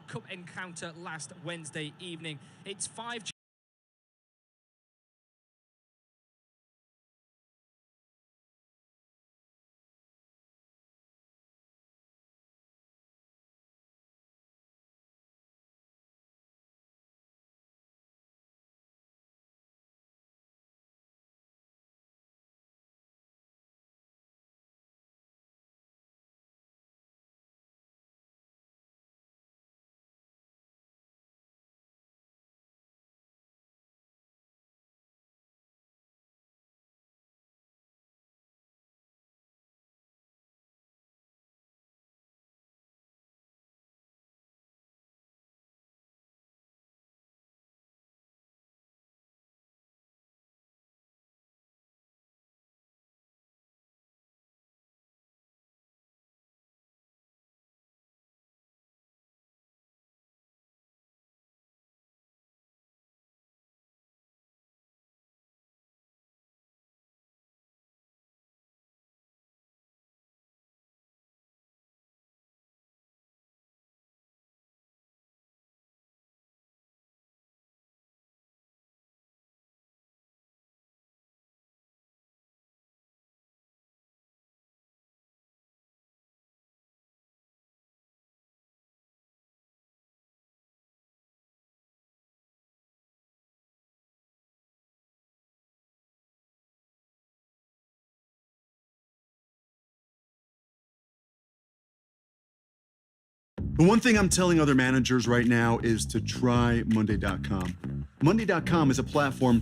Cup encounter last Wednesday evening. It's 5... The one thing I'm telling other managers right now is to try Monday.com. Monday.com is a platform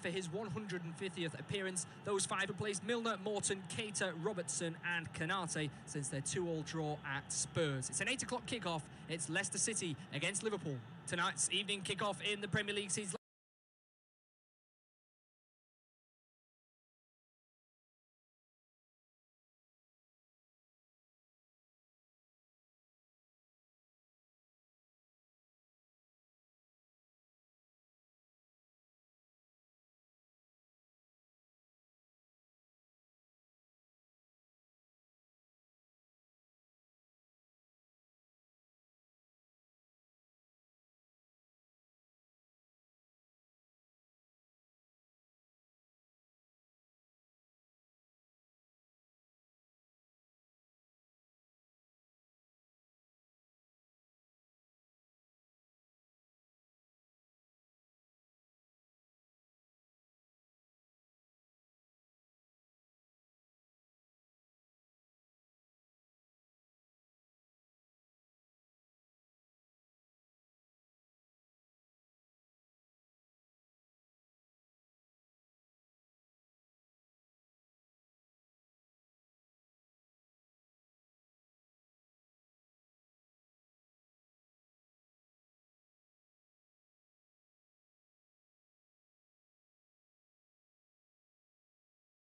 For his 150th appearance, those five replaced Milner, Morton, Keita, Robertson and Canate since their 2-2 draw at Spurs. It's an 8 o'clock kickoff. It's Leicester City against Liverpool. Tonight's evening kickoff in the Premier League sees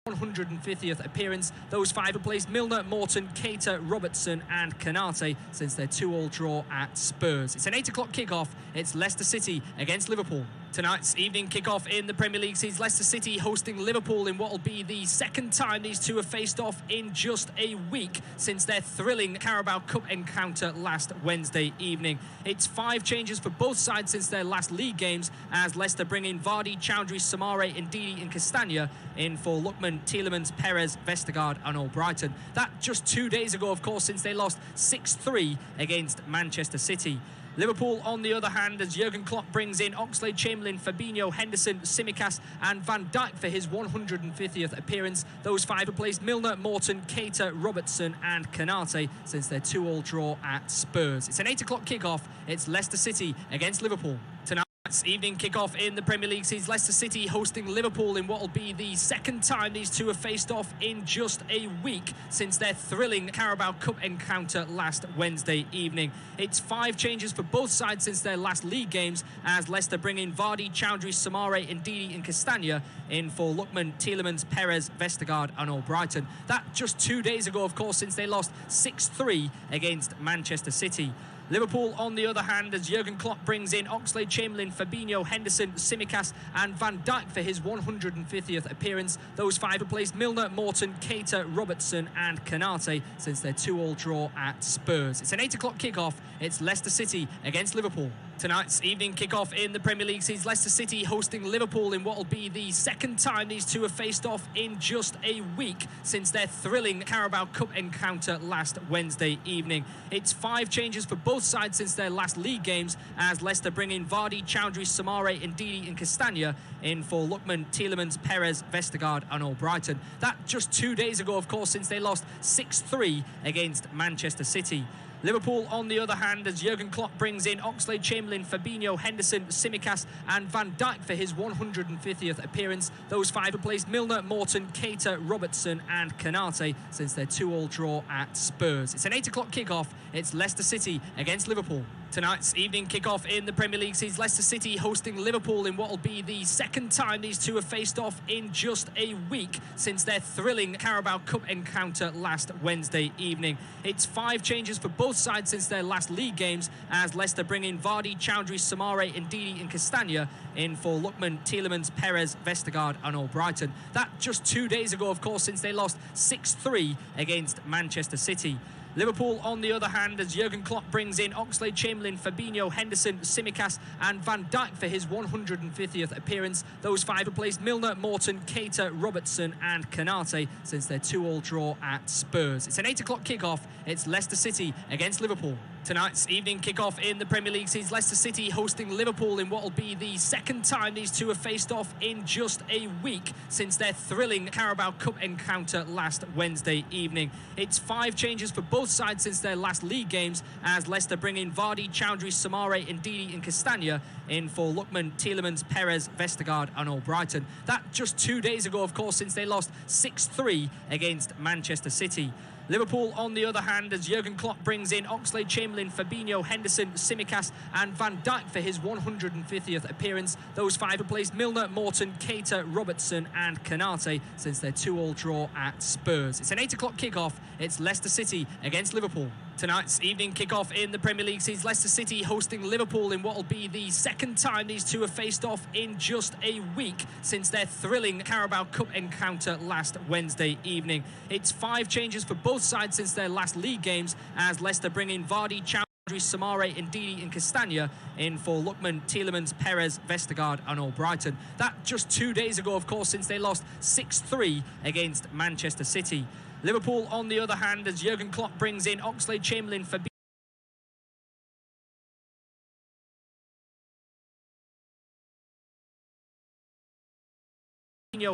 150th appearance. Those five replaced Milner, Morton, Keita, Robertson and Canate since their 2-2 draw at Spurs. It's an 8 o'clock kickoff. It's Leicester City against Liverpool. Tonight's evening kickoff in the Premier League sees Leicester City hosting Liverpool in what will be the second time these two have faced off in just a week since their thrilling Carabao Cup encounter last Wednesday evening. It's 5 changes for both sides since their last league games, as Leicester bring in Vardy, Chowdhury, Samare, Ndidi and Castagna in for Lookman, Tielemans, Perez, Vestergaard and Albrighton. That just 2 days ago, of course, since they lost 6-3 against Manchester City. Liverpool, on the other hand, as Jurgen Klopp brings in Oxlade-Chamberlain, Fabinho, Henderson, Tsimikas and Van Dijk for his 150th appearance. Those five replaced Milner, Morton, Keita, Robertson and Canate since their 2-2 draw at Spurs. It's an 8 o'clock kickoff. It's Leicester City against Liverpool. Tonight, evening kickoff in the Premier League sees Leicester City hosting Liverpool in what will be the second time these two have faced off in just a week since their thrilling Carabao Cup encounter last Wednesday evening. It's 5 changes for both sides since their last league games, as Leicester bring in Vardy, Chowdhury, Samare, Ndidi and Castagna in for Lookman, Tielemans, Perez, Vestergaard and Albrighton. That just 2 days ago, of course, since they lost 6-3 against Manchester City. Liverpool, on the other hand, as Jurgen Klopp brings in Oxlade-Chamberlain, Fabinho, Henderson, Tsimikas and Van Dijk for his 150th appearance. Those five replaced Milner, Morton, Keita, Robertson and Konate since their 2-2 draw at Spurs. It's an 8 o'clock kickoff. It's Leicester City against Liverpool. Tonight's evening kickoff in the Premier League sees Leicester City hosting Liverpool in what will be the second time these two have faced off in just a week since their thrilling Carabao Cup encounter last Wednesday evening. It's 5 changes for both sides since their last league games, as Leicester bring in Vardy, Chowdhury, Samare, Ndidi and Castagna in for Lookman, Tielemans, Perez, Vestergaard and Albrighton. That just 2 days ago, of course, since they lost 6-3 against Manchester City. Liverpool, on the other hand, as Jurgen Klopp brings in Oxlade-Chamberlain, Fabinho, Henderson, Tsimikas and Van Dijk for his 150th appearance. Those five replaced Milner, Morton, Keita, Robertson and Konate since their 2-2 draw at Spurs. It's an 8 o'clock kickoff. It's Leicester City against Liverpool. Tonight's evening kickoff in the Premier League sees Leicester City hosting Liverpool in what will be the second time these two have faced off in just a week since their thrilling Carabao Cup encounter last Wednesday evening. It's 5 changes for both sides since their last league games, as Leicester bring in Vardy, Chowdhury, Samare, Ndidi and Castagna in for Lookman, Tielemans, Perez, Vestergaard and Albrighton. That just 2 days ago, of course, since they lost 6-3 against Manchester City. Liverpool, on the other hand, as Jurgen Klopp brings in Oxlade-Chamberlain, Fabinho, Henderson, Tsimikas and Van Dijk for his 150th appearance. Those five replaced Milner, Morton, Keita, Robertson and Konate since their 2-2 draw at Spurs. It's an 8 o'clock kickoff. It's Leicester City against Liverpool. Tonight's evening kickoff in the Premier League sees Leicester City hosting Liverpool in what will be the second time these two have faced off in just a week since their thrilling Carabao Cup encounter last Wednesday evening. It's 5 changes for both sides since their last league games, as Leicester bring in Vardy, Chowdhury, Samare, Ndidi and Castagna in for Lookman, Tielemans, Perez, Vestergaard and Albrighton. That just 2 days ago, of course, since they lost 6-3 against Manchester City. Liverpool, on the other hand, as Jurgen Klopp brings in Oxlade-Chamberlain, Fabinho, Henderson, Tsimikas and Van Dijk for his 150th appearance. Those five replaced Milner, Morton, Keita, Robertson and Konate since their 2-2 draw at Spurs. It's an 8 o'clock kickoff. It's Leicester City against Liverpool. Tonight's evening kickoff in the Premier League sees Leicester City hosting Liverpool in what will be the second time these two have faced off in just a week since their thrilling Carabao Cup encounter last Wednesday evening. It's 5 changes for both sides since their last league games, as Leicester bring in Vardy, Chowdhury, Samare, Ndidi and Castagna in for Lookman, Tielemans, Perez, Vestergaard and Albrighton. That just 2 days ago, of course, since they lost 6-3 against Manchester City. Liverpool, on the other hand, as Jurgen Klopp brings in Oxlade-Chamberlain, Fabinho,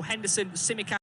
Henderson, Tsimikas.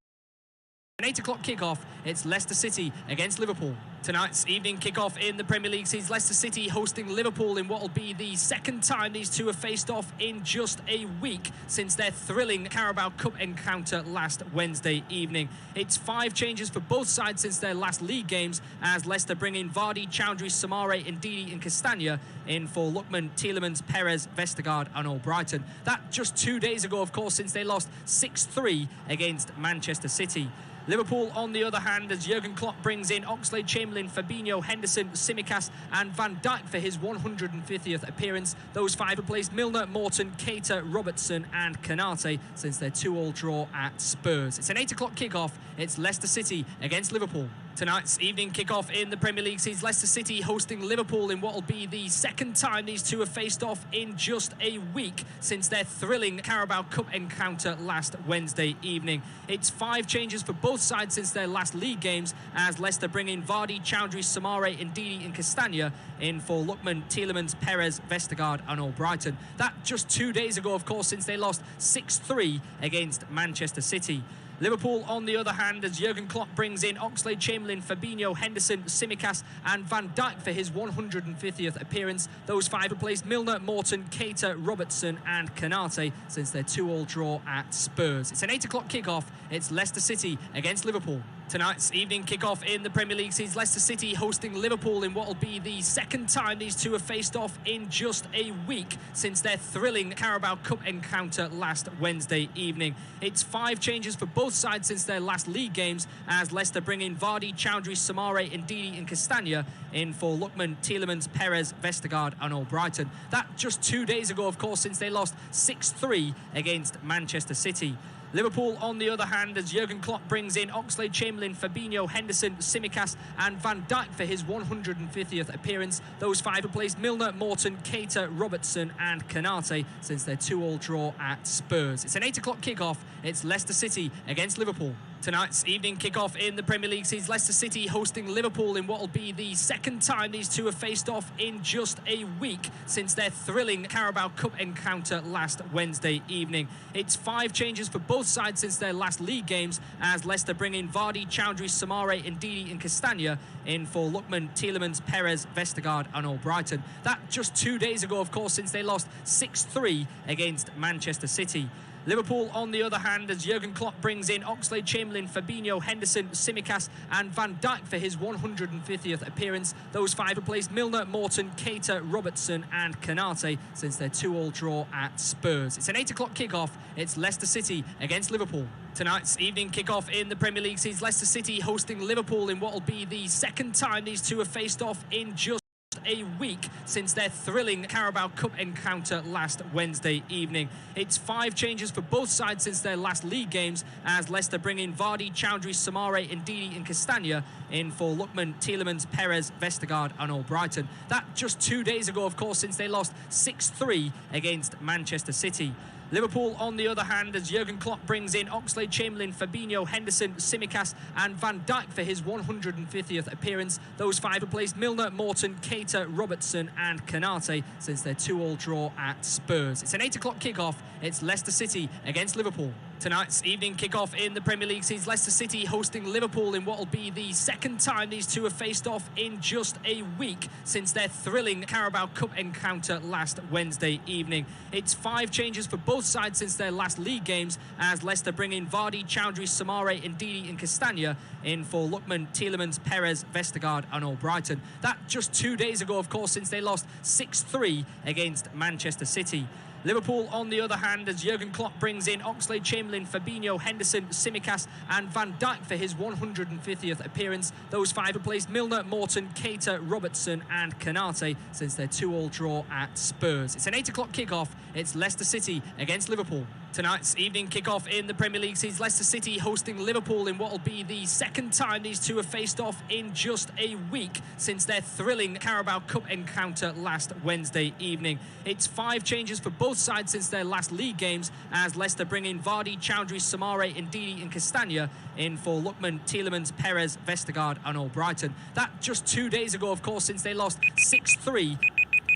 An 8 o'clock kickoff. It's Leicester City against Liverpool. Tonight's evening kickoff in the Premier League sees Leicester City hosting Liverpool in what will be the second time these two have faced off in just a week since their thrilling Carabao Cup encounter last Wednesday evening. It's 5 changes for both sides since their last league games, as Leicester bring in Vardy, Chowdhury, Samare, Ndidi and Castagna in for Lookman, Tielemans, Perez, Vestergaard and Albrighton. That just 2 days ago, of course, since they lost 6-3 against Manchester City. Liverpool, on the other hand, as Jurgen Klopp brings in Oxlade-Chamberlain, Fabinho, Henderson, Tsimikas and Van Dijk for his 150th appearance. Those five replaced Milner, Morton, Keita, Robertson and Konate since their 2-2 draw at Spurs. It's an 8 o'clock kickoff. It's Leicester City against Liverpool. Tonight's evening kickoff in the Premier League sees Leicester City hosting Liverpool in what will be the second time these two have faced off in just a week since their thrilling Carabao Cup encounter last Wednesday evening. It's 5 changes for both sides since their last league games, as Leicester bring in Vardy, Chowdhury, Samare, Ndidi and Castagna in for Lookman, Tielemans, Perez, Vestergaard and Albrighton. That just 2 days ago, of course, since they lost 6-3 against Manchester City. Liverpool, on the other hand, as Jurgen Klopp brings in Oxlade-Chamberlain, Fabinho, Henderson, Tsimikas and Van Dijk for his 150th appearance. Those five replaced Milner, Morton, Keita, Robertson and Konate since their 2-2 draw at Spurs. It's an 8 o'clock kickoff. It's Leicester City against Liverpool. Tonight's evening kick-off in the Premier League sees Leicester City hosting Liverpool in what will be the second time these two have faced off in just a week since their thrilling Carabao Cup encounter last Wednesday evening. It's 5 changes for both sides since their last league games, as Leicester bring in Vardy, Chowdhury, Samare, Ndidi and Castagna in for Lookman, Tielemans, Perez, Vestergaard and Albrighton. That just 2 days ago, of course, since they lost 6-3 against Manchester City. Liverpool, on the other hand, as Jurgen Klopp brings in Oxlade-Chamberlain, Fabinho, Henderson, Tsimikas and Van Dijk for his 150th appearance. Those 5 replaced Milner, Morton, Keita, Robertson and Konate since their 2-2 draw at Spurs. It's an 8 o'clock kick-off. It's Leicester City against Liverpool. Tonight's evening kick-off in the Premier League sees Leicester City hosting Liverpool in what will be the second time these two have faced off in just a week since their thrilling Carabao Cup encounter last Wednesday evening. It's 5 changes for both sides since their last league games, as Leicester bring in Vardy, Chowdhury, Samare, Ndidi and Castagna in for Lookman, Tielemans, Perez, Vestergaard and Albrighton. That just 2 days ago, of course, since they lost 6-3 against Manchester City. Liverpool, on the other hand, as Jurgen Klopp brings in Oxlade-Chamberlain, Fabinho, Henderson, Tsimikas and Van Dijk for his 150th appearance. Those 5 replaced Milner, Morton, Keita, Robertson and Konate since their 2-2 draw at Spurs. It's an 8 o'clock kick-off. It's Leicester City against Liverpool. Tonight's evening kick-off in the Premier League sees Leicester City hosting Liverpool in what will be the second time these two have faced off in just a week since their thrilling Carabao Cup encounter last Wednesday evening. It's 5 changes for both sides since their last league games, as Leicester bring in Vardy, Chowdhury, Samare, Ndidi and Castagna in for Lookman, Tielemans, Perez, Vestergaard and Albrighton. That just 2 days ago, of course, since they lost 6-3 against Manchester City. Liverpool, on the other hand, as Jurgen Klopp brings in Oxlade-Chamberlain, Fabinho, Henderson, Tsimikas and Van Dijk for his 150th appearance. Those 5 replaced Milner, Morton, Keita, Robertson and Konate since their 2-2 draw at Spurs. It's an 8 o'clock kick-off. It's Leicester City against Liverpool. Tonight's evening kick-off in the Premier League sees Leicester City hosting Liverpool in what will be the second time these two have faced off in just a week since their thrilling Carabao Cup encounter last Wednesday evening. It's 5 changes for both sides since their last league games, as Leicester bring in Vardy, Chowdhury, Samare, Ndidi and Castagna in for Lookman, Tielemans, Perez, Vestergaard and Albrighton. That just 2 days ago, of course, since they lost 6-3 against Manchester City. Liverpool, on the other hand, as Jurgen Klopp brings in Oxlade-Chamberlain, Fabinho, Henderson, Tsimikas and Van Dijk for his 150th appearance. Those 5 replaced Milner, Morton, Keita, Robertson and Konate since their 2-2 draw at Spurs. It's an 8 o'clock kick-off. It's Leicester City against Liverpool. Tonight's evening kick-off in the Premier League sees Leicester City hosting Liverpool in what will be the second time these two have faced off in just a week since their thrilling Carabao Cup encounter last Wednesday evening. It's 5 changes for both sides since their last league games, as Leicester bring in Vardy, Chowdhury, Samare, Ndidi and Castagna in for Lookman, Tielemans, Perez, Vestergaard and Albrighton. That just 2 days ago, of course, since they lost 6-3.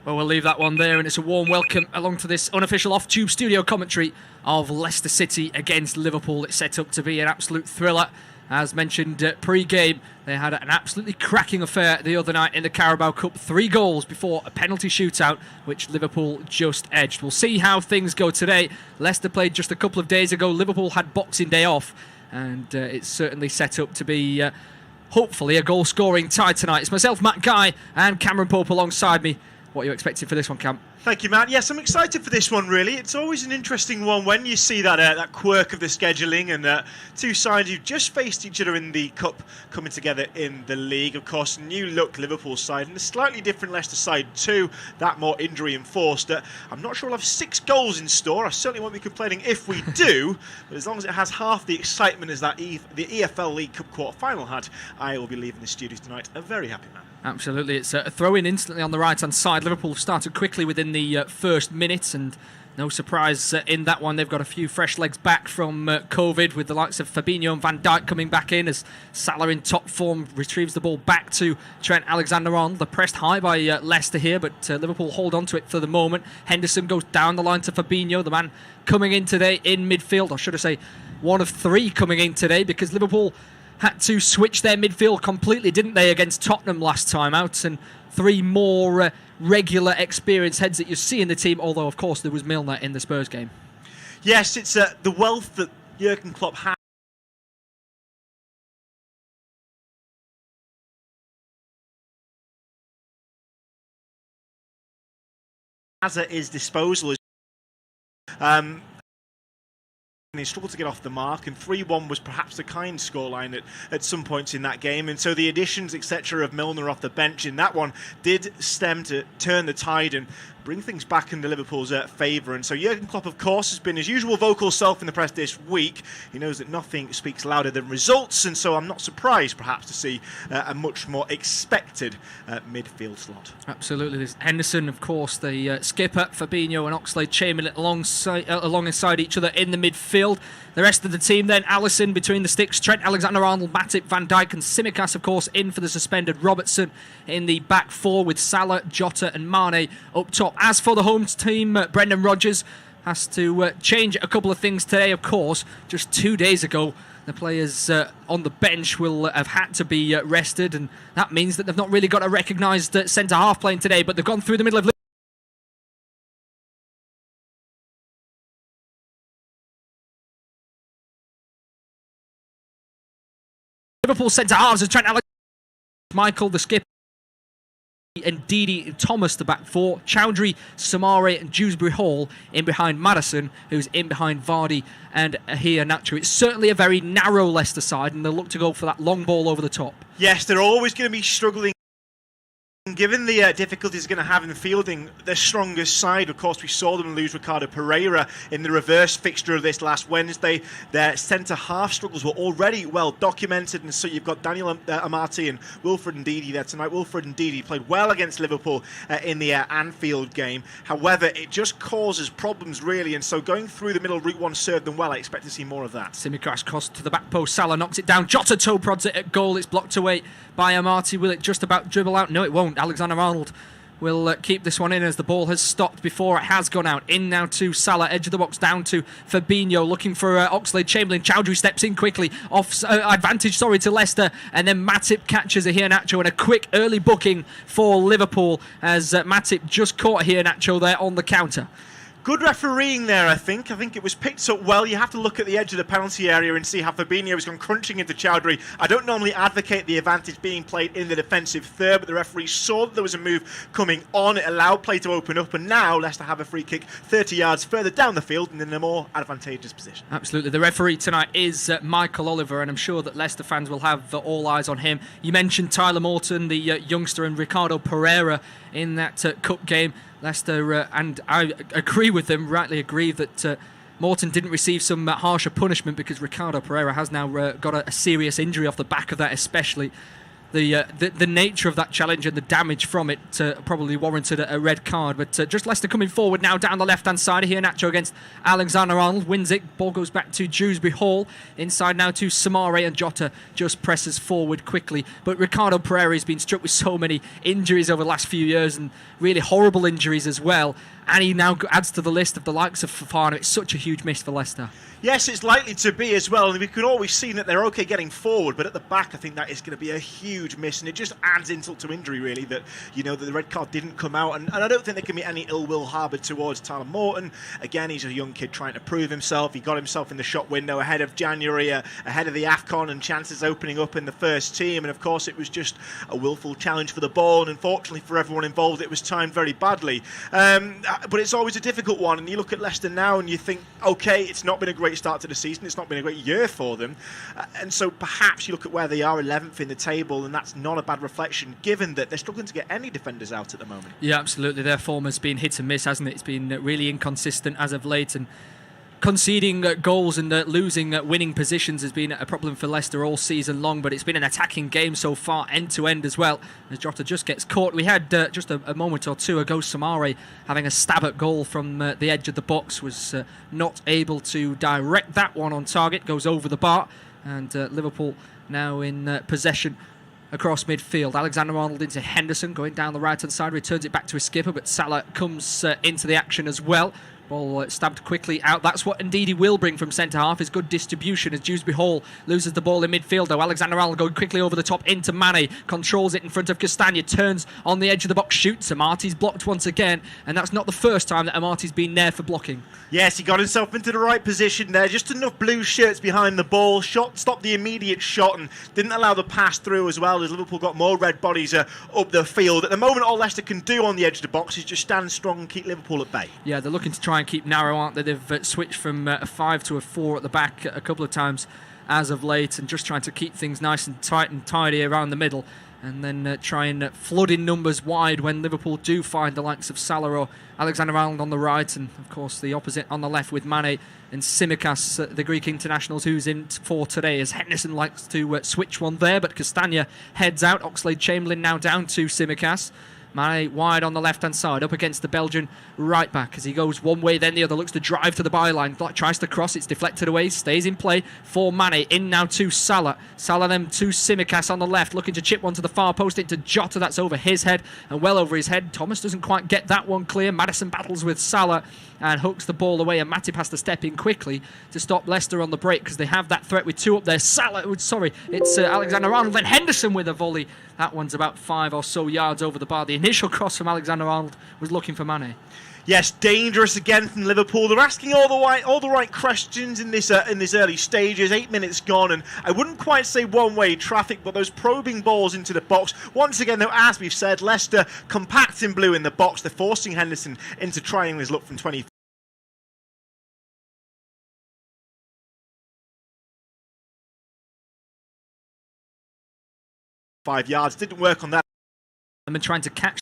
Well, we'll leave that one there, and it's a warm welcome along to this unofficial off-tube studio commentary of Leicester City against Liverpool. It's set up to be an absolute thriller. As mentioned pre-game, they had an absolutely cracking affair the other night in the Carabao Cup. 3 goals before a penalty shootout, which Liverpool just edged. We'll see how things go today. Leicester played just a couple of days ago. Liverpool had Boxing Day off, and it's certainly set up to be hopefully a goal-scoring tie tonight. It's myself, Matt Guy, and Cameron Pope alongside me. What are you expecting for this one, Cam? Thank you, Matt. Yes, I'm excited for this one, really. It's always an interesting one when you see that quirk of the scheduling and 2 sides who've just faced each other in the Cup coming together in the league. Of course, new look Liverpool side and a slightly different Leicester side too, that more injury enforced. I'm not sure we'll have 6 goals in store. I certainly won't be complaining if we do, but as long as it has half the excitement as that the EFL League Cup quarter-final had, I will be leaving the studios tonight a very happy man. Absolutely. It's a throw-in instantly on the right-hand side. Liverpool started quickly within the first minutes, and no surprise in that one. They've got a few fresh legs back from COVID, with the likes of Fabinho and Van Dijk coming back in as Salah in top form retrieves the ball back to Trent Alexander-Arnold. They're pressed high by Leicester here, but Liverpool hold on to it for the moment. Henderson goes down the line to Fabinho, the man coming in today in midfield, or should I say one of 3 coming in today, because Liverpool had to switch their midfield completely, didn't they, against Tottenham last time out, and 3 more regular experienced heads that you see in the team, although of course there was Milner in the Spurs game. Yes, it's the wealth that Jurgen Klopp has as at his disposal. And he struggled to get off the mark, and 3-1 was perhaps the kind scoreline at some points in that game. And so the additions, etc., of Milner off the bench in that one did stem to turn the tide and bring things back into Liverpool's favour. And so Jurgen Klopp, of course, has been his usual vocal self in the press this week. He knows that nothing speaks louder than results, and so I'm not surprised, perhaps, to see a much more expected midfield slot. Absolutely. There's Henderson, of course, the skipper, Fabinho and Oxlade-Chamberlain alongside each other in the midfield. The rest of the team then, Alisson between the sticks, Trent Alexander-Arnold, Matip, Van Dijk and Tsimikas, of course, in for the suspended Robertson in the back four with Salah, Jota and Mane up top. As for the home team, Brendan Rodgers has to change a couple of things today, of course. Just 2 days ago, the players on the bench will have had to be rested, and that means that they've not really got a recognised centre-half playing today, but they've gone through the middle of Liverpool centre-halves as Trent Alexander, Michael, the skipper, and Didi Thomas, the back four, Chowdhury, Samare and Dewsbury Hall in behind Maddison, who's in behind Vardy and Iheanacho. It's certainly a very narrow Leicester side, and they'll look to go for that long ball over the top. Yes, they're always going to be struggling. Given the difficulties they're going to have in fielding their strongest side, of course, we saw them lose Ricardo Pereira in the reverse fixture of this last Wednesday. Their centre-half struggles were already well documented, and so you've got Daniel Amati and Wilfred Ndidi there tonight. Wilfred Ndidi played well against Liverpool in the Anfield game. However, it just causes problems, really, and so going through the middle, Route 1 served them well. I expect to see more of that. Tsimikas cross to the back post. Salah knocks it down. Jota toe prods it at goal. It's blocked away by Amati. Will it just about dribble out? No, it won't. Alexander-Arnold will keep this one in as the ball has stopped before it has gone out. In now to Salah, edge of the box, down to Fabinho, looking for Oxlade-Chamberlain. Chowdhury steps in quickly, advantage to Leicester, and then Matip catches Iheanacho, and a quick early booking for Liverpool as Matip just caught Iheanacho there on the counter. Good refereeing there, I think. I think it was picked up well. You have to look at the edge of the penalty area and see how Fabinho has gone crunching into Chowdhury. I don't normally advocate the advantage being played in the defensive third, but the referee saw that there was a move coming on. It allowed play to open up, and now Leicester have a free kick 30 yards further down the field and in a more advantageous position. Absolutely. The referee tonight is Michael Oliver, and I'm sure that Leicester fans will have all eyes on him. You mentioned Tyler Morton, the youngster, and Ricardo Pereira in that cup game. Leicester, and I agree with them, rightly agree that Morton didn't receive some harsher punishment because Ricardo Pereira has now got a serious injury off the back of that, especially. The nature of that challenge and the damage from it probably warranted a red card. But just Leicester coming forward now down the left-hand side. Here Nacho against Alexander-Arnold. Wins it. Ball goes back to Dewsbury Hall. Inside now to Samare, and Jota just presses forward quickly. But Ricardo Pereira has been struck with so many injuries over the last few years, and really horrible injuries as well. And he now adds to the list of the likes of Fofana. It's such a huge miss for Leicester. Yes, it's likely to be as well. And we can always see that they're okay getting forward, but at the back, I think that is going to be a huge miss. And it just adds insult to injury, really, that, you know, that the red card didn't come out. And I don't think there can be any ill will harboured towards Tyler Morton. Again, he's a young kid trying to prove himself. He got himself in the shop window ahead of January, ahead of the AFCON, and chances opening up in the first team. And of course, it was just a willful challenge for the ball. And unfortunately for everyone involved, it was timed very badly. But it's always a difficult one. And you look at Leicester now and you think, okay, it's not been a great start to the season. It's not been a great year for them. And so perhaps you look at where they are, 11th in the table, and that's not a bad reflection, given that they're struggling to get any defenders out at the moment. Yeah, absolutely. Their form has been hit and miss, hasn't it? It's been really inconsistent as of late, and conceding goals and losing winning positions has been a problem for Leicester all season long, but it's been an attacking game so far, end to end as well, as Jota just gets caught. We had just a moment or two ago Samare having a stab at goal from the edge of the box, was not able to direct that one on target, goes over the bar, and Liverpool now in possession across midfield. Alexander-Arnold into Henderson, going down the right-hand side, returns it back to his skipper, but Salah comes into the action as well. Ball stabbed quickly out. That's what indeed he will bring from centre-half, is good distribution as Dewsbury Hall loses the ball in midfield, though. Alexander-Arnold going quickly over the top into Mane, controls it in front of Castagna, turns on the edge of the box, shoots. Amarty's blocked once again, and that's not the first time that Amarty's been there for blocking. Yes, he got himself into the right position there, just enough blue shirts behind the ball, stopped the immediate shot and didn't allow the pass through as well, as Liverpool got more red bodies up the field. At the moment, all Leicester can do on the edge of the box is just stand strong and keep Liverpool at bay. Yeah, they're looking to try and keep narrow, aren't they? They've switched from a 5 to a 4 at the back a couple of times as of late, and just trying to keep things nice and tight and tidy around the middle, and then try and flood in numbers wide when Liverpool do find the likes of Salah or Alexander-Arnold on the right, and of course the opposite on the left with Mane and Tsimikas, the Greek internationals, who's in for today, as Henderson likes to switch one there, but Castagna heads out. Oxlade-Chamberlain now down to Tsimikas. Mane wide on the left-hand side, up against the Belgian right-back as he goes one way, then the other, looks to drive to the byline, tries to cross, it's deflected away, stays in play for Mane, in now to Salah. Salah then to Tsimikas on the left, looking to chip one to the far post into Jota, that's over his head, and well over his head. Thomas doesn't quite get that one clear. Maddison battles with Salah and hooks the ball away, and Matip has to step in quickly to stop Leicester on the break because they have that threat with two up there. It's Alexander-Arnold, then Henderson with a volley. That one's about 5 or so yards over the bar. The initial cross from Alexander-Arnold was looking for Mane. Yes, dangerous again from Liverpool. They're asking all the right questions in this early stages. 8 minutes gone, and I wouldn't quite say one-way traffic, but those probing balls into the box. Once again, though, as we've said, Leicester compact in blue in the box. They're forcing Henderson into trying his luck from 20. Yards didn't work on that. I've been trying to catch,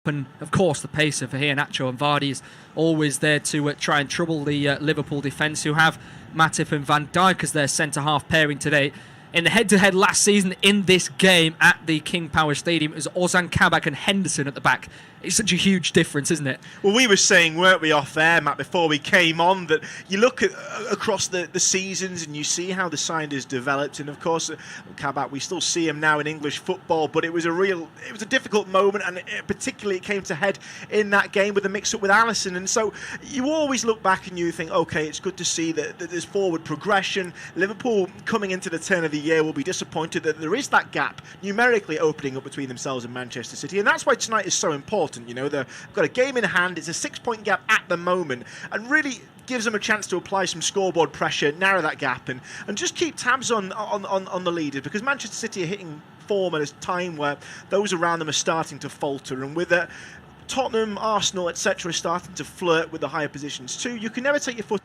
and of course the pace of Iheanacho and Vardy is always there to try and trouble the Liverpool defence, who have Matip and Van Dijk as their centre-half pairing today. In the head-to-head last season in this game at the King Power Stadium, it was Ozan Kabak and Henderson at the back. It's such a huge difference, isn't it? Well, we were saying, weren't we, off there, Matt, before we came on, that you look at across the seasons and you see how the side has developed. And of course, Kabak, we still see him now in English football, but it was a difficult moment, and particularly it came to head in that game with the mix-up with Alisson. And so you always look back and you think, okay, it's good to see that there's forward progression. Liverpool coming into the turn of the year will be disappointed that there is that gap numerically opening up between themselves and Manchester City, and that's why tonight is so important. You know, they've got a game in hand. It's a 6-point gap at the moment, and really gives them a chance to apply some scoreboard pressure, narrow that gap, and just keep tabs on the leaders, because Manchester City are hitting form at a time where those around them are starting to falter, and with Tottenham, Arsenal, etc. starting to flirt with the higher positions too, you can never take your foot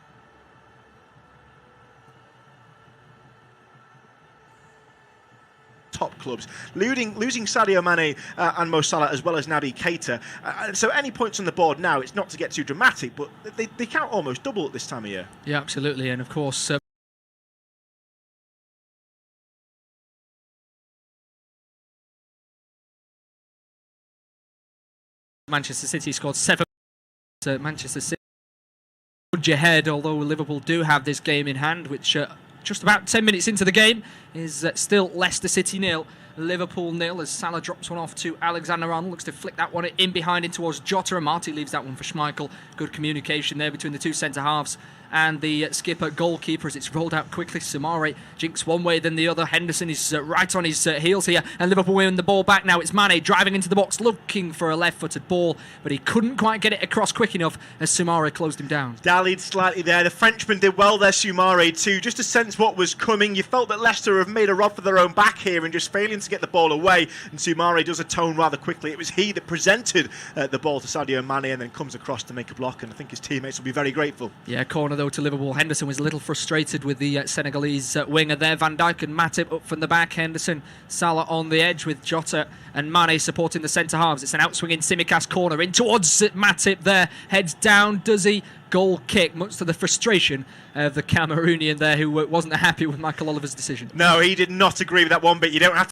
top clubs, losing Sadio Mane and Mo Salah, as well as Naby Keita. So any points on the board now, it's not to get too dramatic, but they count almost double at this time of year. Yeah, absolutely. And of course, Manchester City scored 7. Manchester City nudge ahead, although Liverpool do have this game in hand, which just about 10 minutes into the game is still Leicester City 0, Liverpool 0, as Salah drops one off to Alexander-Arnold, looks to flick that one in behind in towards Jota, and Marty leaves that one for Schmeichel. Good communication there between the two centre-halves and the skipper goalkeeper as it's rolled out quickly. Soumare jinks one way then the other. Henderson is right on his heels here, and Liverpool win the ball back now. It's Mane driving into the box, looking for a left-footed ball, but he couldn't quite get it across quick enough as Soumare closed him down. Dallied slightly there. The Frenchman did well there, Soumare too, just to sense what was coming. You felt that Leicester have made a rod for their own back here and just failing to get the ball away, and Soumare does atone rather quickly. It was he that presented the ball to Sadio Mane and then comes across to make a block, and I think his teammates will be very grateful. Yeah, corner though to Liverpool. Henderson was a little frustrated with the Senegalese winger there. Van Dijk and Matip up from the back. Henderson, Salah on the edge with Jota and Mane supporting the centre halves. It's an outswing in Tsimikas corner in towards Matip there. Heads down, does he? Goal kick, much to the frustration of the Cameroonian there, who wasn't happy with Michael Oliver's decision. No, he did not agree with that one bit. You don't have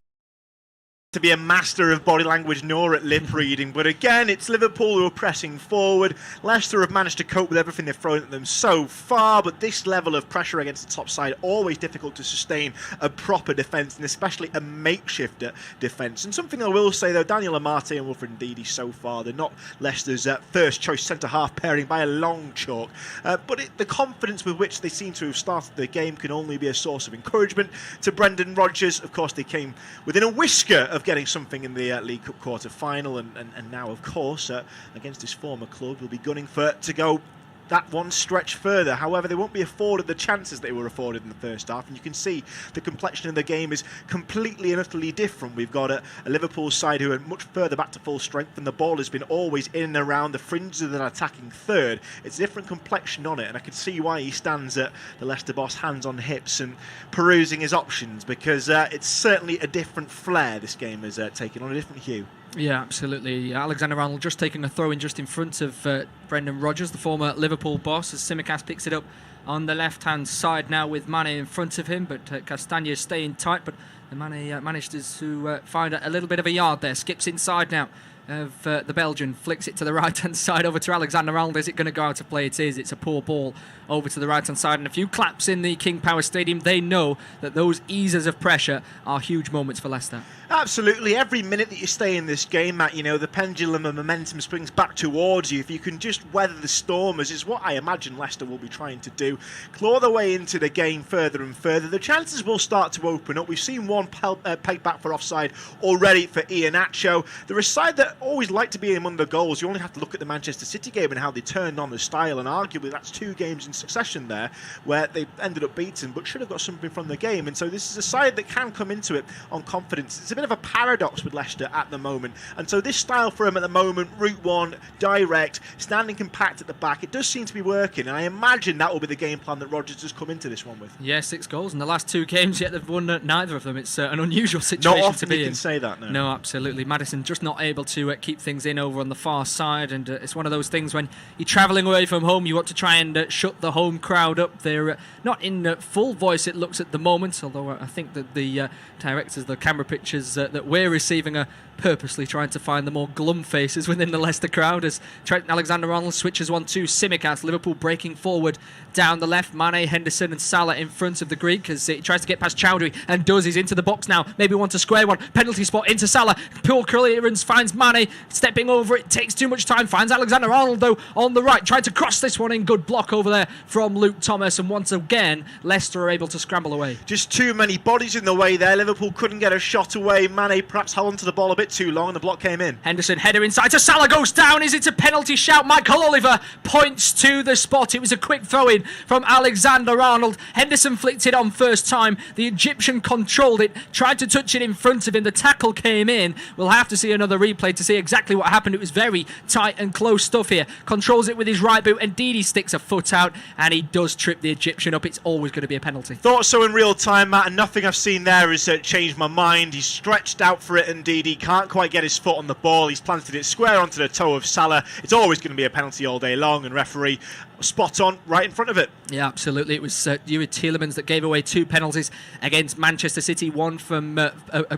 to be a master of body language nor at lip reading. But again, it's Liverpool who are pressing forward. Leicester have managed to cope with everything they've thrown at them so far, but this level of pressure against the top side, always difficult to sustain a proper defence, and especially a makeshift defence. And something I will say, though, Daniel Amate and Wilfred Ndidi so far, they're not Leicester's first choice centre-half pairing by a long chalk. But the confidence with which they seem to have started the game can only be a source of encouragement to Brendan Rodgers. Of course, they came within a whisker of getting something in the League Cup quarter-final, and now, of course, against his former club, will be gunning to go that one stretch further. However, they won't be afforded the chances they were afforded in the first half, and you can see the complexion of the game is completely and utterly different. We've got a Liverpool side who are much further back to full strength, and the ball has been always in and around the fringes of an attacking third. It's a different complexion on it, and I can see why he stands at the Leicester boss, hands on hips and perusing his options, because it's certainly a different flair this game has taken on, a different hue. Yeah, absolutely. Alexander Arnold just taking a throw in just in front of Brendan Rodgers, the former Liverpool boss, as Tsimikas picks it up on the left-hand side now with Mane in front of him, but Castagna staying tight, but Mane managed to find a little bit of a yard there, skips inside now of the Belgian, flicks it to the right-hand side over to Alexander Arnold. Is it going to go out of play? It is. It's a poor ball over to the right-hand side, and a few claps in the King Power Stadium. They know that those easers of pressure are huge moments for Leicester. Absolutely. Every minute that you stay in this game, Matt, you know, the pendulum of momentum springs back towards you. If you can just weather the storm, as is what I imagine Leicester will be trying to do, claw their way into the game further and further, the chances will start to open up. We've seen one pegged back for offside already for Iheanacho. They're a side that always like to be among the goals. You only have to look at the Manchester City game and how they turned on the style, and arguably that's 2 games in succession there where they ended up beaten but should have got something from the game. And so this is a side that can come into it on confidence. It's a bit of a paradox with Leicester at the moment, and so this style for them at the moment, route one, direct, standing compact at the back, it does seem to be working, and I imagine that will be the game plan that Rodgers has come into this one with. Yeah, 6 goals in the last 2 games, yet they've won neither of them. It's an unusual situation not often to be you in. Can say that. No, absolutely. Maddison just not able to keep things in over on the far side, and it's one of those things when you're travelling away from home, you want to try and shut the home crowd up. They're not in full voice, it looks, at the moment, although I think that the directors, the camera pictures that we're receiving are purposely trying to find the more glum faces within the Leicester crowd as Trent Alexander-Arnold switches one to Tsimikas. Liverpool breaking forward down the left. Mane, Henderson and Salah in front of the Greek as he tries to get past Chowdhury and does. He's into the box now. Maybe wants a square one. Penalty spot into Salah. Poor clearance finds Mane. Stepping over it. Takes too much time. Finds Alexander-Arnold though on the right. Tried to cross this one in. Good block over there from Luke Thomas. And once again, Leicester are able to scramble away. Just too many bodies in the way there. Liverpool couldn't get a shot away. Mane perhaps held onto the ball a bit too long and the block came in. Henderson header inside to Salah, goes down. Is it a penalty shout? Michael Oliver points to the spot. It was a quick throw in from Alexander-Arnold. Henderson flicked it on first time. The Egyptian controlled it, tried to touch it in front of him. The tackle came in. We'll have to see another replay to see exactly what happened. It was very tight and close stuff here. Controls it with his right boot and Ndidi sticks a foot out and he does trip the Egyptian up. It's always going to be a penalty. Thought so in real time, Matt, and nothing I've seen there has changed my mind. He's stretched out for it and Ndidi can't quite get his foot on the ball. He's planted it square onto the toe of Salah. It's always going to be a penalty all day long, and referee spot on right in front of it. Yeah, absolutely. It was Yuri Tielemans that gave away 2 penalties against Manchester City, one from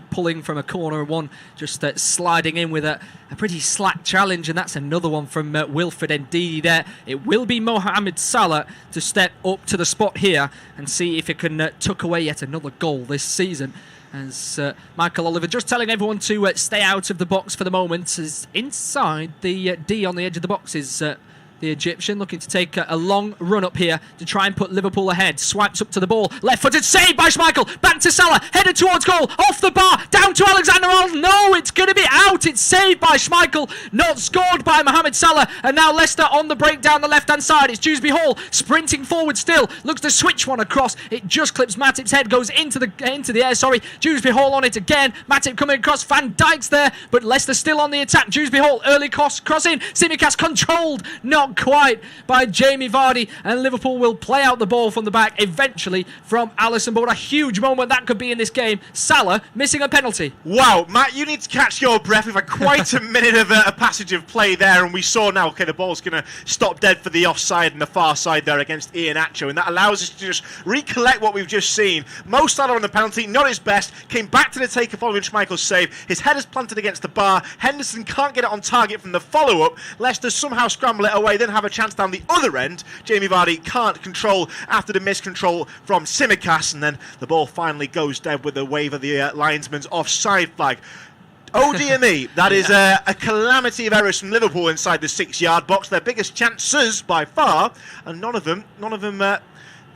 pulling from a corner, one just sliding in with a pretty slack challenge, and that's another one from Wilfred Ndidi there. It will be Mohamed Salah to step up to the spot here and see if he can tuck away yet another goal this season. As Michael Oliver just telling everyone to stay out of the box for the moment, as inside the D on the edge of the box is the Egyptian, looking to take a long run up here to try and put Liverpool ahead. Swipes up to the ball, left-footed, saved by Schmeichel, back to Salah, headed towards goal, off the bar, down to Alexander-Arnold. No, it's going to be out. It's saved by Schmeichel, not scored by Mohamed Salah. And now Leicester on the break down the left-hand side. It's Dewsbury Hall sprinting forward still, looks to switch one across. It just clips Matip's head, goes into the air. Dewsbury Hall on it again. Matip coming across, Van Dijk's there, but Leicester still on the attack. Dewsbury Hall, early cross in. Tsimikas controlled, not not quite by Jamie Vardy, and Liverpool will play out the ball from the back eventually from Alisson. But what a huge moment that could be in this game. Salah missing a penalty. Wow, Matt, you need to catch your breath. We've had quite a minute of a passage of play there, and we saw now, okay, the ball's going to stop dead for the offside and the far side there against Iheanacho, and that allows us to just recollect what we've just seen. Mo Salah on the penalty, not his best, came back to the taker following Schmeichel's save. His header's planted against the bar. Henderson can't get it on target from the follow-up. Leicester somehow scramble it away, then have a chance down the other end. Jamie Vardy can't control after the miscontrol from Tsimikas, and then the ball finally goes dead with the wave of the linesman's offside flag. Oh dear me, that is a calamity of errors from Liverpool inside the 6-yard box. Their biggest chances by far, and none of them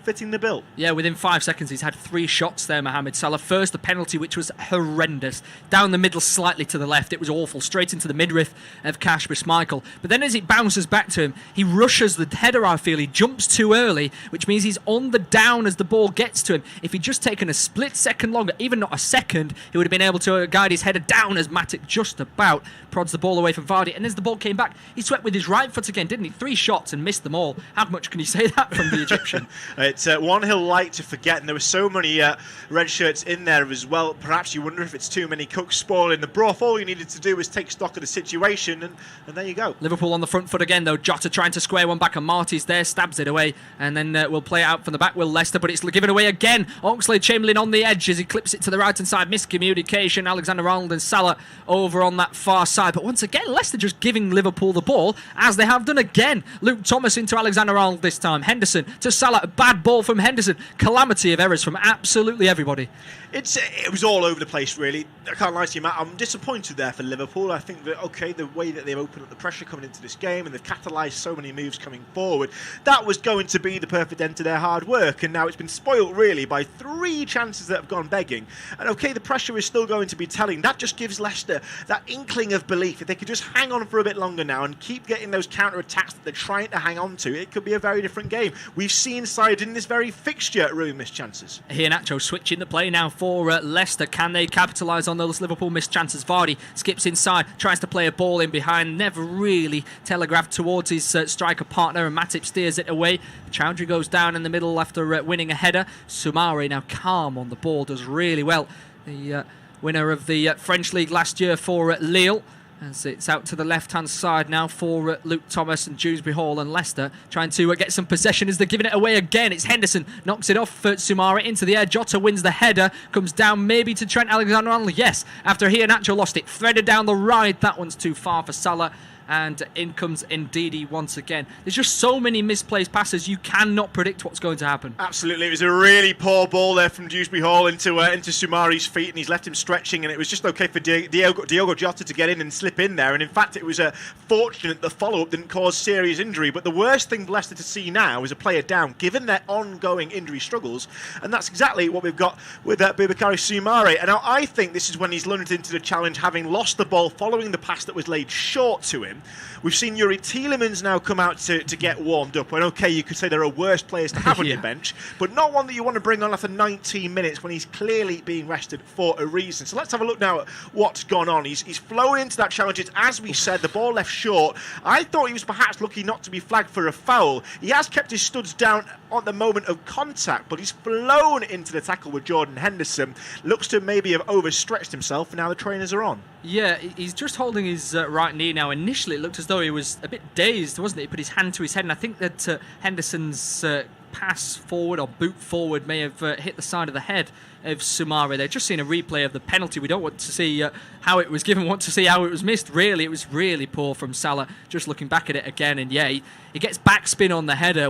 fitting the bill. Yeah, within 5 seconds he's had 3 shots there, Mohamed Salah. First, the penalty, which was horrendous. Down the middle, slightly to the left. It was awful. Straight into the midriff of Kasper Schmeichel. But then as it bounces back to him, he rushes the header, I feel. He jumps too early, which means he's on the down as the ball gets to him. If he'd just taken a split second longer, even not a second, he would have been able to guide his header down as Matic just about prods the ball away from Vardy. And as the ball came back, he swept with his right foot again, didn't he? 3 shots and missed them all. How much can you say that from the Egyptian? It's one he'll like to forget, and there were so many red shirts in there as well. Perhaps you wonder if it's too many cooks spoiling the broth. All you needed to do was take stock of the situation, and there you go. Liverpool on the front foot again, though. Jota trying to square one back, and Marty's there, stabs it away, and then we'll play it out from the back, will Leicester, but it's given away again. Oxlade-Chamberlain on the edge as he clips it to the right-hand side. Miscommunication. Alexander-Arnold and Salah over on that far side. But once again, Leicester just giving Liverpool the ball, as they have done again. Luke Thomas into Alexander-Arnold this time. Henderson to Salah. A bad ball from Henderson. Calamity of errors from absolutely everybody. It was all over the place, really. I can't lie to you, Matt. I'm disappointed there for Liverpool. I think that, okay, the way that they've opened up the pressure coming into this game and they've catalysed so many moves coming forward, that was going to be the perfect end to their hard work. And now it's been spoilt, really, by 3 chances that have gone begging. And, okay, the pressure is still going to be telling. That just gives Leicester that inkling of belief. If they could just hang on for a bit longer now and keep getting those counter-attacks that they're trying to hang on to, it could be a very different game. We've seen sides in this very fixture ruin missed chances. Iheanacho switching the play now for Leicester. Can they capitalise on those Liverpool missed chances? Vardy skips inside, tries to play a ball in behind, never really telegraphed towards his striker partner, and Matip steers it away. Chowdhury goes down in the middle after winning a header. Soumare now calm on the ball, does really well. The winner of the French League last year for Lille. As it's out to the left-hand side now for Luke Thomas and Dewsbury Hall, and Leicester trying to get some possession as they're giving it away again. It's Henderson, knocks it off for Soumare into the air. Jota wins the header, comes down maybe to Trent Alexander-Arnold. Yes, after Iheanacho lost it. Threaded down the right. That one's too far for Salah. And in comes Ndidi once again. There's just so many misplaced passes, you cannot predict what's going to happen. Absolutely. It was a really poor ball there from Dewsbury Hall into Soumare's feet, and he's left him stretching, and it was just okay for Diogo Jota to get in and slip in there. And in fact, it was fortunate the follow-up didn't cause serious injury. But the worst thing for Leicester to see now is a player down, given their ongoing injury struggles. And that's exactly what we've got with Boubakary Soumare. And now I think this is when he's lunged into the challenge, having lost the ball following the pass that was laid short to him. We've seen Yuri Tielemans now come out to get warmed up. And okay, you could say there are worse players to have on your bench, but not one that you want to bring on after 19 minutes when he's clearly being rested for a reason. So let's have a look now at what's gone on. He's flown into that challenge. It's, as we said, the ball left short. I thought he was perhaps lucky not to be flagged for a foul. He has kept his studs down at the moment of contact, but he's flown into the tackle with Jordan Henderson. Looks to maybe have overstretched himself, and now the trainers are on. Yeah, he's just holding his right knee now. Initially, it looked as though he was a bit dazed, wasn't it? He put his hand to his head, and I think that Henderson's pass forward or boot forward may have hit the side of the head of Soumare. They've just seen a replay of the penalty. We don't want to see how it was given, we want to see how it was missed. Really, it was really poor from Salah. Just looking back at it again, and yeah, he gets backspin on the header,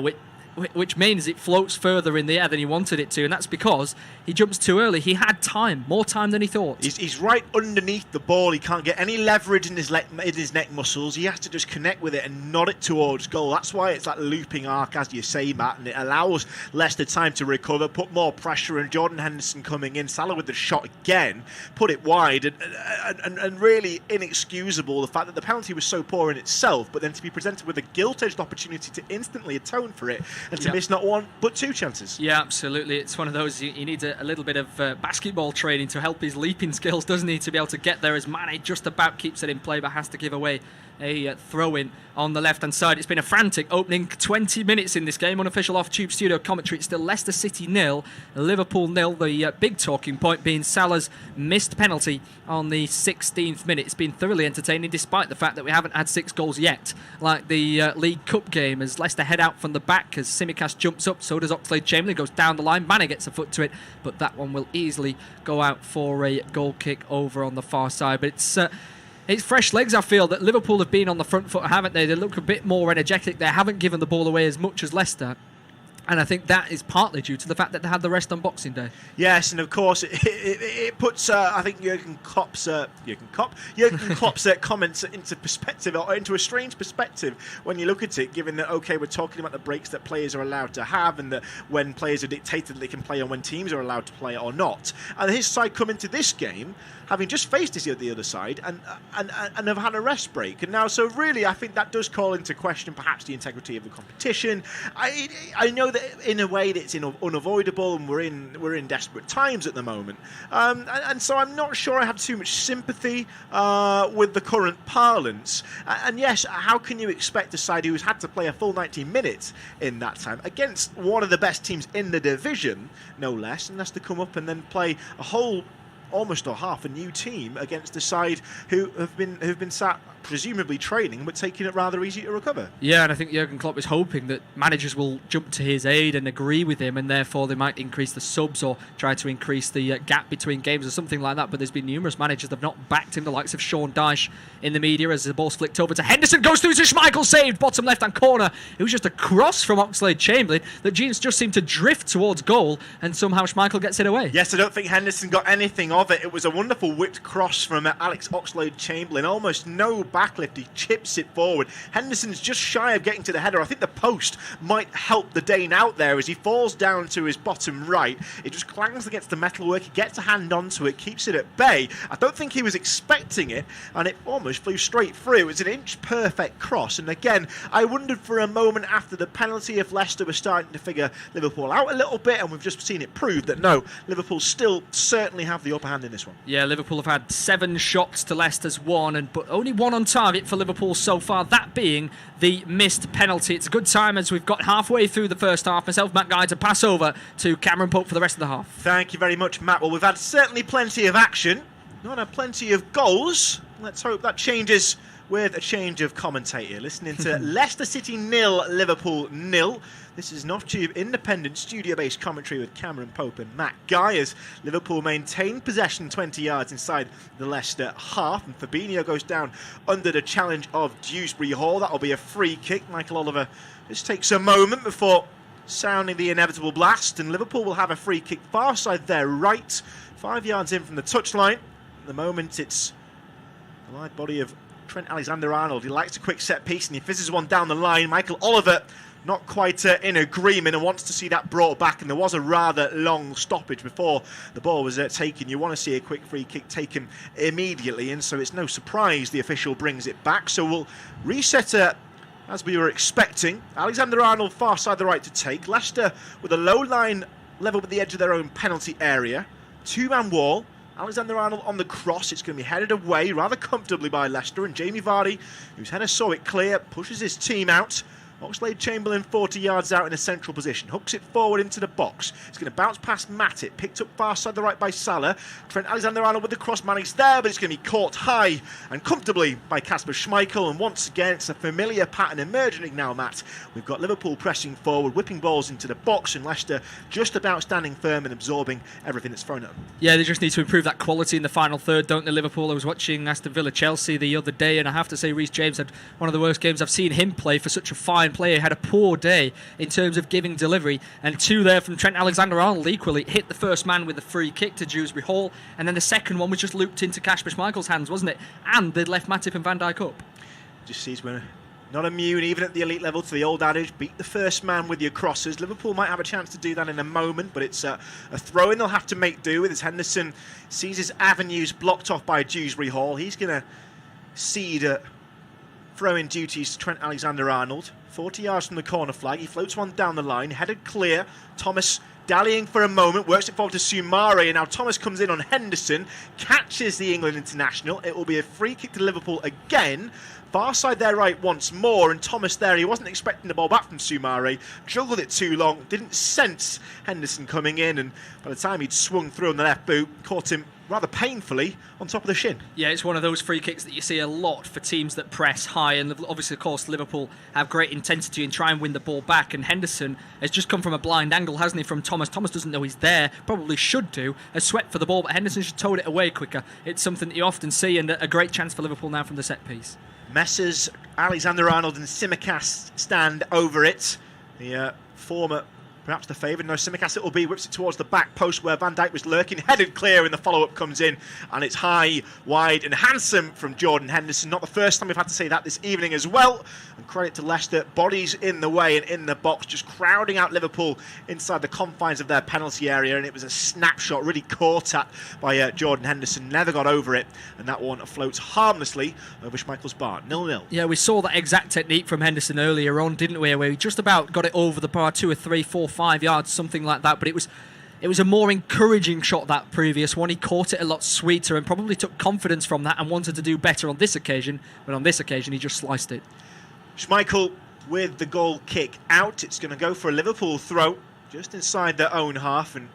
which means it floats further in the air than he wanted it to, and that's because he jumps too early. He had time, more time than he thought. He's right underneath the ball. He can't get any leverage in his neck muscles. He has to just connect with it and nod it towards goal. That's why it's that looping arc, as you say, Matt, and it allows Leicester time to recover, put more pressure, and Jordan Henderson coming in. Salah with the shot again, put it wide, and really inexcusable the fact that the penalty was so poor in itself, but then to be presented with a gilt-edged opportunity to instantly atone for it and to miss not one but two chances. Yeah, absolutely. It's one of those, he needs a little bit of basketball training to help his leaping skills, doesn't he, to be able to get there, as Mane just about keeps it in play but has to give away a throw-in on the left-hand side. It's been a frantic opening 20 minutes in this game. Unofficial off-tube studio commentary. It's still Leicester City 0, Liverpool 0. The big talking point being Salah's missed penalty on the 16th minute. It's been thoroughly entertaining despite the fact that we haven't had 6 goals yet, like the League Cup game, as Leicester head out from the back as Tsimikas jumps up, so does Oxlade-Chamberlain, goes down the line. Mane gets a foot to it, but that one will easily go out for a goal kick over on the far side. But it's fresh legs, I feel, that Liverpool have been on the front foot, haven't they? They look a bit more energetic. They haven't given the ball away as much as Leicester. And I think that is partly due to the fact that they had the rest on Boxing Day. Yes, and of course it puts I think Jurgen Klopp's comments into perspective, or into a strange perspective when you look at it, given that, okay, we're talking about the breaks that players are allowed to have, and that when players are dictated that they can play and when teams are allowed to play or not. And his side come into this game having just faced the other side and have had a rest break. And now, so really, I think that does call into question perhaps the integrity of the competition. I know that in a way that's unavoidable, and we're in desperate times at the moment, and so I'm not sure I have too much sympathy with the current parlance. And yes, how can you expect a side who's had to play a full 90 minutes in that time against one of the best teams in the division, no less, and has to come up and then play a whole almost or half a new team against a side who have been sat presumably training but taking it rather easy to recover. Yeah, and I think Jurgen Klopp is hoping that managers will jump to his aid and agree with him, and therefore they might increase the subs or try to increase the gap between games or something like that. But there's been numerous managers that have not backed him, the likes of Sean Dyche in the media, as the ball's flicked over to Henderson, goes through to Schmeichel, saved, bottom left-hand corner. It was just a cross from Oxlade-Chamberlain that just seemed to drift towards goal, and somehow Schmeichel gets it away. Yes, I don't think Henderson got anything of it. It was a wonderful whipped cross from Alex Oxlade-Chamberlain, almost no backlift. He chips it forward. Henderson's just shy of getting to the header. I think the post might help the Dane out there as he falls down to his bottom right. It just clangs against the metalwork. He gets a hand onto it, keeps it at bay. I don't think he was expecting it, and it almost flew straight through. It was an inch perfect cross, and again, I wondered for a moment after the penalty if Leicester was starting to figure Liverpool out a little bit, and we've just seen it prove that no, Liverpool still certainly have the upper hand in this one. Yeah, Liverpool have had 7 shots to Leicester's 1, but only 1 on target for Liverpool so far, that being the missed penalty. It's a good time as we've got halfway through the first half. Myself, Matt Guy, to pass over to Cameron Pope for the rest of the half. Thank you very much, Matt. Well, we've had certainly plenty of action, not had plenty of goals. Let's hope that changes with a change of commentator. Listening to Leicester City 0, Liverpool 0. This is an off-tube, independent, studio-based commentary with Cameron Pope and Matt Guy as Liverpool maintain possession 20 yards inside the Leicester half, and Fabinho goes down under the challenge of Dewsbury Hall. That'll be a free kick. Michael Oliver just takes a moment before sounding the inevitable blast, and Liverpool will have a free kick far side their right, 5 yards in from the touchline. At the moment, it's the wide body of Trent Alexander-Arnold. He likes a quick set piece and he fizzes one down the line. Michael Oliver not quite in agreement and wants to see that brought back, and there was a rather long stoppage before the ball was taken. You want to see a quick free kick taken immediately, and so it's no surprise the official brings it back. So we'll reset as we were expecting. Alexander-Arnold far side the right to take. Leicester with a low line level with the edge of their own penalty area. 2-man wall. Alexander-Arnold on the cross. It's going to be headed away rather comfortably by Leicester, and Jamie Vardy, whose header saw it clear, pushes his team out. Oxlade-Chamberlain 40 yards out in a central position, hooks it forward into the box. It's going to bounce past Matip, picked up far side the right by Salah. Trent Alexander-Arnold with the cross, Manning's there, but it's going to be caught high and comfortably by Kasper Schmeichel, and once again it's a familiar pattern emerging now, Matt. We've got Liverpool pressing forward, whipping balls into the box, and Leicester just about standing firm and absorbing everything that's thrown at them. Yeah, they just need to improve that quality in the final third, don't they, Liverpool? I was watching Aston Villa-Chelsea the other day, and I have to say Reece James had one of the worst games I've seen him play for such a fine player. Had a poor day in terms of giving delivery, and 2 there from Trent Alexander-Arnold equally. Hit the first man with the free kick to Dewsbury Hall, and then the second one was just looped into Kasper Schmeichel's hands, wasn't it? And they'd left Matip and Van Dijk up. Just sees we're not immune, even at the elite level, to the old adage, beat the first man with your crosses. Liverpool might have a chance to do that in a moment, but it's a throw-in they'll have to make do with as Henderson sees his avenues blocked off by Dewsbury Hall. He's going to cede throwing duties to Trent Alexander-Arnold. 40 yards from the corner flag. He floats one down the line, headed clear. Thomas dallying for a moment, works it forward to Soumare, and now Thomas comes in on Henderson, catches the England international. It will be a free kick to Liverpool again. Far side there right once more, and Thomas there, he wasn't expecting the ball back from Soumare, juggled it too long, didn't sense Henderson coming in, and by the time he'd swung through on the left boot, caught him rather painfully on top of the shin. Yeah, it's one of those free kicks that you see a lot for teams that press high, and obviously, of course, Liverpool have great intensity and try and win the ball back, and Henderson has just come from a blind angle, hasn't he, from Thomas. Thomas doesn't know he's there, probably should do, has swept for the ball, but Henderson should towed it away quicker. It's something that you often see, and a great chance for Liverpool now from the set piece. Messrs Alexander-Arnold and Tsimikas stand over it. The former, perhaps the favoured, no, Tsimikas it will be, whips it towards the back post where Van Dijk was lurking, headed clear, and the follow-up comes in, and it's high, wide and handsome from Jordan Henderson. Not the first time we've had to say that this evening as well, and credit to Leicester, bodies in the way and in the box, just crowding out Liverpool inside the confines of their penalty area, and it was a snapshot really caught at by Jordan Henderson, never got over it, and that one floats harmlessly over Schmeichel's bar, 0-0. Yeah, we saw that exact technique from Henderson earlier on, didn't we, where he just about got it over the bar, 2 or 3, 4, 5 yards, something like that, but it was a more encouraging shot, that previous one. He caught it a lot sweeter and probably took confidence from that and wanted to do better on this occasion, but on this occasion he just sliced it. Schmeichel with the goal kick out. It's going to go for a Liverpool throw just inside their own half, and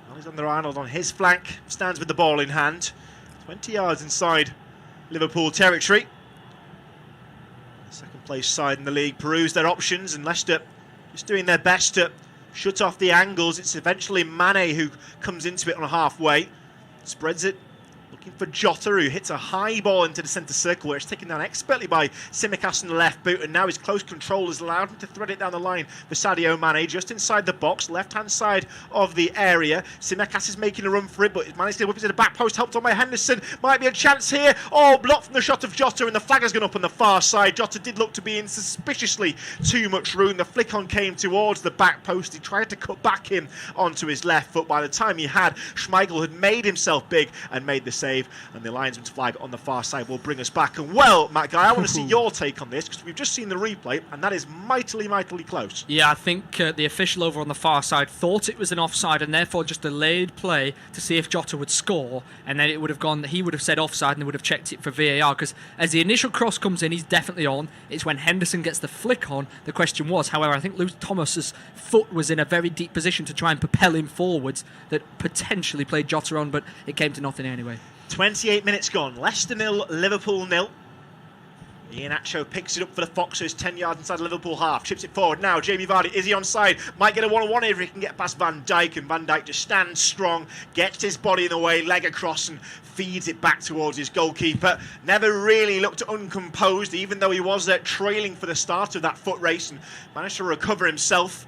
Alexander-Arnold on his flank stands with the ball in hand, 20 yards inside Liverpool territory. The second place side in the league peruse their options, and Leicester just doing their best to shut off the angles. It's eventually Mane who comes into it on halfway, spreads it, looking for Jota, who hits a high ball into the centre circle, where it's taken down expertly by Tsimikas on the left boot, and now his close control has allowed him to thread it down the line for Sadio Mane, just inside the box, left-hand side of the area. Tsimikas is making a run for it, but he's managed to whip it to the back post, helped on by Henderson. Might be a chance here. Oh, blocked from the shot of Jota, and the flag has gone up on the far side. Jota did look to be in suspiciously too much room. The flick on came towards the back post. He tried to cut back in onto his left foot. By the time he had, Schmeichel had made himself big and made the save, and the linesman's flag on the far side will bring us back. And well, Matt Guy, I want to see your take on this, because we've just seen the replay, and that is mightily close. Yeah, I think the official over on the far side thought it was an offside and therefore just delayed play to see if Jota would score, and then it would have gone, he would have said offside and they would have checked it for VAR, because as the initial cross comes in, he's definitely on. It's when Henderson gets the flick on, the question was, however, I think Lewis Thomas's foot was in a very deep position to try and propel him forwards, that potentially played Jota on, but it came to nothing anyway. 28 minutes gone. Leicester 0, Liverpool 0. Iheanacho picks it up for the Foxers, 10 yards inside the Liverpool half, chips it forward now. Jamie Vardy, is he onside? Might get a one-on-one here if he can get past Van Dijk, and Van Dijk just stands strong, gets his body in the way, leg across, and feeds it back towards his goalkeeper. Never really looked uncomposed, even though he was trailing for the start of that foot race, and managed to recover himself.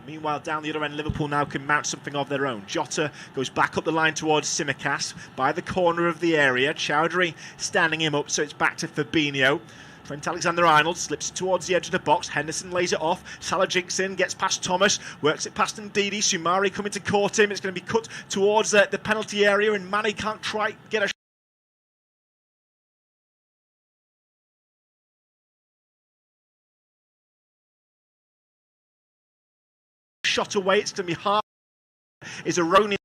Meanwhile, down the other end, Liverpool now can mount something of their own. Jota goes back up the line towards Tsimikas by the corner of the area. Chowdhury standing him up, so it's back to Fabinho. Trent Alexander-Arnold slips it towards the edge of the box. Henderson lays it off. Salah jinks in, gets past Thomas, works it past Ndidi. Soumare coming to court him. It's going to be cut towards the penalty area, and Mane can't try get a shot away. It's going to be hard. Is a Ronin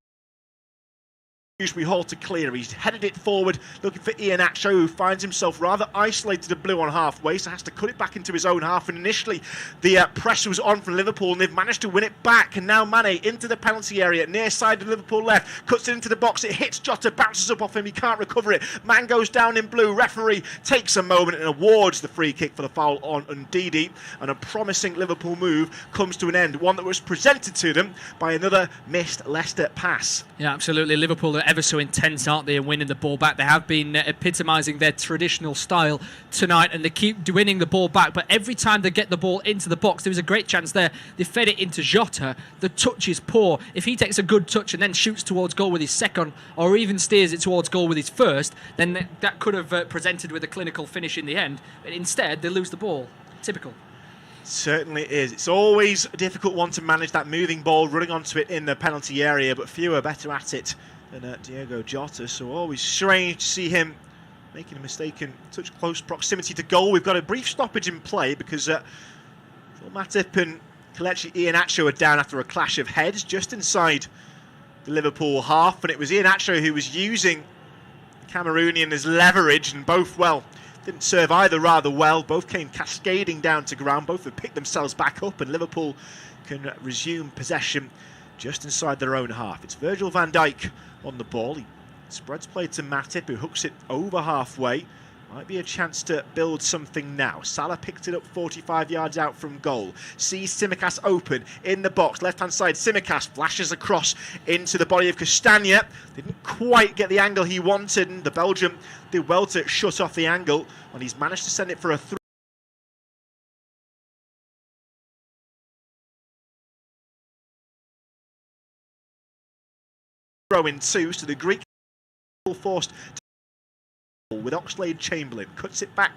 Dewsbury Hall to clear. He's headed it forward, looking for Iheanacho, who finds himself rather isolated to blue on halfway, so has to cut it back into his own half. And initially, the press was on from Liverpool, and they've managed to win it back. And now Mane into the penalty area, near side of Liverpool left, cuts it into the box. It hits Jota, bounces up off him. He can't recover it. Man goes down in blue. Referee takes a moment and awards the free kick for the foul on Ndidi. And a promising Liverpool move comes to an end. One that was presented to them by another missed Leicester pass. Yeah, absolutely. Liverpool are ever so intense, aren't they, in winning the ball back. They have been epitomising their traditional style tonight, and they keep winning the ball back, but every time they get the ball into the box, there was a great chance there. They fed it into Jota. The touch is poor. If he takes a good touch and then shoots towards goal with his second, or even steers it towards goal with his first, then that could have presented with a clinical finish in the end. But instead, they lose the ball. Typical. Certainly is. It's always a difficult one to manage, that moving ball, running onto it in the penalty area, but few are better at it than Diogo Jota, so always strange to see him making a mistake in such close proximity to goal. We've got a brief stoppage in play because Matip and Kelechi Iheanacho are down after a clash of heads just inside the Liverpool half, and it was Iheanacho who was using the Cameroonian as leverage, and both, well, didn't serve either rather well. Both came cascading down to ground. Both have picked themselves back up, and Liverpool can resume possession just inside their own half. It's Virgil van Dijk on the ball. He spreads play to Matip, who hooks it over halfway. Might be a chance to build something now. Salah picked it up 45 yards out from goal. Sees Tsimikas open in the box. Left-hand side, Tsimikas flashes across into the body of Castagna. Didn't quite get the angle he wanted, and the Belgium did well to shut off the angle, and he's managed to send it for a throw in two, so the Greek forced with Oxlade-Chamberlain, cuts it back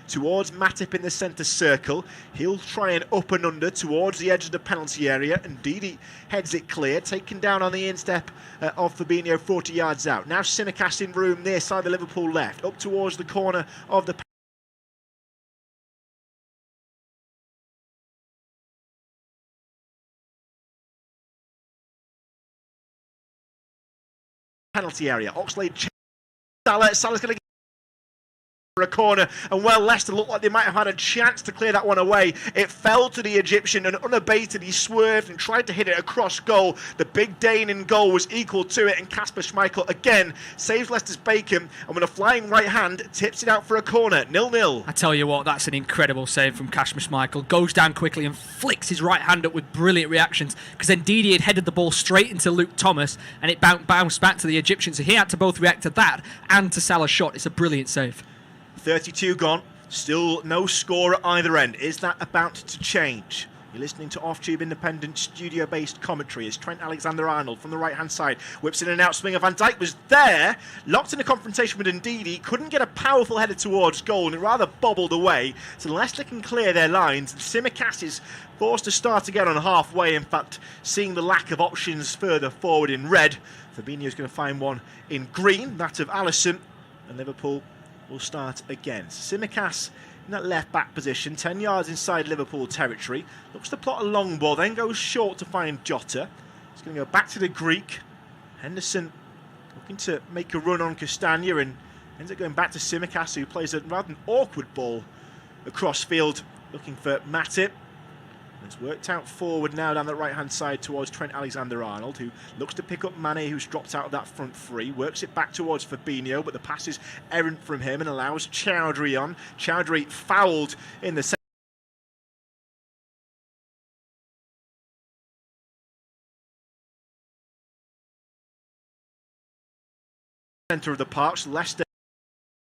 towards Matip in the centre circle. He'll try and up and under towards the edge of the penalty area. Indeed, he heads it clear, taken down on the instep of Fabinho 40 yards out. Now Tsimikas in room near side the Liverpool left, up towards the corner of the penalty area. Oxlade-Chamberlain, Salah's going to for a corner, and well, Leicester looked like they might have had a chance to clear that one away. It fell to the Egyptian, and unabated he swerved and tried to hit it across goal. The big Dane in goal was equal to it, and Kasper Schmeichel again saves Leicester's bacon, and with a flying right hand tips it out for a corner. 0-0. I tell you what, that's an incredible save from Kasper Schmeichel. Goes down quickly and flicks his right hand up with brilliant reactions, because then Ndidi had headed the ball straight into Luke Thomas, and it bounced back to the Egyptian, so he had to both react to that and to Salah's shot. It's a brilliant save. 32 gone, still no score at either end. Is that about to change? You're listening to Off-Tube Independent studio-based commentary as Trent Alexander-Arnold from the right-hand side whips in and out swinger. Van Dijk was there, locked in a confrontation with Ndidi, couldn't get a powerful header towards goal, and it rather bobbled away. So Leicester can clear their lines, and Tsimikas is forced to start again on halfway. In fact, seeing the lack of options further forward in red, Fabinho's going to find one in green, that of Alisson, and Liverpool will start again. Tsimikas in that left-back position, 10 yards inside Liverpool territory. Looks to plot a long ball, then goes short to find Jota. He's going to go back to the Greek. Henderson looking to make a run on Castagna, and ends up going back to Tsimikas, who plays a rather awkward ball across field, looking for Matip. It's worked out forward now down the right-hand side towards Trent Alexander-Arnold, who looks to pick up Mane, who's dropped out of that front three. Works it back towards Fabinho, but the pass is errant from him and allows Chowdhury on. Chowdhury fouled in the centre of the park. So Leicester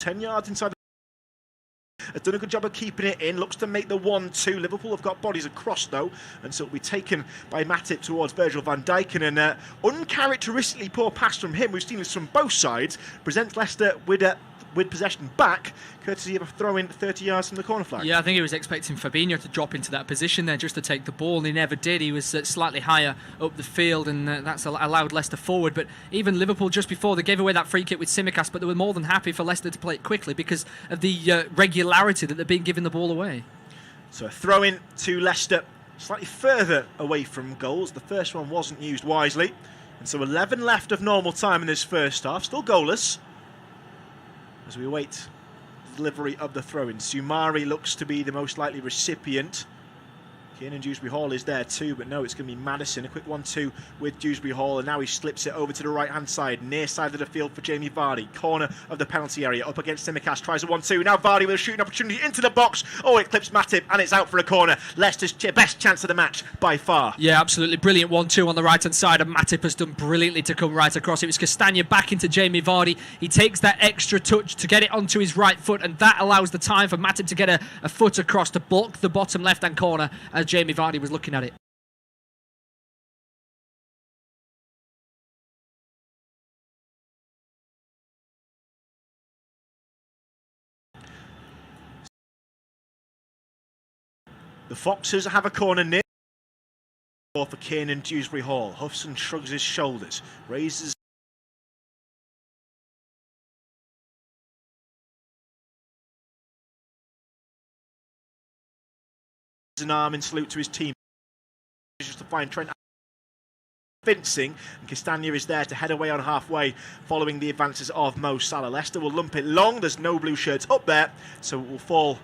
10 yards inside the has done a good job of keeping it in, looks to make the 1-2. Liverpool have got bodies across though, and so it'll be taken by Matip towards Virgil van Dijk, and an uncharacteristically poor pass from him, we've seen this from both sides, presents Leicester with possession back, courtesy of a throw-in 30 yards from the corner flag. Yeah, I think he was expecting Fabinho to drop into that position there just to take the ball, and he never did. He was slightly higher up the field, and that's allowed Leicester forward. But even Liverpool, just before, they gave away that free kick with Tsimikas, but they were more than happy for Leicester to play it quickly because of the regularity that they're being given the ball away. So a throw-in to Leicester, slightly further away from goals. The first one wasn't used wisely, and so 11 left of normal time in this first half. Still goalless as we await the delivery of the throw-in. Soumare looks to be the most likely recipient. Kiernan Dewsbury-Hall is there too, but no, it's going to be Maddison. A quick 1-2 with Dewsbury-Hall, and now he slips it over to the right-hand side, near side of the field for Jamie Vardy. Corner of the penalty area, up against Tsimikas, tries a 1-2. Now Vardy with a shooting opportunity into the box. Oh, it clips Matip, and it's out for a corner. Leicester's best chance of the match by far. Yeah, absolutely. Brilliant 1-2 on the right-hand side, and Matip has done brilliantly to come right across. It was Castagna back into Jamie Vardy. He takes that extra touch to get it onto his right foot, and that allows the time for Matip to get a foot across to block the bottom left-hand corner as Jamie Vardy was looking at it. The Foxes have a corner near for Kiernan Dewsbury-Hall. Hufson shrugs his shoulders, raises an arm in salute to his team. Just to find Trent convincing, and Castagna is there to head away on halfway following the advances of Mo Salah. Leicester will lump it long. There's no blue shirts up there, so it will fall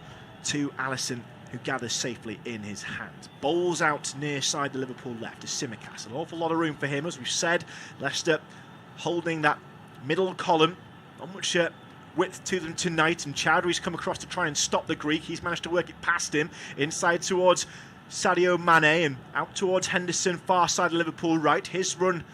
to Alisson, who gathers safely in his hand. Bowls out near side the Liverpool left to Tsimikas. An awful lot of room for him, as we've said. Leicester holding that middle column. Not much width to them tonight, and Chowdhury's come across to try and stop the Greek. He's managed to work it past him, inside towards Sadio Mane and out towards Henderson, far side of Liverpool right. His run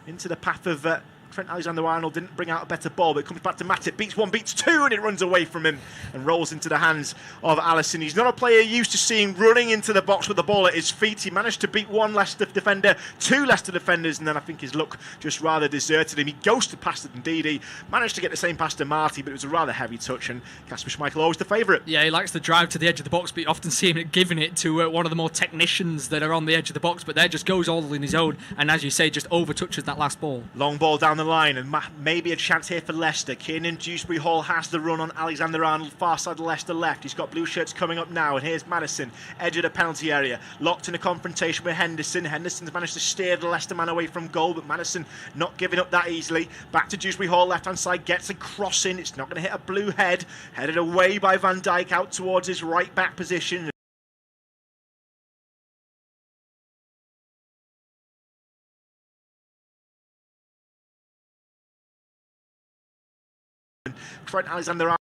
into the path of Trent Alexander-Arnold didn't bring out a better ball, but it comes back to Matip, beats one, beats two, and it runs away from him and rolls into the hands of Alisson. He's not a player used to seeing running into the box with the ball at his feet. He managed to beat one Leicester defender, two Leicester defenders, and then I think his luck just rather deserted him. He ghosted past it indeed. He managed to get the same pass to Marty, but it was a rather heavy touch, and Kasper Schmeichel always the favourite. Yeah, he likes to drive to the edge of the box, but you often see him giving it to one of the more technicians that are on the edge of the box, but there just goes all in his own, and as you say, just overtouches that last ball. Long ball down the line, and maybe a chance here for Leicester. Kiernan Dewsbury Hall has the run on Alexander-Arnold, far side of Leicester left. He's got blue shirts coming up now, and here's Maddison, edge of the penalty area, locked in a confrontation with Henderson. Henderson's managed to steer the Leicester man away from goal, but Maddison not giving up that easily. Back to Dewsbury Hall, left-hand side, gets a cross in. It's not going to hit a blue head. Headed away by Van Dijk out towards his right-back position. Trent Alexander-Arnold,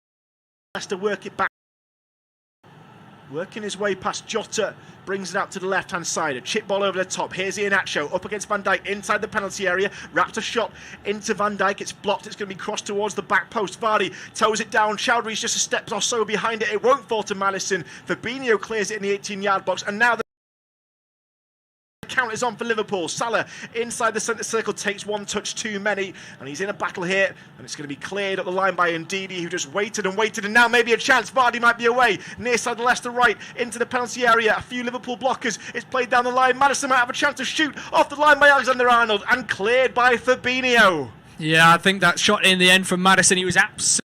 Leicester work it back, working his way past Jota, brings it out to the left-hand side, a chip ball over the top. Here's Iheanacho up against Van Dijk inside the penalty area, wrapped a shot into Van Dijk, it's blocked, it's going to be crossed towards the back post. Vardy toes it down, Chowdhury's just a step or so behind it, it won't fall to Maddison. Fabinho clears it in the 18-yard box, and now the count is on for Liverpool. Salah inside the centre circle takes one touch too many, and he's in a battle here, and it's going to be cleared up the line by Ndidi, who just waited and waited, and now maybe a chance. Vardy might be away near side the Leicester right into the penalty area. A few Liverpool blockers. It's played down the line. Maddison might have a chance to shoot off the line by Alexander-Arnold, and cleared by Fabinho. Yeah, I think that shot in the end from Maddison, he was absolutely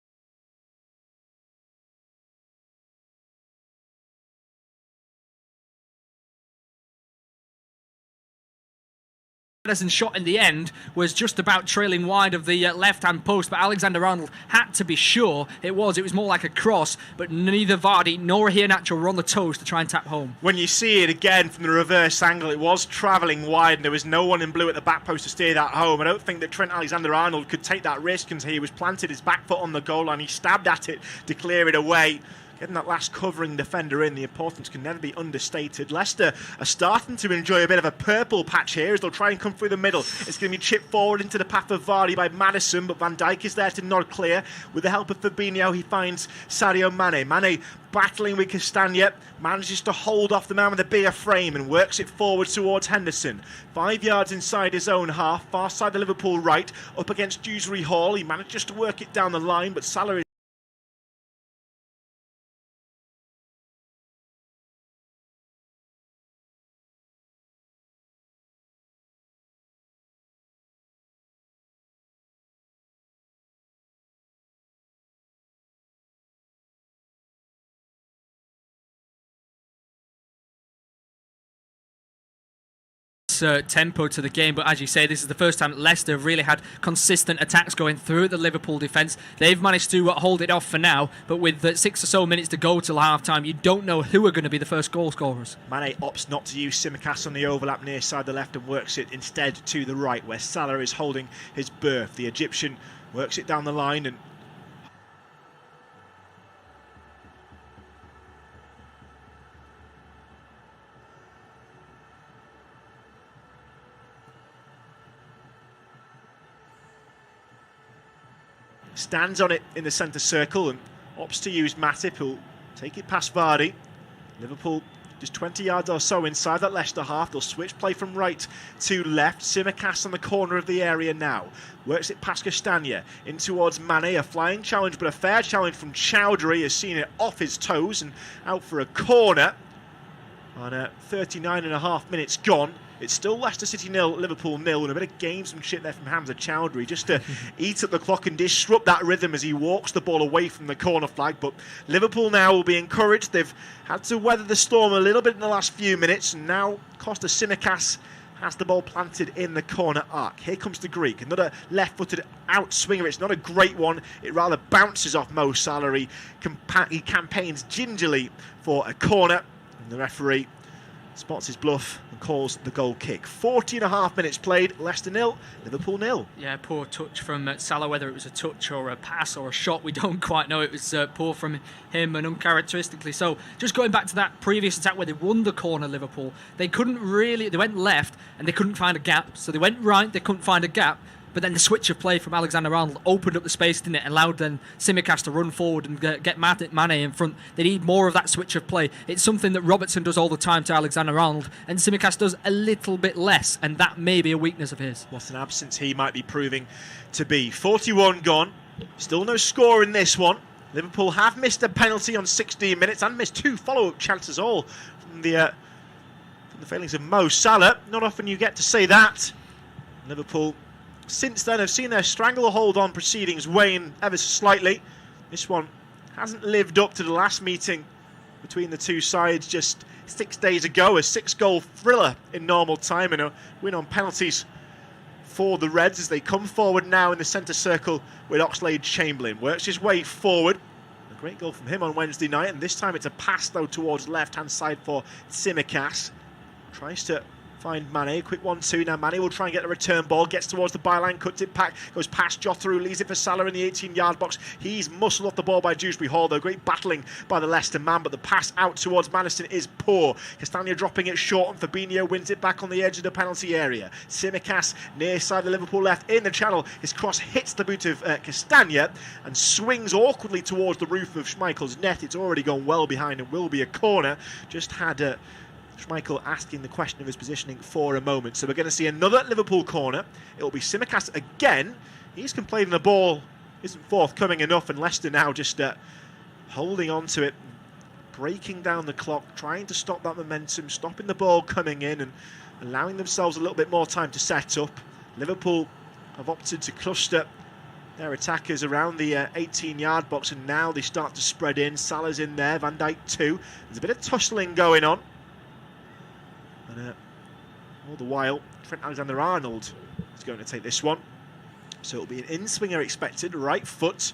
Maddison's shot in the end was just about trailing wide of the left-hand post, but Alexander-Arnold had to be sure it was more like a cross, but neither Vardy nor Iheanacho were on the toes to try and tap home. When you see it again from the reverse angle, it was travelling wide and there was no one in blue at the back post to steer that home. I don't think that Trent Alexander-Arnold could take that risk, and he was planted his back foot on the goal line. He stabbed at it to clear it away. Getting that last covering defender in, the importance can never be understated. Leicester are starting to enjoy a bit of a purple patch here as they'll try and come through the middle. It's going to be chipped forward into the path of Vardy by Maddison, but Van Dijk is there to nod clear. With the help of Fabinho, he finds Sadio Mane. Mane battling with Castagna, manages to hold off the man with the bigger frame and works it forward towards Henderson. 5 yards inside his own half, far side the Liverpool right, up against Dewsbury Hall. He manages to work it down the line, but Salah tempo to the game, but as you say, this is the first time Leicester have really had consistent attacks going through the Liverpool defence. They've managed to hold it off for now, but with 6 or so minutes to go till half-time, you don't know who are going to be the first goal scorers. Mane opts not to use Tsimikas on the overlap near side the left and works it instead to the right, where Salah is holding his berth. The Egyptian works it down the line and stands on it in the centre circle and opts to use Matip, who'll take it past Vardy. Liverpool just 20 yards or so inside that Leicester half. They'll switch play from right to left. Tsimikas on the corner of the area now. Works it past Castagna in towards Mane. A flying challenge, but a fair challenge from Chowdhury. Has seen it off his toes and out for a corner. On 39.5 minutes gone. It's still Leicester City 0, Liverpool 0, and a bit of gamesmanship there from Hamza Chowdhury just to eat up the clock and disrupt that rhythm as he walks the ball away from the corner flag. But Liverpool now will be encouraged. They've had to weather the storm a little bit in the last few minutes, and now Costa Tsimikas has the ball planted in the corner arc. Here comes the Greek, another left-footed outswinger. It's not a great one. It rather bounces off Mo Salah. He campaigns gingerly for a corner, and the referee spots his bluff and calls the goal kick. 40.5 minutes played, Leicester 0, Liverpool 0. Yeah, poor touch from Salah, whether it was a touch or a pass or a shot, we don't quite know. It was poor from him and uncharacteristically so. Just going back to that previous attack where they won the corner, Liverpool, they went left and they couldn't find a gap. So they went right, they couldn't find a gap. But then the switch of play from Alexander-Arnold opened up the space, didn't it? Allowed then Tsimikas to run forward and get Mane in front. They need more of that switch of play. It's something that Robertson does all the time to Alexander-Arnold, and Tsimikas does a little bit less, and that may be a weakness of his. What an absence he might be proving to be. 41 gone. Still no score in this one. Liverpool have missed a penalty on 16 minutes and missed 2 follow-up chances all from the failings of Mo Salah. Not often you get to say that. Liverpool since then have seen their stranglehold on proceedings wane ever so slightly. This one hasn't lived up to the last meeting between the two sides just 6 days ago. A 6-goal thriller in normal time and a win on penalties for the Reds as they come forward now in the centre circle with Oxlade-Chamberlain. Works his way forward. A great goal from him on Wednesday night, and this time it's a pass though towards left-hand side for Tsimikas. Tries to find Mane, quick 1-2. Now Mane will try and get the return ball, gets towards the byline, cuts it back, goes past Jota, leaves it for Salah in the 18-yard box. He's muscled off the ball by Dewsbury Hall, though. Great battling by the Leicester man, but the pass out towards Maddison is poor. Castagna dropping it short, and Fabinho wins it back on the edge of the penalty area. Tsimikas near side the Liverpool left in the channel. His cross hits the boot of Castagna and swings awkwardly towards the roof of Schmeichel's net. It's already gone well behind and will be a corner. Just had Schmeichel asking the question of his positioning for a moment. So we're going to see another Liverpool corner. It will be Tsimikas again. He's complaining the ball isn't forthcoming enough, and Leicester now just holding on to it, breaking down the clock, trying to stop that momentum, stopping the ball coming in and allowing themselves a little bit more time to set up. Liverpool have opted to cluster their attackers around the 18-yard box, and now they start to spread in. Salah's in there, Van Dijk too. There's a bit of tussling going on. And all the while, Trent Alexander-Arnold is going to take this one. So it'll be an in-swinger expected, right foot.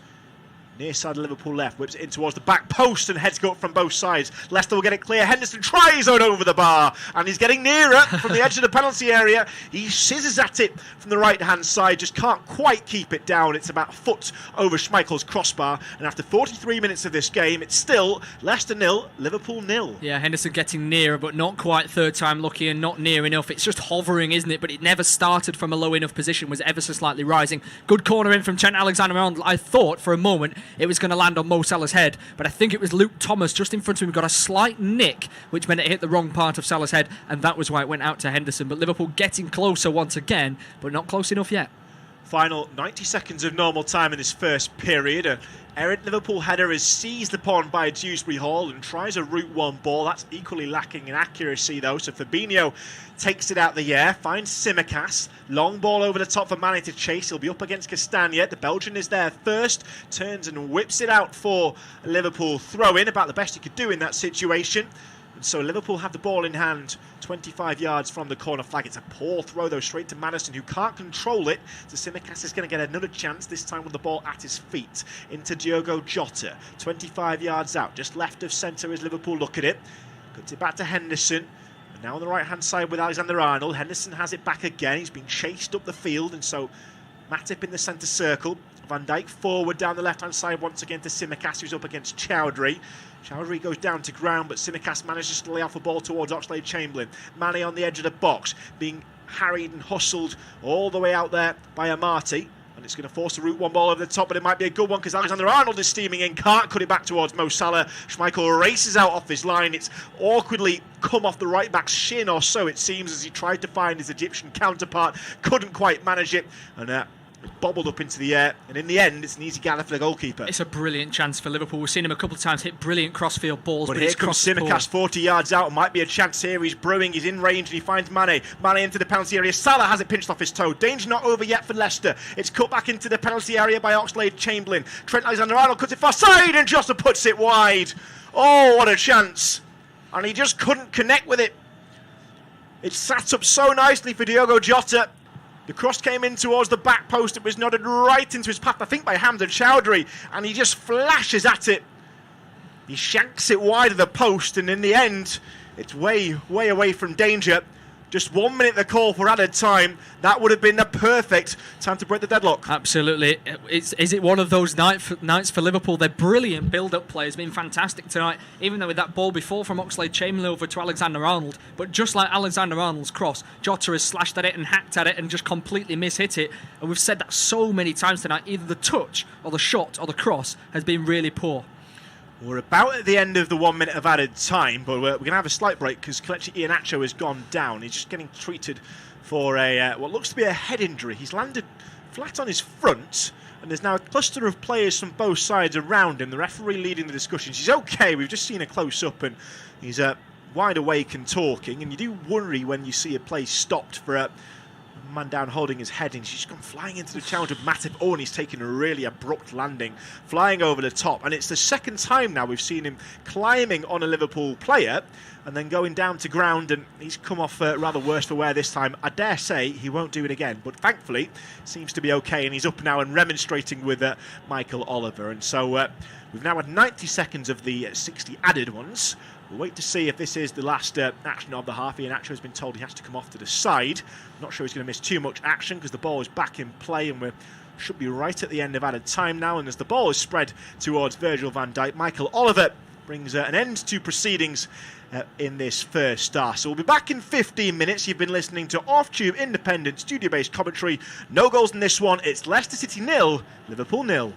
Near side of Liverpool left, whips it in towards the back post and heads go up from both sides. Leicester will get it clear. Henderson tries on over the bar, and he's getting nearer from the edge of the penalty area. He scissors at it from the right-hand side, just can't quite keep it down. It's about a foot over Schmeichel's crossbar, and after 43 minutes of this game, it's still Leicester 0, Liverpool 0. Yeah, Henderson getting nearer, but not quite third time lucky and not near enough. It's just hovering, isn't it? But it never started from a low enough position, was ever so slightly rising. Good corner in from Trent Alexander-Arnold. I thought for a moment it was going to land on Mo Salah's head, but I think it was Luke Thomas just in front of him, got a slight nick, which meant it hit the wrong part of Salah's head, and that was why it went out to Henderson. But Liverpool getting closer once again, but not close enough yet. Final 90 seconds of normal time in this first period. An errant Liverpool header is seized upon by Dewsbury Hall and tries a route one ball. That's equally lacking in accuracy though. So Fabinho takes it out the air, finds Tsimikas. Long ball over the top for Mane to chase. He'll be up against Castagna. The Belgian is there first, turns and whips it out for a Liverpool throw in. About the best he could do in that situation. So Liverpool have the ball in hand 25 yards from the corner flag. It's a poor throw though, straight to Maddison, who can't control it. So Tsimikas is going to get another chance, this time with the ball at his feet. Into Diogo Jota, 25 yards out, just left of centre as Liverpool look at it. Cuts it back to Henderson. And now on the right-hand side with Alexander-Arnold. Henderson has it back again. He's been chased up the field, and so Matip in the centre circle. Van Dijk forward down the left-hand side once again to Tsimikas, who's up against Chowdhury. Chowdhury goes down to ground, but Tsimikas manages to lay off a ball towards Oxlade-Chamberlain. Mane on the edge of the box, being harried and hustled all the way out there by Amati. And it's going to force a route one ball over the top, but it might be a good one because Alexander-Arnold is steaming in, can't cut it back towards Mo Salah. Schmeichel races out off his line. It's awkwardly come off the right back's shin or so, it seems, as he tried to find his Egyptian counterpart. Couldn't quite manage it. And It's bobbled up into the air, and in the end, it's an easy gather for the goalkeeper. It's a brilliant chance for Liverpool. We've seen him a couple of times hit brilliant crossfield balls, But but here he's comes crossed the Simicast 40 yards out. Might be a chance here. He's brewing. He's in range and he finds Mane. Mane into the penalty area. Salah has it pinched off his toe. Danger not over yet for Leicester. It's cut back into the penalty area by Oxlade-Chamberlain. Trent Alexander-Arnold cuts it far side and Jota puts it wide. Oh, what a chance. And he just couldn't connect with it. It sat up so nicely for Diogo Jota. The cross came in towards the back post. It was nodded right into his path, I think, by Hamza Chowdhury. And he just flashes at it. He shanks it wide of the post. And in the end, it's way, way away from danger. Just 1 minute the call for added time. That would have been the perfect time to break the deadlock. Absolutely. Is it one of those nights for Liverpool? They're brilliant build-up players, been fantastic tonight, even though with that ball before from Oxlade-Chamberlain over to Alexander-Arnold. But just like Alexander-Arnold's cross, Jota has slashed at it and hacked at it and just completely mishit it. And we've said that so many times tonight. Either the touch or the shot or the cross has been really poor. We're about at the end of the 1 minute of added time, but we're going to have a slight break because Kelechi Iheanacho has gone down. He's just getting treated for a what looks to be a head injury. He's landed flat on his front, and there's now a cluster of players from both sides around him. The referee leading the discussions. He's okay. We've just seen a close-up, and he's wide awake and talking. And you do worry when you see a play stopped for a man down holding his head, and he's just gone flying into the challenge of Matip. Oh, and he's taken a really abrupt landing, flying over the top. And it's the second time now we've seen him climbing on a Liverpool player and then going down to ground, and he's come off rather worse for wear this time. I dare say he won't do it again, but thankfully seems to be okay, and he's up now and remonstrating with Michael Oliver. And so we've now had 90 seconds of the 60 added ones. We'll wait to see if this is the last action of the half. Iheanacho has been told he has to come off to the side. Not sure he's going to miss too much action because the ball is back in play, and we should be right at the end of added time now. And as the ball is spread towards Virgil van Dijk, Michael Oliver brings an end to proceedings in this first half. So we'll be back in 15 minutes. You've been listening to Off-Tube Independent Studio-Based Commentary. No goals in this one. It's Leicester City 0, Liverpool 0.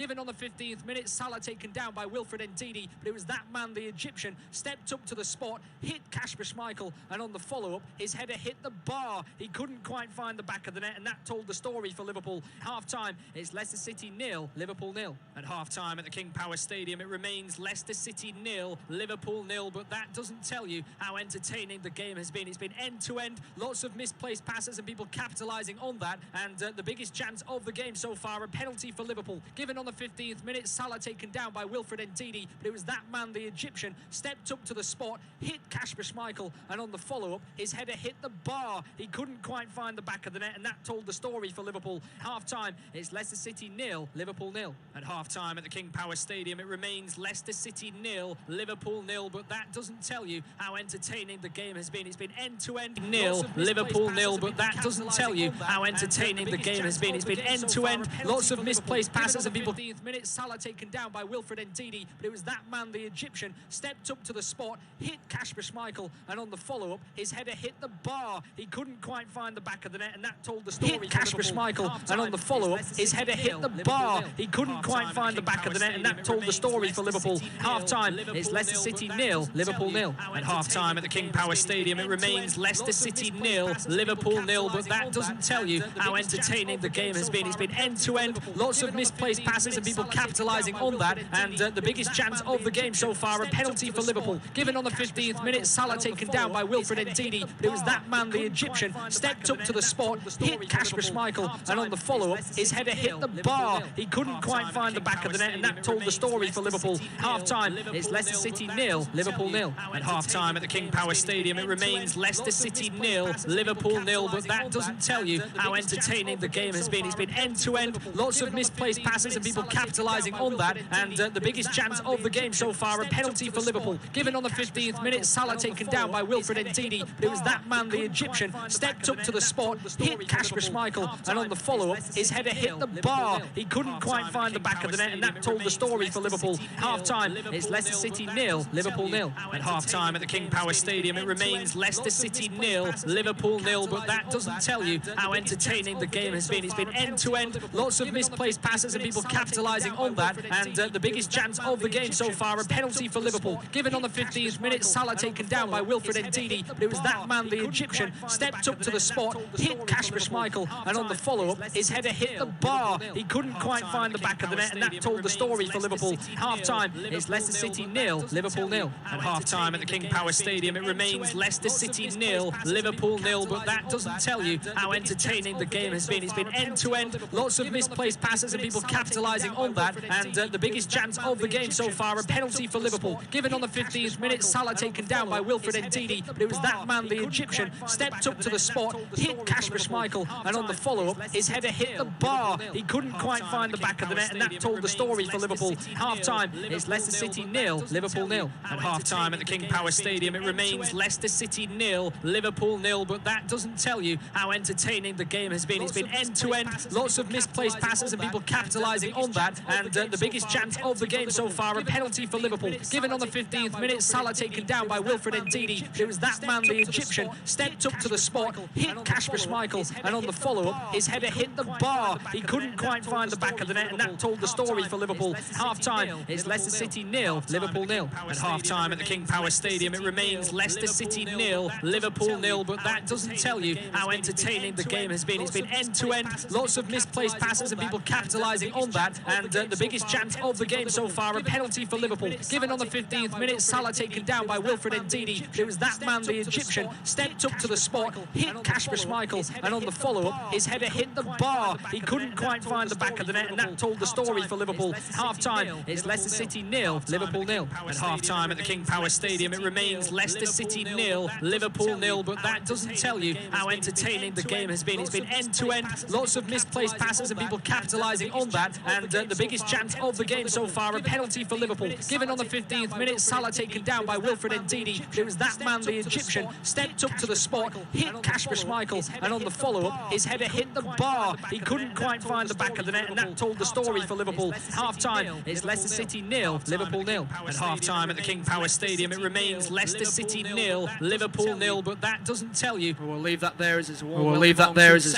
given on the 15th minute. Salah taken down by Wilfred Ndidi, but it was that man, the Egyptian, stepped up to the spot, hit Kasper Schmeichel, and on the follow-up, his header hit the bar. He couldn't quite find the back of the net, and that told the story for Liverpool. Half-time, it's Leicester City 0, Liverpool 0. At half-time at the King Power Stadium, it remains Leicester City 0, Liverpool 0, but that doesn't tell you how entertaining the game has been. It's been end-to-end, lots of misplaced passes and people capitalising on that, and the biggest chance of the game so far, a penalty for Liverpool. Given on the 15th minute, Salah taken down by Wilfred Ndidi, but it was that man, the Egyptian, stepped up to the spot, hit Kasper Schmeichel, and on the follow-up, his header hit the bar. He couldn't quite find the back of the net, and that told the story for Liverpool. Half-time, it's Leicester City 0, Liverpool 0. At half-time at the King Power Stadium, it remains Leicester City 0, Liverpool 0, but that doesn't tell you how entertaining the game has been. It's been end-to-end 0, Liverpool 0, but that doesn't tell you how entertaining the game has been. It's been end-to-end, lots of misplaced passes and people. 15th minute, Salah taken down by Wilfred Ndidi, but it was that man, the Egyptian, stepped up to the spot, hit Kasper Schmeichel, and on the follow-up, his header hit the bar. He couldn't quite find the back of the net, and that told the story. Hit Kasper Schmeichel, and on the follow-up, his header hit the bar. He couldn't quite find the back of the net, and that told the story for Liverpool. Half-time, it's Leicester City 0, Liverpool 0. At half-time at the King Power Stadium, it remains Leicester City 0, Liverpool 0, but that doesn't tell you how entertaining the game has been. It's been end-to-end, lots of misplaced passes and people capitalising on that, and the biggest chance of the game so far, a penalty for Liverpool. Given on the 15th minute, Salah taken down by Wilfred Ndidi, but it was that man, the Egyptian, stepped up to the spot, hit Kasper Schmeichel, and on the follow-up, his header hit the bar. He couldn't quite find the back of the net, and that told the story for Liverpool. Half-time, it's Leicester City 0, Liverpool 0. At half-time at the King Power Stadium, it remains Leicester City 0, Liverpool 0, but that doesn't tell you how entertaining the game has been. It's been end-to-end, lots of misplaced passes and people capitalising on that, and the biggest chance of the game so far, a penalty for Liverpool. Given on the 15th minute, Salah taken down by Wilfred Ndidi, but it was that man, the Egyptian, stepped up to the spot, hit Kasper Schmeichel, and on the follow-up, his header hit the bar. He couldn't quite find the back of the net, and that told the story for Liverpool. Half-time, it's Leicester City 0, Liverpool 0. At half-time at the King Power Stadium, it remains Leicester City 0, Liverpool 0, but that doesn't tell you how entertaining the game has been. It's been end-to-end, lots of misplaced passes and people capitalising on that, and the biggest chance of the game so far, a penalty for Liverpool. Given on the 15th minute, Salah taken down by Wilfred Ndidi, but it was that man, the Egyptian, stepped up to the spot, hit Kasper Schmeichel, and on the follow-up, his header hit the bar. He couldn't quite find the back of the net, and that told the story for Liverpool. Half-time, it's Leicester City 0, Liverpool 0. At half-time at the King Power Stadium, it remains Leicester City 0, Liverpool 0, but that doesn't tell you how entertaining the game has been. It's been end-to-end, lots of misplaced passes and people capitalising on that, and the biggest chance of the game so far, a penalty for Liverpool. Given on the 15th minute, Salah taken down by Wilfred Ndidi, but it was that man, the Egyptian, stepped up to the spot, hit Kasper Schmeichel, and on the follow-up, his header hit the bar. He couldn't quite find the back of the net, and that told the story for Liverpool. Half-time, it's Leicester City 0, Liverpool 0. At half-time at the King Power Stadium, it remains Leicester City 0, Liverpool 0, but that doesn't tell you how entertaining the game has been. It's been end-to-end, lots of misplaced passes and people capitalising on that, and the biggest chance of the game so far, a penalty for Liverpool. Given on the 15th minute, Salah taken down by Wilfred Ndidi, but it was that man, the Egyptian, stepped up to the spot, hit Kasper Schmeichel, and on the follow-up, his header hit the bar. He couldn't quite find the back of the net, and that told the story for Liverpool. Half-time, it's Leicester City 0, Liverpool 0. At half-time at the King Power Stadium, it remains Leicester City 0, Liverpool 0, but that doesn't tell you how entertaining the game has been. It's been end-to-end, lots of misplaced passes and people capitalising on that, and the biggest chance of the game so far, a penalty for Liverpool. Given on the 15th minute, Salah taken down by Wilfred Ndidi, but it was that man, the Egyptian, stepped up to the spot, hit Kasper Schmeichel, and on the follow-up, his header hit the bar. He couldn't quite find the back of the net, and that told the story for Liverpool. Half-time, it's Leicester City 0, Liverpool 0. At half-time at the King Power Stadium, it remains Leicester City 0, Liverpool 0, but that doesn't tell you how entertaining the game has been. It's been end-to-end, lots of misplaced passes and people capitalising on that, and the biggest chance of the game so far, a penalty for Liverpool. Given on the 15th minute, Salah taken down by Wilfred Ndidi, but it was that man, the Egyptian, stepped up to the spot, hit Kasper Schmeichel, and on the follow-up, his header hit the bar. He couldn't quite find the back of the net, and that told the story for Liverpool. Half-time, it's Leicester City 0, Liverpool 0. At half-time at the King Power Stadium, it remains Leicester City 0, Liverpool 0, but that doesn't tell you. We'll leave that there as a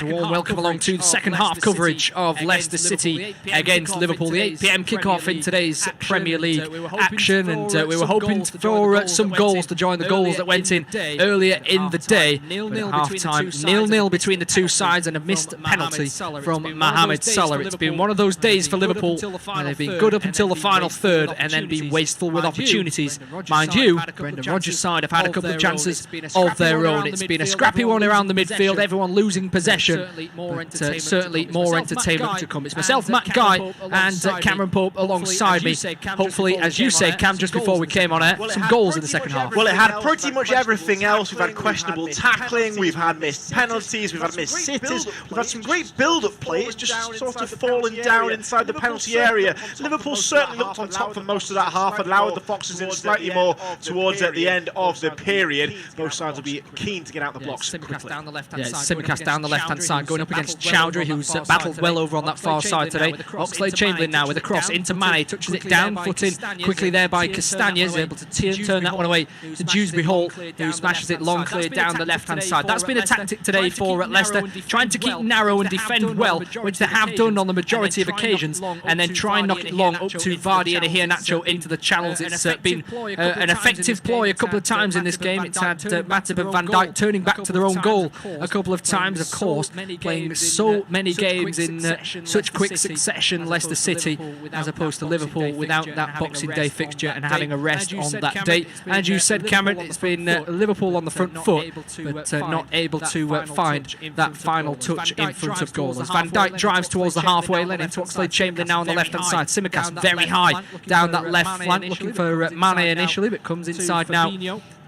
warm welcome along to the second half coverage of Leicester City against against Liverpool. The 8 p.m. kickoff in today's Premier League action, and we were hoping for some goals to join the goals that went in earlier in the day. But at half-time, 0-0 between the two sides, and a missed penalty from Mohamed Salah. It's been one of those days for Liverpool where they've been good up until the final third and then been wasteful with opportunities. Mind you, Brendan Rodgers' side have had a couple of chances of their own. It's been a scrappy one around the midfield, everyone losing possession, but certainly more entertainment to come. It's myself, Matt Guy, and Cameron Pope alongside me. Hopefully, as you say, Cam, just before we came on air, some goals in the second half. Well, it had pretty much everything else. We've had questionable tackling, we've had missed penalties, we've had missed sitters, we've had some great build-up play. It's just sort of fallen down inside the penalty area. Liverpool certainly looked on top for most of that half, allowed the Foxes in slightly more towards at the end of the period. Both sides will be keen to get out the blocks quickly. Simicast down the left-hand side, going up against Chowdhury, who's battled well over on that far side today. Oxlade-Chamberlain now with a cross into Mane, touches it down, put in quickly there by Castañas, able to turn that one away to Dewsbury Hall, who smashes it long clear down the left-hand side. That's been a tactic today for Leicester, trying to keep narrow and defend well, which they have done on the majority of occasions, and then try and knock it long up to Vardy and Iheanacho into the channels. It's been an effective ploy a couple of times in this game. It's had Matip and Van Dijk turning back to their own goal a couple of times, of course, playing so many games in such quick succession, Leicester City, as opposed to Liverpool without that Boxing Day fixture and having a rest on that day. As you said, Cameron, it's been Liverpool on the front foot, but not able to find that final touch in front of goal. As Van Dijk drives towards the halfway lane into Oxlade-Chamberlain now on the left-hand side. Simicast very high down that left flank, looking for Mane initially, but comes inside now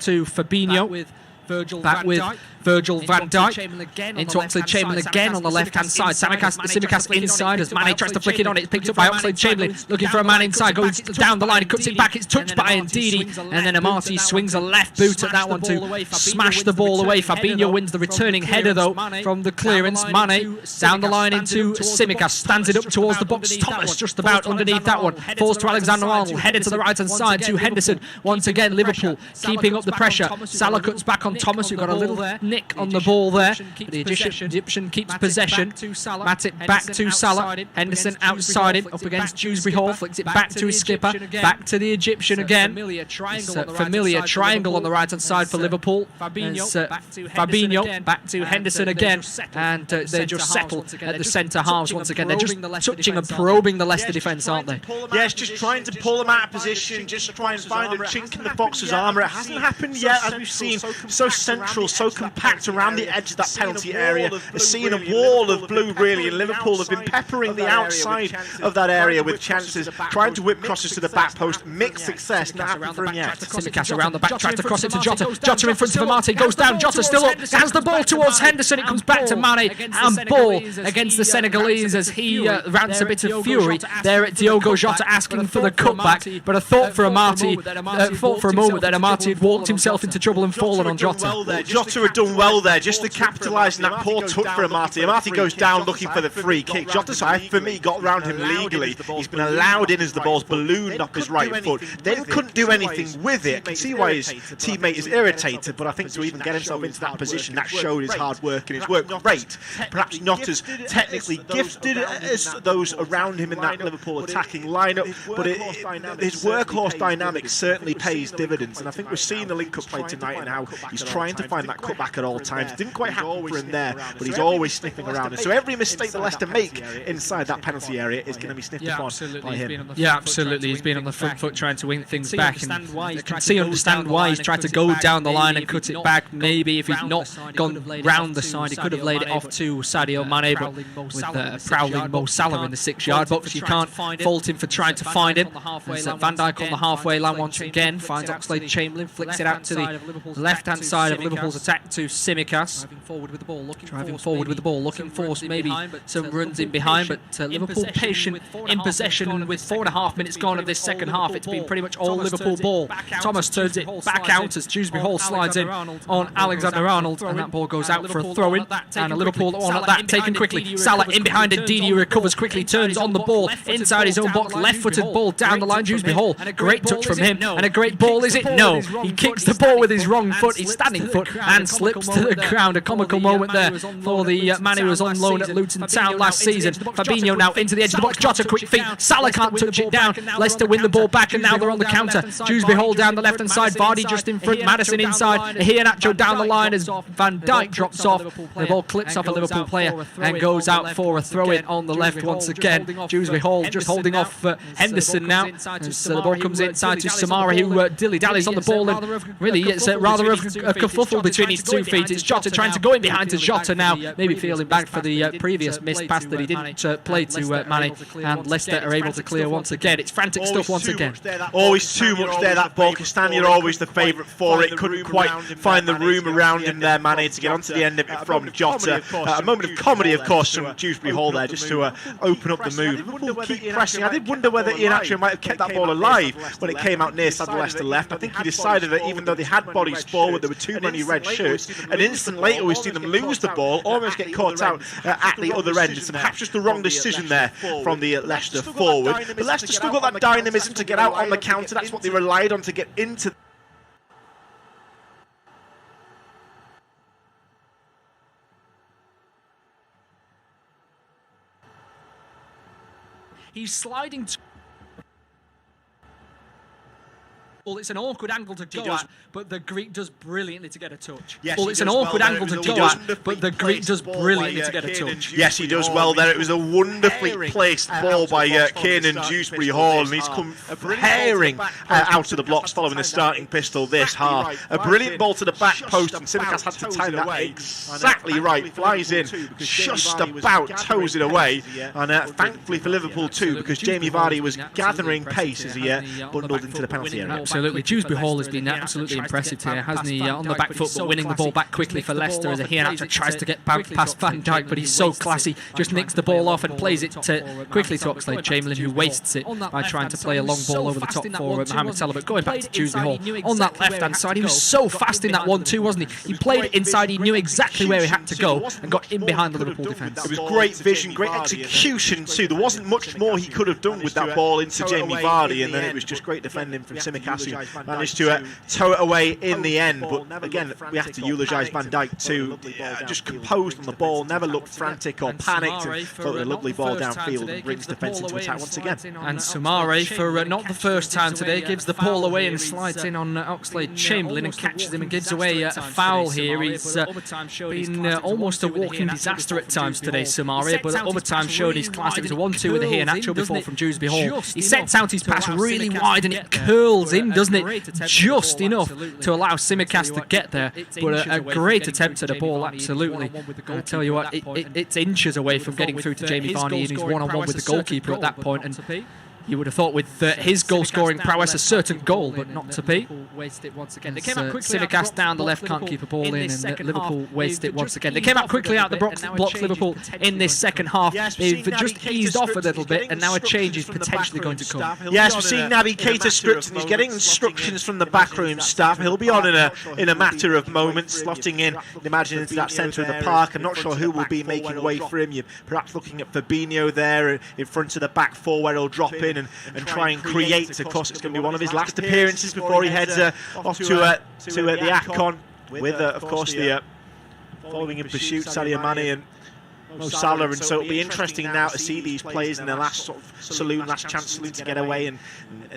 to Fabinho. Back with Virgil van Dijk into Oxlade-Chamberlain again on the left-hand side. Simicast inside as Mane tries to flick it on. It's picked up by Oxlade-Chamberlain, looking for a man inside, goes down the line, he cuts it back, it's touched by Ndidi, and then Amati swings a left boot at that one to smash the ball away. Fabinho wins the returning header though from the clearance. Mane down the line into Simicast, stands it up towards the box. Thomas just about underneath that one, falls to Alexander-Arnold, headed to the right-hand side to Henderson. Once again, Liverpool keeping up the pressure. Salah cuts back on Thomas, who got a little nick on the ball there. The Egyptian keeps possession. Matip back to Salah. Henderson outside him, up against Dewsbury Hall, flicks it back to his skipper. Back to the Egyptian again. Familiar triangle on the right-hand side for Liverpool. Fabinho back to Henderson again, and they just settle at the centre halves once again. They're just touching and probing the Leicester defence, aren't they? Yes, just trying to pull them out of position, just try and find a chink in the Foxes' armour. It hasn't happened yet, as we've seen. So central, so compact around the edge of that penalty area. We're seeing a wall of blue, really, and Liverpool have been peppering the outside of that area with chances, trying to whip crosses to the back post. Mixed success, not happened for him yet. Simicast around the back, tries to cross it to Jota. Jota in front of Amati, goes down, Jota still up, has the ball towards Henderson, it comes back to Mane, and ball against the Senegalese as he rants a bit of fury there at Diogo Jota, asking for the cutback, but I thought for Amati, thought for a moment that Amati had walked himself into trouble and fallen on Jota. Jota had done well there, just to capitalise on that poor touch for Amati. Amati goes down looking for the free kick. Jota, for me, got round him legally. He's been allowed in as the ball's ballooned up his right foot. Then couldn't do anything with it. I can see why his teammate is irritated, but I think to even get himself into that position, that showed his hard work, and his work great. Perhaps not as technically gifted as those around him in that Liverpool attacking lineup, but his workhorse dynamic certainly pays dividends, and I think we're seeing the link-up play tonight and how he's trying to find that cutback at all times. Didn't quite happen for him there, but he's always sniffing around, and so every mistake that Leicester make inside that penalty area is going to be sniffed upon by him. Yeah, absolutely. He's been on the front foot trying to wing things back, and I can understand why he's tried to go down the line and cut it back. Maybe if he'd not gone round the side, he could have laid it off to Sadio Mane, but with prowling Mo Salah in the 6-yard box, you can't fault him for trying to find him. As Van Dijk on the halfway line once again finds Oxlade-Chamberlain, flicks it out to the left-hand side of Liverpool's attack to Simicast. Driving forward with the ball, looking for maybe some runs in behind, but Liverpool patient in possession with 4.5 minutes gone of this second half. It's been pretty much all Liverpool ball. Thomas turns it back out as Dewsbury Hall slides in on Alexander-Arnold, and that ball goes out for a throw-in, and a Liverpool one at that, taken quickly. Salah in behind Ndidi, recovers quickly, turns on the ball inside his own box, left-footed ball down the line. Dewsbury Hall, great touch from him, and a great ball, is it? No, he kicks the ball with his wrong foot. He standing foot and slips to the ground. A comical moment there for the man who was on loan at Luton Town last season. Fabinho now into the edge of the box. Jota, quick feet. Salah can't touch it down. Leicester win the ball back, and now they're on the counter. Dewsbury Hall down the left-hand side. Vardy just in front. Madison inside. Iheanacho down the line as Van Dijk drops off. The ball clips off a Liverpool player and goes out for a throw-in on the left once again. Dewsbury Hall just holding off Henderson now. As the ball comes inside to Samara, who dilly-dallies on the ball. And really, it's rather a kerfuffle between his 2 feet. It's Jota trying to go in behind to Jota now. Maybe feeling bad for the previous missed pass that he didn't play to Mane. And Leicester are able to clear once again. It's frantic stuff once again. Always too much there, that ball. Castagna always the favourite for it. Couldn't quite find the room around him there, Mane, to get onto the end of it from Jota. A moment of comedy, of course, from Dewsbury Hall there, just to open up the move. Liverpool keep pressing. I did wonder whether Iheanacho might have kept that ball alive when it came out near side Leicester left. I think he decided that even though they had bodies forward, there were too many red shirts. An instant later, we see them lose the ball, almost get caught out at the other end. It's perhaps just the wrong decision there from the Leicester forward. But Leicester still got that dynamism to get out on the counter. That's what they relied on to get into. He's sliding. Well, it's an awkward angle to go at, but the Greek does brilliantly to get a touch. Yes, well, it's an awkward angle to go at, but the Greek does brilliantly to get a touch. Yes, he does well there. It was a wonderfully placed ball by Kiernan Dewsbury Hall, and he's come herring out of the blocks following the starting pistol this half. A brilliant ball to the back post, and Tsimikas had to time that exactly right. Flies in, just about toes it away, and thankfully for Liverpool too, because Jamie Vardy was gathering pace as he bundled into the penalty area. Absolutely. Dewsbury Hall has been absolutely impressive today, hasn't he? On the back foot, but winning the ball back quickly for Leicester as Iheanacho tries to get past Van Dijk, but he's so classy, just nicks the ball off and plays it quickly to Oxlade-Chamberlain, who wastes it by trying to play a long ball over the top for Mohamed Salah. But going back to Dewsbury Hall, on that left-hand side, he was so fast in that 1-2, wasn't he? He played it inside, he knew exactly where he had to go and got in behind the Liverpool defence. It was great vision, great execution too. There wasn't much more he could have done with that ball into Jamie Vardy, and then it was just great defending from Tsimikas, who managed to tow it away in the end. But again, we have to eulogise Van Dijk too. Just composed on the ball, never looked frantic or panicked, and floated a lovely ball downfield and brings defence into attack once again. And Soumaré, for not the first time today, gives the ball away and slides in on Oxlade-Chamberlain and catches him and gives away a foul here. He's been almost a walking disaster at times today, Soumaré, but at other times showed his class. It was a 1-2 with Iheanacho before from Dewsbury Hall. He sets out his pass really wide and it curls in, doesn't it? Just enough to allow Tsimikas to get there, but a great attempt at a ball, absolutely. I tell you what, it's inches away from getting through to Jamie Vardy, and he's one-on-one with the goalkeeper at that point, and you would have thought with his goal-scoring prowess a certain goal, but not to be. Tsimikas down the left can't keep a ball in, and Liverpool waste it once again. They came out quickly out the blocks, Liverpool, in this second half. They've just eased off a little bit, and now a change is potentially going to come. Yes, we've seen Naby Keita scripting. He's getting instructions from the backroom staff. He'll be on in a matter of moments, slotting in, imagine, into that centre of the park. I'm not sure who will be making way for him. You're perhaps looking at Fabinho there in front of the back four, where he'll drop in and try and create. Of course, it's going to be one of his last appearances before he heads off to the AFCON with, of course, the following in pursuit, Sadio Mane and Mo Salah, and so it'll be interesting now to see these players in their last sort of saloon, last chance saloon to get away and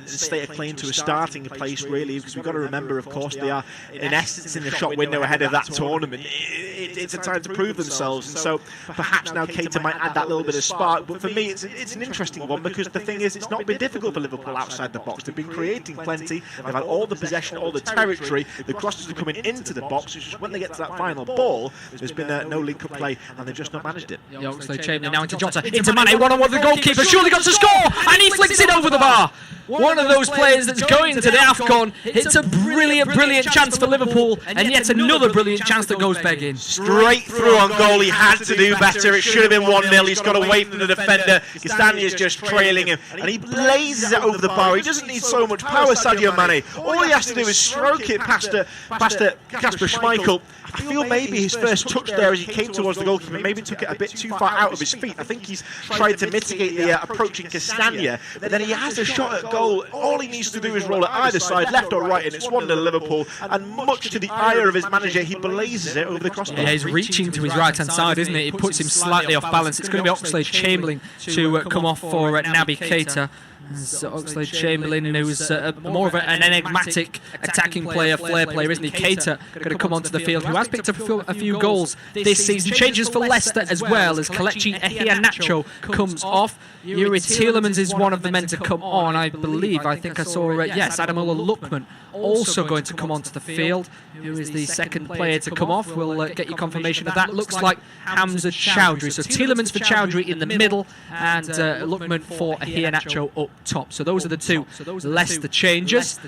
stake a claim to a starting place, really, because we've got to remember, of course, they are in essence in the shop window ahead of that tournament. It's a time to prove themselves, and so perhaps now Keita might add that little bit of spark. But for me, it's an interesting one, because the thing is, it's not been difficult for Liverpool outside the box. They've been creating plenty, they've had all the possession, all the territory, the crosses are coming into the box. It's just when they get to that final ball, there's been no link-up play, and they've just not managed it. Oxlade-Chamberlain now into Jota, into Mane, one-on-one with the goalkeeper, surely got to score, and he flicks it over the bar. One of those players that's going to the AFCON. It's a brilliant chance for Liverpool, and yet another brilliant chance that goes begging. straight through on goal. He had to do better. It should have been 1-0. He's got away from the defender. Castanier's just trailing him, and he blazes it over the bar. He doesn't need so much power, Sadio Mane. All he has to do is stroke it past Kasper Schmeichel. I feel maybe his first touch there as he came towards the goalkeeper maybe took it a bit too far out of his feet. I think he's tried to mitigate the approaching Castagna, but then he has a shot at goal. All he needs to do is roll it either side, left or right, and it's 1-0 Liverpool. And much to the ire of his manager, he blazes it over the crossbar. Yeah, he's reaching to his right-hand side, isn't it? It puts him slightly off balance. It's going to be Oxlade-Chamberlain to come off for Naby Keita. Oxlade-Chamberlain, who's more of an enigmatic attacking player, flair player, isn't he? Keita going to come onto the field, who has picked up a few goals this season. Changes for Leicester as well as Kelechi Iheanacho comes off. Yuri Tielemans is one of the men to come on, I believe. I think I saw, yes, Ademola Lookman also going to come onto the field. Who is the second player to come off? We'll get you confirmation of that. Looks like Hamza Chowdhury. So Tielemans for Chowdhury in the middle, and Lookman for Iheanacho up top. So those are the two Leicester changes.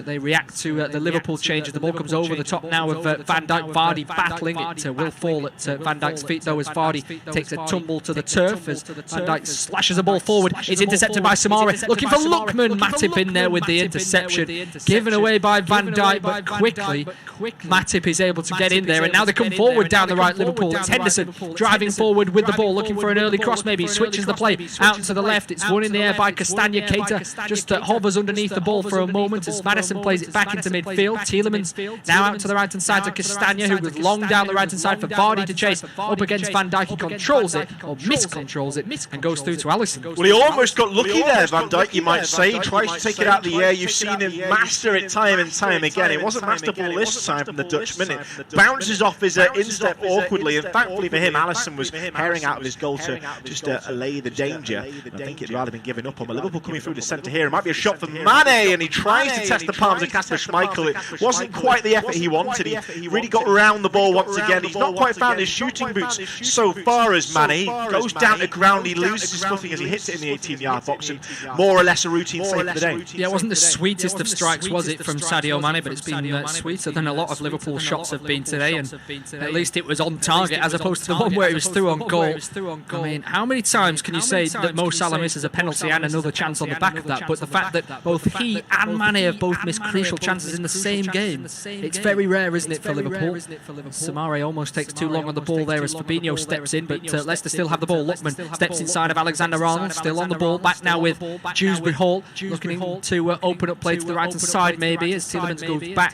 They react to the Liverpool changes. The ball comes over the top now of Van Dijk. Vardy battling. It will fall at Van Dijk's feet, though, as Vardy takes a tumble to the turf as Van Dijk slashes the ball forward. It's intercepted by Samara. Looking for Lookman. Matip in there with the interception. Given away by Van Dijk, but quickly Matip is able to get in there, and now they come forward down the right. Liverpool, it's Henderson driving forward with the ball, looking for an early cross maybe. Switches the play out to the left. It's won in the air by Castagna. Keita just hovers underneath the ball for a moment as Maddison plays it back into midfield. Tielemans now out to the right hand side to Castagna, who goes long down the right hand side for Vardy to chase up against Van Dijk. He controls it, or miscontrols it, and goes through to Alisson. Well, he almost got lucky there, Van Dijk, you might say. He tries to take it out of the air. You've seen him master it time and time again. It wasn't masterful this time from the Dutchman. It bounces off his instep awkwardly, and thankfully for him, Alisson was herring out of his goal to just allay the danger. I think it'd rather been given up on. But Liverpool coming through the centre here. It might be a shot for Mane, and he tries to test the palms of Kasper Schmeichel. It wasn't quite the effort he wanted. He really got around the ball once again. He's not quite found his shooting boots so far as Mane. He goes down to ground. He loses his footing as he hits it in the 18-yard box, and more or less a routine save for the day. Yeah, it wasn't the sweetest of strikes, was it, from Sadio Mane, but it's been sweeter than a lot of Liverpool shots have been today, and at least it was on target as opposed to the one where it was through on goal. I mean, how many times can you say that Mo Salah misses a penalty and another chance on the back of that? But the fact that both he and Mane have both missed crucial chances in the same game, it's very rare, isn't it, for Liverpool? Samare almost takes too long on the ball there as Fabinho steps in, but Leicester still have the ball. Lookman steps inside of Alexander-Arnold, still on the ball, back now with Dewsbury Hall, looking to open up play to the right-hand side maybe as Tielemans goes back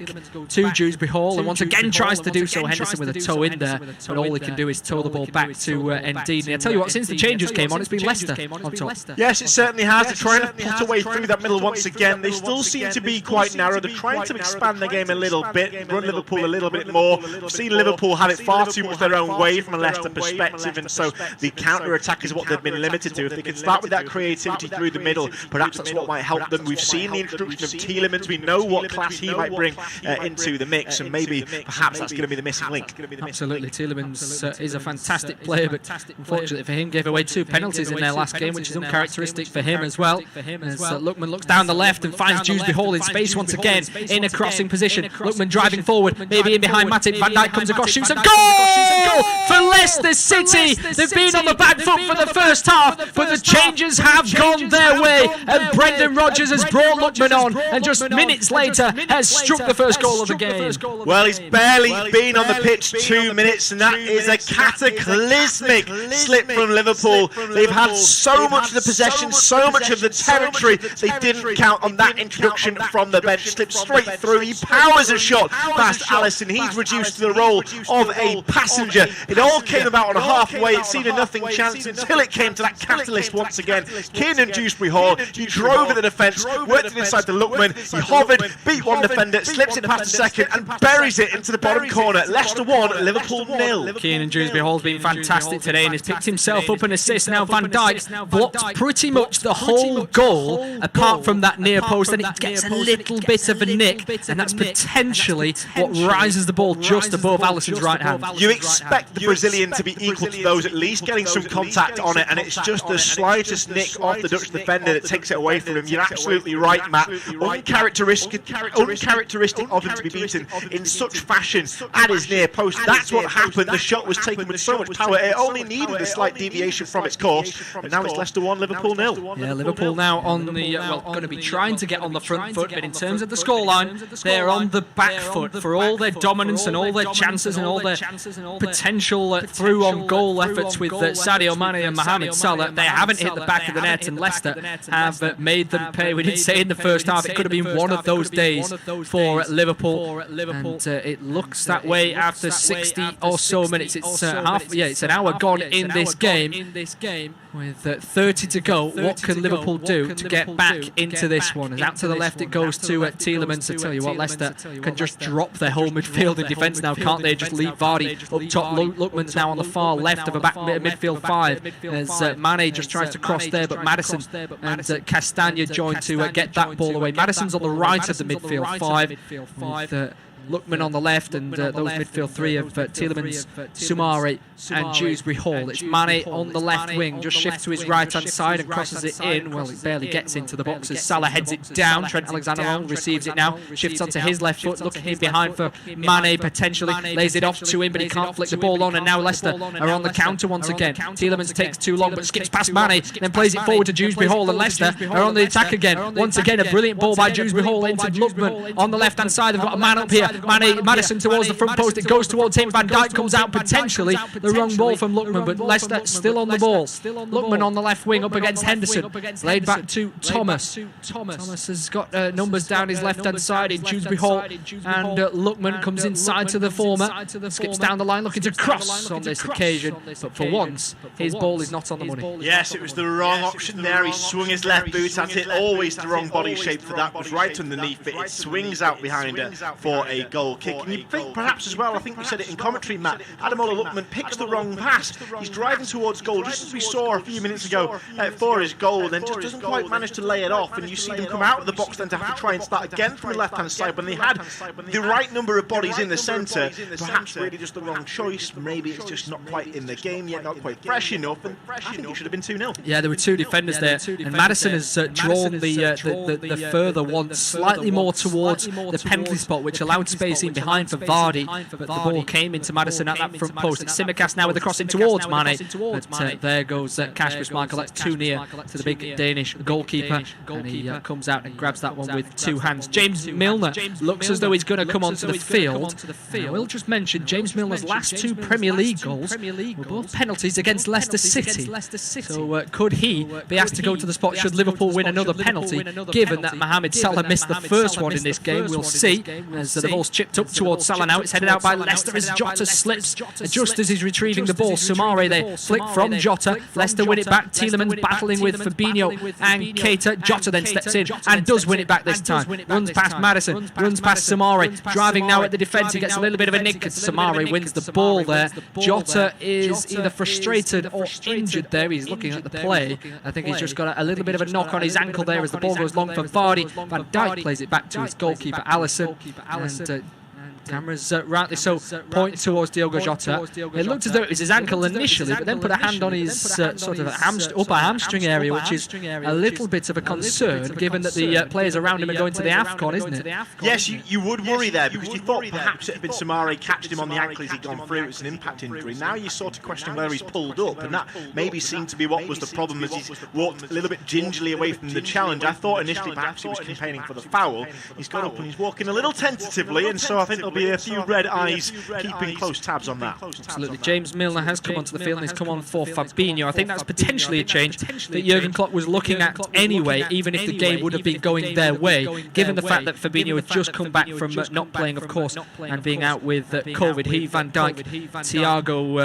to Dewsbury Hall, and once again tries to do so. Henderson with a toe in there, but all he can do is toe the ball back to Ndidi. I tell you what, since the changes came on, it's been Leicester on top. Yes, it certainly has. They're trying to put away through that middle once again. They still seem to be quite narrow. They're trying to expand the game a little bit, run Liverpool a little bit more. We've seen Liverpool have it far too much their own way from a Leicester perspective, and so the counter-attack is what they've been limited to. If they can start with that creativity through the middle, perhaps that's what might help them. We've seen the introduction of Tielemans. We know what class he might bring into the mix, and maybe perhaps that's going to be the missing link. Absolutely, Tielemans is a fantastic player, but unfortunately for him, gave away 2 penalties in their last game, which is uncharacteristic for him as well. As Lookman looks down the left and finds Dewsbury Hall in space once again in a crossing position. Lookman driving forward, maybe in behind Matip. Van Dijk comes across, shoots a goal for Leicester City. They've been on the back foot for the first half, but the changes have gone their way, and Brendan Rodgers has brought Lookman on, and just minutes later has struck the first goal of the game. Well, he's barely been on the pitch 2 minutes, and that is a cataclysmic slip from Liverpool. They've had so much of the possession, so much of the territory. They didn't count on that introduction from the bench. Slips straight through. He powers a shot past Alisson. He's reduced to the role of a passenger. It all came about on a halfway. It seemed a nothing chance until it came to that catalyst once again. Kiernan Dewsbury Hall. He drove at the defence, worked it inside the Lookman. He hovered, beat one defender, slips it past the second, and buries it into the bottom corner. Leicester 1, Liverpool 0. Kiernan Dewsbury Hall's been fantastic today and has picked himself up an assist. Now Van Dijk blocked pretty much the whole goal, apart from that near post, and it gets a little bit of a nick, and that's potentially what rises the ball just above Alisson's right hand. You expect the Brazilian to be equal to those, at least getting some contact on it, and it's just the slightest nick off the Dutch defender that takes it away from him. You're absolutely right, Matt. Uncharacteristic of him to be beaten in such fashion at his near post. That's what happened. The shot was taken with so much power. It only needed a slight deviation from its course, and now it's Leicester 1, Liverpool 0. Yeah, Liverpool now on the going to be trying to get on the front foot, but in terms of the scoreline, they're on the back foot for all their dominance and all their chances and all their potential through on goal efforts with Sadio Mane and Mohamed Salah. They haven't hit the back of the net, and Leicester have made them pay. We did say in the first half it could have been one of those days for Liverpool, and it looks that way after 60 or so minutes. It's it's an hour gone in this game. With 30 to go, what can Liverpool do to get back into this one? As out to the left it goes to Tielemans. I tell you what, Leicester can just drop their whole midfield in defence now, can't they? Just leave Vardy up top. Lookman's now on the far left of a back midfield five, as Mane just tries to cross there, but Maddison and Castagna join to get that ball away. Maddison's on the right of the midfield five, with Lookman on the left, and those midfield three of Tielemans, Soumare and Dewsbury Hall. It's Mane on the left wing, just shifts to his right-hand side and crosses it in. Well, it barely gets into the box as Salah heads it down. Trent Alexander-Arnold receives it now, shifts onto his left foot, looking in behind for Mane potentially, lays it off to him, but he can't flick the ball on, and now Leicester are on the counter once again. Tielemans takes too long, but skips past Mane, then plays it forward to Dewsbury Hall, and Leicester are on the attack again. Once again, a brilliant ball by Dewsbury Hall into Lookman on the left-hand side. They've got a man up here. Maddison towards the front post, it goes towards him. Van Dijk comes out potentially. The wrong ball from Lookman, but Leicester still on the ball. Lookman on the left wing up against Henderson. Laid back to Thomas. Thomas has got numbers down his left-hand side in Dewsbury Hall, and Lookman comes inside to the former. Skips down the line looking to cross on this occasion, but for once, his ball is not on the money. Yes, it was the wrong option there. He swung his left boot at it. Always the wrong body shape for that. Was right underneath it. It swings out behind it for a goal kick. And you think perhaps as well, I think we said it in commentary, Matt, Ademola Lookman picks the wrong pass. He's driving towards goal, just as we saw a few minutes ago for his goal, then just doesn't quite manage to lay it off. And you see them come out of the box then to have to try and start again from the left-hand side when they had the right number of bodies in the centre. Perhaps really just the wrong choice. Maybe it's just not quite in the game yet, not quite fresh enough. And I think it should have been 2-0. Yeah, there were two defenders there, and Maddison has drawn the further one slightly more towards the penalty spot, which allowed spacing behind for Vardy, but the ball came into Maddison at that front post. It's Simicast now with the crossing towards Mane, but there goes Kasper Schmeichel. That's too near to the big Danish goalkeeper, and he comes out and grabs that one with two hands. James Milner looks as though he's going to come onto the field. I will just mention James Milner's last two Premier League goals were both penalties against Leicester City. So could he be asked to go to the spot should Liverpool win another penalty, given that Mohamed Salah missed the first one in this game? We'll see, as the ball's chipped up towards Salah now. It's headed out by Leicester as Jota slips just as he's retrieving the ball. Soumare there, flick from Jota. Leicester win it back. Tielemans battling with Fabinho and Keita. Jota then steps in and does win it back this time. Runs past Maddison, runs past Soumare, driving now at the defence. He gets a little bit of a nick as Soumare wins the ball there. Jota is either frustrated or injured there. He's looking at the play. I think he's just got a little bit of a knock on his ankle there as the ball goes long for Vardy. Van Dijk plays it back to his goalkeeper Alisson, and cameras rightly so point towards Diogo Jota. It looked as though it was his ankle initially, but then put a hand on his sort of upper hamstring area, which is a little bit of a concern, given that the players around him are going to the AFCON, isn't it? Yes, you would worry there, because you thought perhaps it had been Soumare catched him on the ankle as he'd gone through. It's an impact injury. Now you sort of question whether he's pulled up, and that maybe seemed to be what was the problem as he's walked a little bit gingerly away from the challenge. I thought initially perhaps he was campaigning for the foul. He's got up and he's walking a little tentatively, and so I think there'll be a few red eyes keeping close tabs on that. Absolutely. James Milner has come onto the field and he's come on for Fabinho. I think that's potentially a change that Jurgen Klopp was looking at anyway, even if the game would have been going their way, given the fact that Fabinho had just come back from not playing, of course, and being out with COVID. He, Van Dijk, Thiago,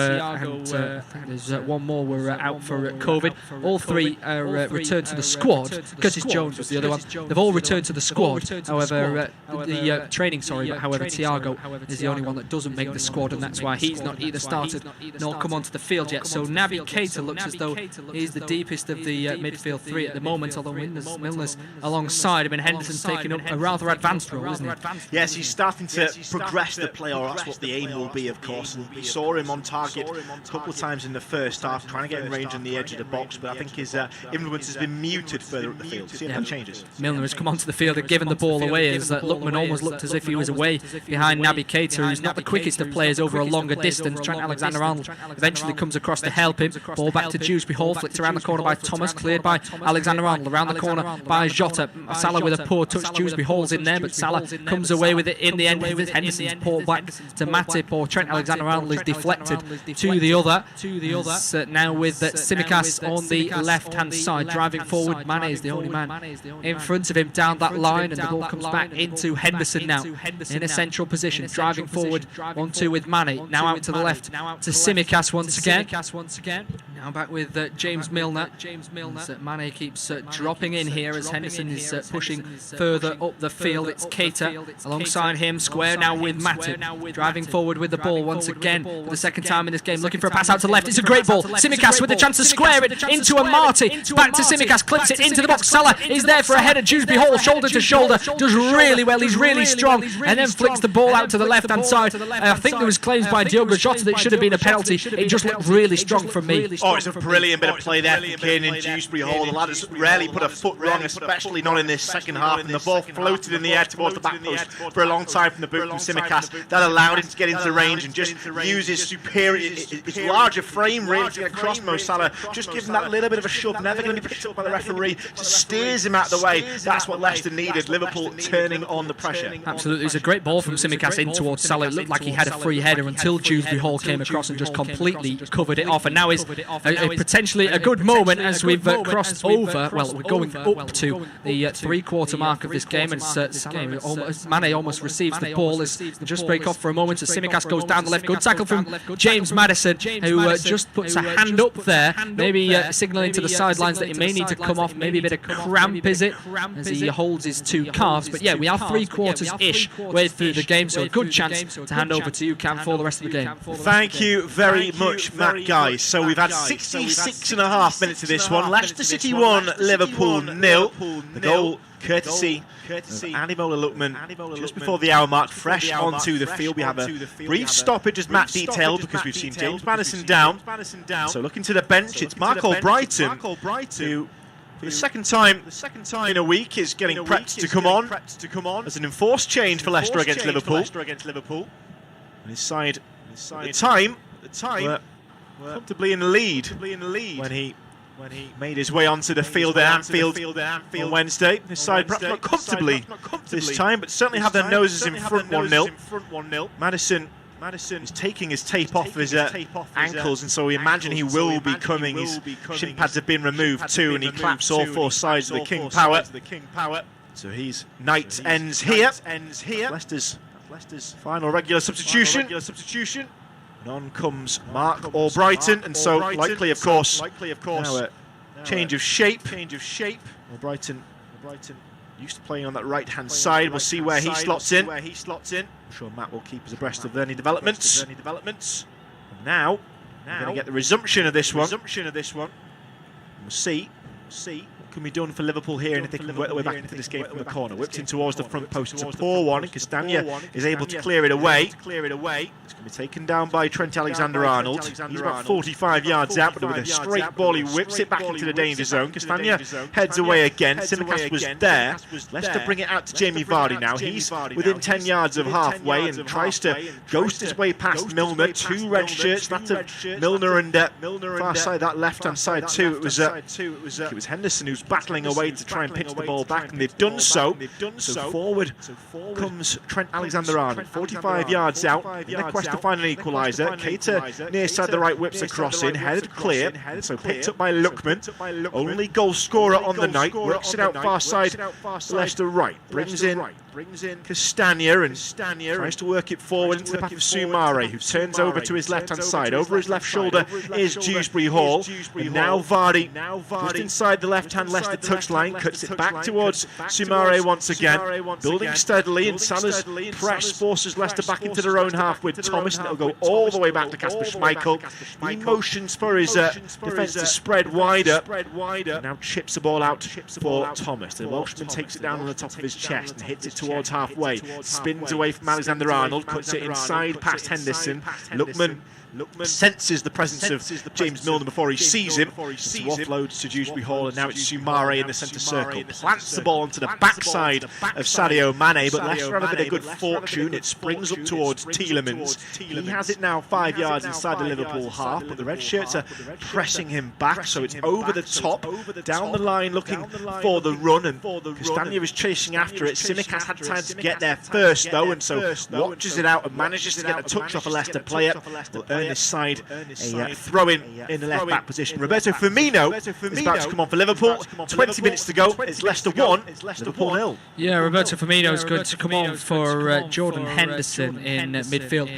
and there's one more were out for COVID. All three returned to the squad. Curtis Jones was the other one. They've all returned to the squad. However, the training, but however, Thiago Thiago is the only one that doesn't make the squad, and that's why he's not either started nor come onto the field yet. So Naby Keita looks as though he's the deepest of the midfield three at the moment, although Milner's alongside him, and Henderson's taking up a rather advanced role, isn't he? Yes, he's starting to progress the play, or that's what the aim will be, of course. And we saw him on target a couple of times in the first half, trying to get in range on the edge of the box, but I think his influence has been muted further up the field. See if that changes. Milner has come onto the field and given the ball away, as Lookman almost looked as if he was away behind Naby Keita, who's not the quickest of players over a longer distance. Trent Alexander-Arnold eventually comes across to help him. Ball back to Dewsbury Hall, flicked around the corner by Thomas, cleared by Alexander-Arnold, around the corner by Jota. Salah with a poor touch, Dewsbury Hall's in there, but Salah comes away with it in the end. Henderson's ball back to Matip, or Trent Alexander-Arnold is deflected to the other. Now with Tsimikas on the left-hand side, driving forward. Mane is the only man in front of him down that line, and the ball comes back into Henderson now in a central position, driving forward 1-2 with Mane. Now out to the left to Tsimikas once again. Now back with James Milner. Mane keeps dropping in here as Henderson is pushing further up the field. It's Keita alongside him, square now with Matip, driving forward with the ball once again for the second time in this game, looking for a pass out to the left. It's a great ball. Tsimikas with the chance to square it into a Marty. Back to Tsimikas, clips it into the box. Salah is there for a header. Dewsbury Hall, shoulder to shoulder, does really well. He's really strong, and then flicks the ball out to the left-hand side. I think there was claims by Diogo Jota that it should have been a penalty. It just looked really strong from me. Oh, it's a brilliant bit of play there from Kane in Dewsbury Hall. The lad has rarely put a foot wrong, especially not in this second half, and the ball floated in the air towards the back post for a long time from the boot from Tsimikas. That allowed him to get into range and just use his superior, his larger frame really to get across Mo Salah. Just gives him that little bit of a shove, never going to be picked up by the referee, just steers him out of the way. That's what Leicester needed, Liverpool turning on the pressure. Absolutely, it was a great ball from Tsimikas in towards Salah. It looked like he had a free header until Dewsbury Hall came across and just completely covered it off, and now is potentially a good moment as we've crossed over, well, we're going up to the three-quarter mark of this game, and Mane almost receives the ball as we just break off for a moment as Tsimikas goes down the left. Good tackle from James Maddison, who just puts a hand up there, maybe signalling to the sidelines that he may need to come off. Maybe a bit of cramp, is it, as he holds his two calves. But yeah, we are three-quarters-ish way through the game, so a good chance to hand over to you, Cam, for the rest of the game. Thank you very much, Matt, guys. So we've had 66.5 minutes of this one. Leicester City 1, Liverpool 0. The goal courtesy of Ademola Lookman just before the hour mark, fresh onto the field. We have a brief stoppage, as Matt detailed, because we've seen James Maddison down. So looking to the bench, it's Mark Albrighton, who for the second time in a week is getting prepped to come on as an enforced change for Leicester against Liverpool. And his side at the time were comfortably in the lead when he made his way onto the field at Anfield on Wednesday. His side perhaps not comfortably this time, but certainly have their noses in front 1-0. Maddison is taking his tape off his ankles, and so we imagine he will be coming. His shin pads have been removed too, and he claps all four sides of the King Power. So his night ends here. Leicester's final regular substitution. And on comes Mark Albrighton, and so likely, of course, now a change of shape. Albrighton used to playing on that right-hand side. We'll see where he slots in. I'm sure Matt will keep us abreast of any developments. And now we're going to get the resumption of this one. We'll see what can be done for Liverpool here, and if they can work their way back into this game from the corner. Whipped in towards the front post. It's a poor one, and Castagna is able to clear it away. It's going to be taken down by Trent Alexander-Arnold. He's about 45 yards out, but with a straight ball, he whips it back into the danger zone. Castagna heads away again. Tsimikas was there. Leicester bring it out to Jamie Vardy now. He's within 10 yards of halfway and tries to ghost his way past Milner. Two red shirts, that of Milner and far side, that left-hand side too. It was Henderson who's battling away to try and pitch the ball back, and they've done so. So forward comes Trent Alexander-Arnold, 45 yards out in the quest to find an equaliser. Keita near side the right whips across in, headed clear, so picked up by Lookman. Only goal scorer on the night, works it out far side Leicester right, brings in Castagna and tries to work it forward into the path of Soumare, who turns over to his left-hand side. Over his left shoulder is Dewsbury Hall. And now Vardy, just inside the left-hand Leicester touchline, cuts it back towards Soumare once again. Building steadily, and Salah's press forces Leicester back into their own half with Thomas, and it'll go all the way back to Kasper Schmeichel. He motions for his defence to spread wider. Now chips the ball out for Thomas. The Welshman takes it down on the top of his chest and hits it towards halfway. Spins away from Alexander-Arnold, cuts it inside past Henderson. Lookman senses the presence of James Milner before he sees him. So offloads to Dewsbury Hall, and now it's Soumare in the centre circle. Plants the ball onto the backside of Sadio Mane, but Leicester have a bit of good fortune. It springs up towards Tielemans. He has it now 5 yards inside the Liverpool half, but the red shirts are pressing him back, so it's over the top, down the line looking for the run, and Castagna is chasing after it. Simic has had time to get there first though, and so watches it out and manages to get a touch off a Leicester player. This side a throw-in in the left-back position. Roberto Firmino is about to come on for Liverpool. 20 minutes to go. It's Leicester 1, Liverpool 0. Yeah, Roberto Firmino is going to come on for Jordan Henderson in midfield.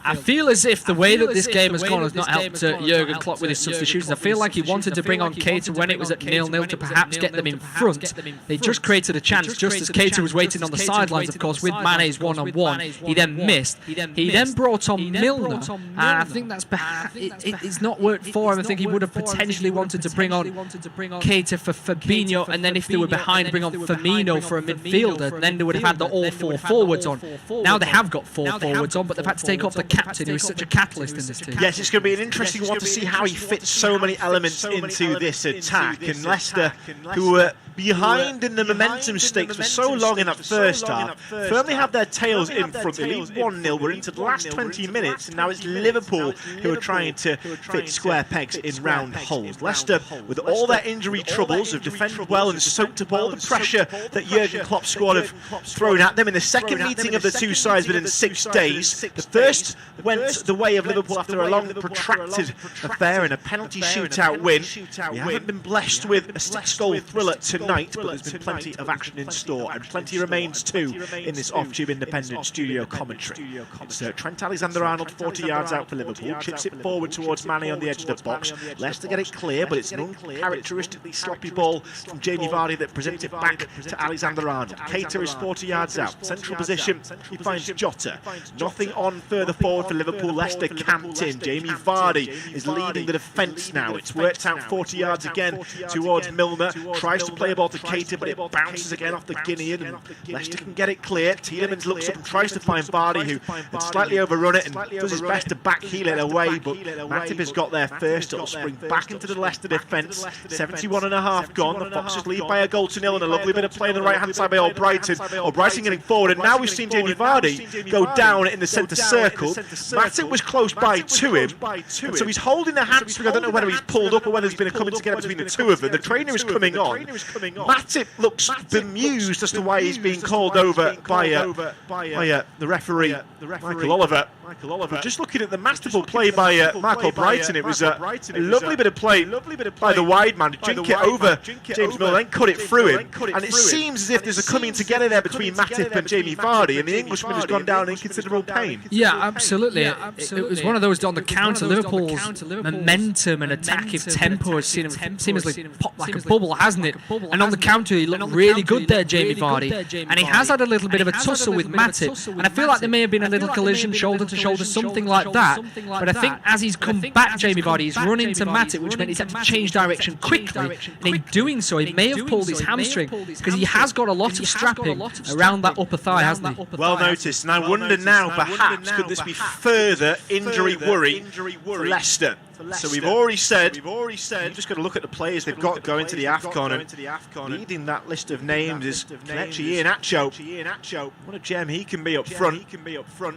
I feel as if the way that this game has gone has not helped Jurgen Klopp with his substitutions. I feel like he wanted to bring on Keita when it was at 0-0 to perhaps get them in front. They just created a chance just as Keita was waiting on the sidelines, of course, with Mane's one-on-one. He then missed. He then brought on Milner, and I think that's it's not worked for him. I think he would have potentially wanted to bring on Keita for Fabinho, and then if they were behind, bring on Firmino for a midfielder, and then they would have had all four forwards on. Now they have got four forwards on, but they've had to take off the captain, who is such a catalyst in this team. Yes, it's going to be an interesting one to see how he fits so many elements into this attack. And Leicester, who were behind in the momentum stakes for so long in that first half, firmly have their tails in front. They lead 1-0. We're into the last 20 minutes, and now it's Liverpool who are trying to fit square pegs in round holes. Leicester, with all their injury troubles, have defended well and soaked up all the pressure that Jurgen Klopp's squad have thrown at them in the second meeting of the two sides within 6 days. The first went the way of Liverpool after a long, protracted affair in a penalty shootout win. We haven't been blessed with a 6-goal thriller tonight, but there's been plenty of action in store, and plenty remains too in this off-tube independent studio commentary. It's Trent Alexander-Arnold 40 yards out for Liverpool, chips it forward towards Mane on the edge of the box. Leicester get it clear, but it's an uncharacteristically sloppy ball from Jamie Vardy that presents it back to Alexander-Arnold. Keita is 40 yards out. Central position, he finds Jota. Nothing on further forward for Liverpool. Leicester camped in. Jamie Vardy is leading the defence now. It's worked out 40 yards again towards Milner. Tries to play a ball to Keita, but it bounces again off the Guinean, and Leicester can get it clear. Tielemans looks up and tries to find Vardy, who had slightly overrun it and does his best to backheel it away, but Matip has got there first. It'll spring back into the Leicester defence. 71.5 gone. The Foxes lead by a goal to 0, and a lovely bit of play on the right hand side by Albrighton. Albrighton getting forward, and now we've seen Jamie Vardy go down in the centre circle. Matip was close by to him, and so he's holding the hamstring. I don't know whether he's pulled up or whether there's been a coming together between the two of them. The trainer is coming on. Matip looks bemused as to why he's being called over by the referee, Michael Oliver. But just looking at the masterful play by Mark Albrighton, it was a lovely bit of play by the wide man to jink it over James Milner, then cut it through him. And it seems as if there's a coming together there between Matip and Jamie Vardy, and the Englishman has gone down in considerable pain. Yeah, absolutely. It was one of those on the counter. Liverpool's momentum and attacking tempo has seemingly popped like a bubble, hasn't it? And on the counter, he looked really good there, Jamie Vardy. And he has had a little bit of a tussle with Matip. And I feel like there may have been a little collision, shoulder to shoulder, something like that. But I think as he's come back, Jamie Vardy, he's run into Matip, which meant he's had to change direction quickly. And in doing so, he may have pulled his hamstring, because he has got a lot of strapping around that upper thigh, hasn't he? Well noticed. And I wonder now, perhaps, could this be further injury worry for Leicester? So we've already said, you've just got to look at the players they've got going to the AFCON, and leading that list of names is Kelechi Iheanacho. What a gem he can be up front.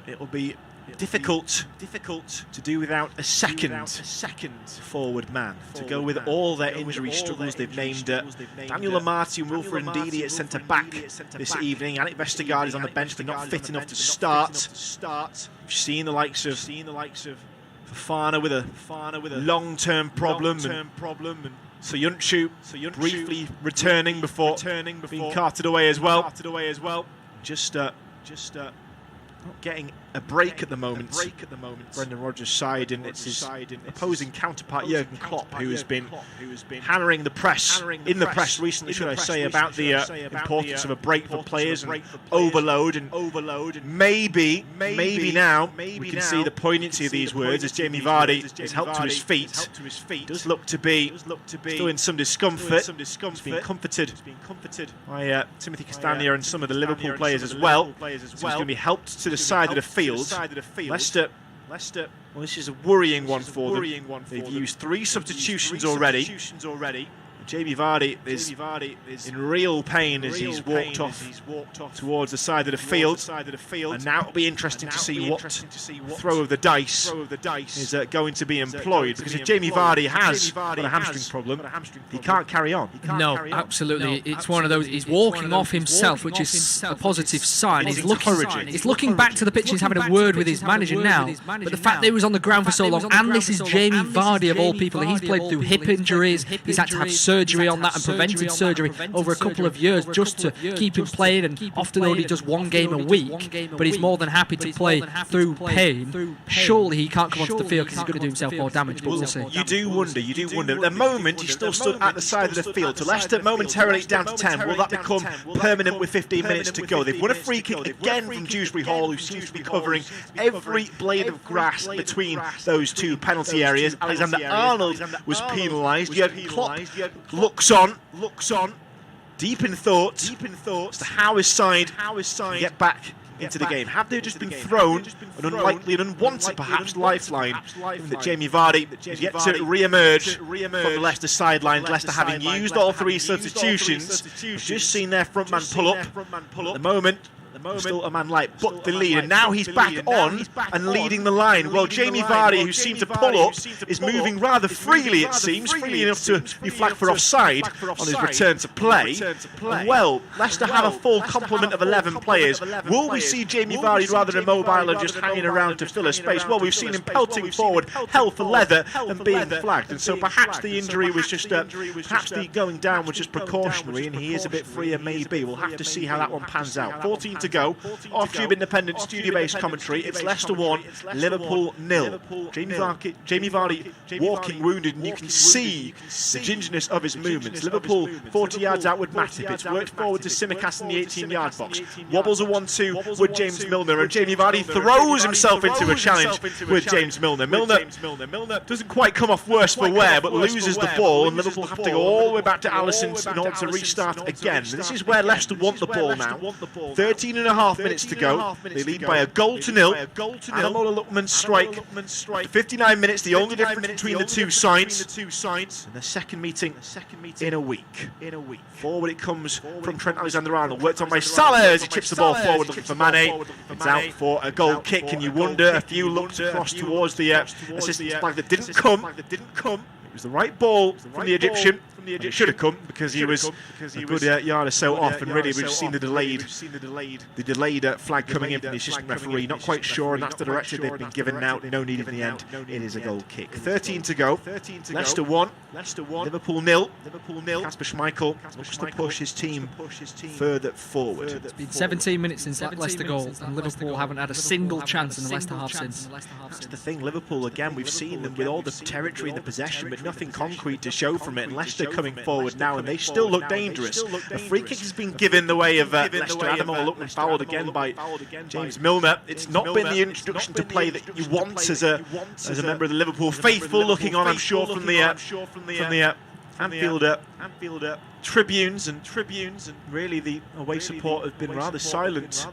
It'll be difficult to do without a second forward man to go with all their injury struggles. They've named Daniel Amati and Wilfred Ndidi at centre back this evening. Yannick Vestergaard is on the bench, but not fit enough to start. We've seen the likes of Fofana with a long-term problem, and Soyuncu briefly returning before being carted away as well. not getting a break at the moment. Brendan Rodgers' side, and it's his opposing counterpart Jurgen Klopp, who has been hammering the press in the press recently, should I say, about the importance of a break for players and overload. And maybe now we can see the poignancy of these words as Jamie Vardy is helped to his feet. Does look to be still in some discomfort. He's been comforted by Timothy Castagne and some of the Liverpool players as well. So he's going to be helped to the side of the field. Leicester, well, this is a worrying one for them. They've used 3 substitutions already. Jamie Vardy is in real pain as he's walked off towards the side of the field. And now it'll be interesting to see what throw of the dice is going to be employed. Because if Jamie Vardy has got a hamstring problem, he can't carry on. No, absolutely. It's one of those. He's walking off himself, which is a positive sign. He's looking back to the pitch. He's having a word with his manager now. But the fact that he was on the ground for so long, and this is Jamie Vardy of all people. He's played through hip injuries. He's had to have surgery on that and prevented surgery over a couple of years just to keep him playing, and often only does 1 game a week, but he's more than happy to play through pain. Surely he can't come onto the field because he's going to do himself more damage, but we'll see. You do wonder. At the moment, he still stood at the side of the field. To Leicester, momentarily down to 10. Will that become permanent with 15 minutes to go? They've won a free kick again from Dewsbury Hall, who seems to be covering every blade of grass between those 2 penalty areas. Alexander Arnold was penalised. Jurgen Klopp looks on, deep in thought as to how his side can get back into the game. Have they just been thrown an unlikely and unwanted, perhaps, lifeline that Jamie Vardy is yet to re-emerge from the Leicester sideline? Leicester, having used all 3 substitutions, have just seen their front man pull up. At the moment, still a man like Buck the lead, and now he's back on and leading the line. Well, Jamie Vardy, who seemed to pull up, is moving rather freely, it seems, freely enough to be flagged for offside on his return to play. And well, Leicester have a full complement of 11 players. Will we see Jamie Vardy rather immobile and just hanging around to fill a space? Well, we've seen him pelting forward, hell for leather, and being flagged. And so perhaps the injury was just, perhaps the going down was just precautionary, and he is a bit freer, maybe. We'll have to see how that one pans out. 14 to go. Off-tube independent studio-based commentary. It's Leicester 1, Liverpool 0. Jamie Vardy walking wounded, and you can see the gingerness of his movements. Liverpool 40 yards out with Matip. It's worked forward to Simicast in the 18-yard box. Wobbles a 1-2 with James Milner, and Jamie Vardy throws himself into a challenge with James Milner. Milner doesn't quite come off worse for wear, but loses the ball, and Liverpool have to go all the way back to Alisson in order to restart again. This is where Leicester want the ball now. 13.5 minutes to go. They lead by a goal to nil. Ademola Lookman's strike. After 59 minutes, the only difference between the 2 sides. And the second meeting in a week. Forward it comes from Trent Alexander-Arnold. Worked on by Salah as he chips the ball forward, looking for Mane. It's out for a goal kick, and you wonder, a few looked across towards the assistant's flag that didn't come. It was the right ball from the Egyptian. It should have come because he was a good yard or so off, and really we've seen the delayed flag coming in from the assistant referee. Not quite sure, and that's the directive they've been given now. No need in the end. It is a goal kick. 13 to go. Leicester 1, Liverpool 0. Kasper Schmeichel looks to push his team further forward. It's been 17 minutes since that Leicester goal, and Liverpool haven't had a single chance in the Leicester half since. That's the thing. Liverpool, again, we've seen them with all the territory, the possession, but nothing concrete to show from it. And Leicester coming forward now, and they still look dangerous. A free kick has been given the way of Leicester. Ademola Lookman fouled again by James Milner. It's not been the introduction to play that you want as a member of the Liverpool faithful, looking on, I'm sure, from the Anfield tribunes, and really the away support has been rather silent